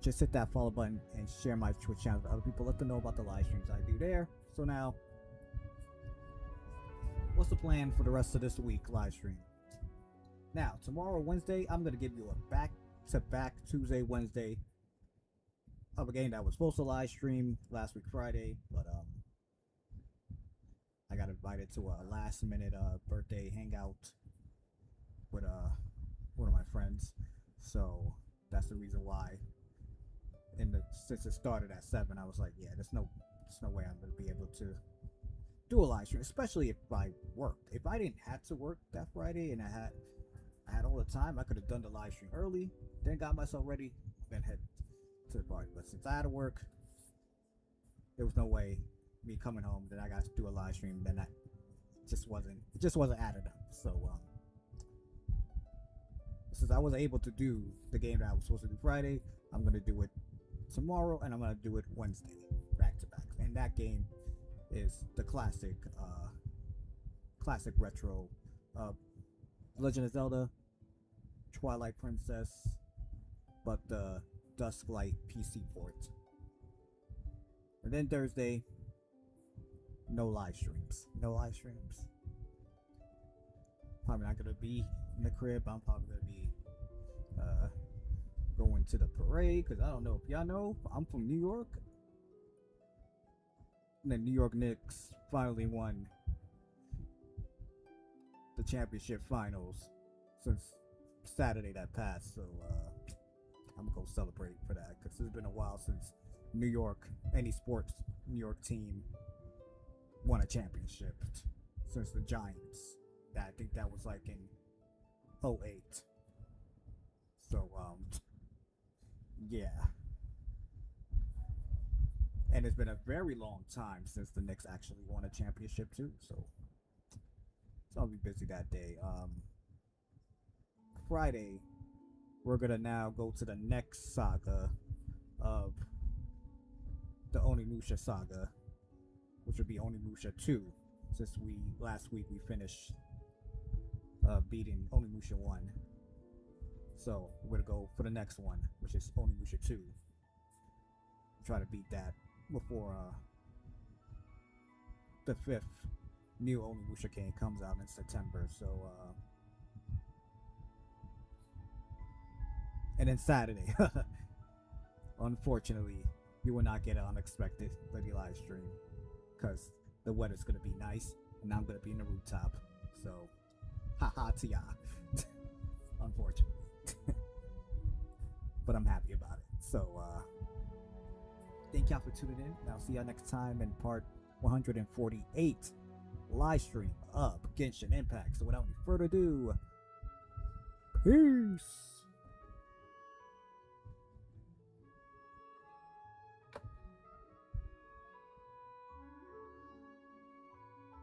just hit that follow button and share my Twitch channel with other people. Let them know about the live streams I do there. So now, what's the plan for the rest of this week live stream? Now, tomorrow, Wednesday, I'm going to give you a back-to-back Tuesday, Wednesday of a game that was supposed to live stream last week, Friday, but I got invited to a last-minute birthday hangout with one of my friends, so that's the reason why. Since it started at 7, I was like, yeah, there's no way I'm going to be able to do a live stream, especially if I worked. If I didn't have to work that Friday and I had all the time, I could have done the live stream early, then got myself ready, then head to the party. But since I had to work, there was no way me coming home that I got to do a live stream. Then it just wasn't added up. So since I wasn't able to do the game that I was supposed to do Friday, I'm gonna do it tomorrow and I'm gonna do it Wednesday, back to back. And that game is the classic retro Legend of Zelda Twilight Princess, but the Dusklight PC port. And then Thursday, no live streams. Probably not gonna be in the crib. I'm probably gonna be going to the parade, because I don't know if y'all know, I'm from New York. And the New York Knicks finally won the championship finals since Saturday that passed, so I'm gonna go celebrate for that, because it's been a while since New York, any sports New York team won a championship since the Giants. I think that was like in 08. So yeah, and it's been a very long time since the Knicks actually won a championship too, so I'll be busy that day. Friday, we're gonna now go to the next saga of the Onimusha saga, which would be Onimusha 2, since last week we finished beating Onimusha 1. So we're gonna go for the next one, which is Onimusha 2. Try to beat that before the 5th new Onimusha game comes out in September. So and then Saturday, unfortunately, you will not get an unexpected live stream because the weather's gonna be nice and I'm gonna be in the rooftop. So haha to ya. Unfortunately. But I'm happy about it. So thank y'all for tuning in, and I'll see y'all next time in part 148 live stream of Genshin Impact. So without any further ado, peace.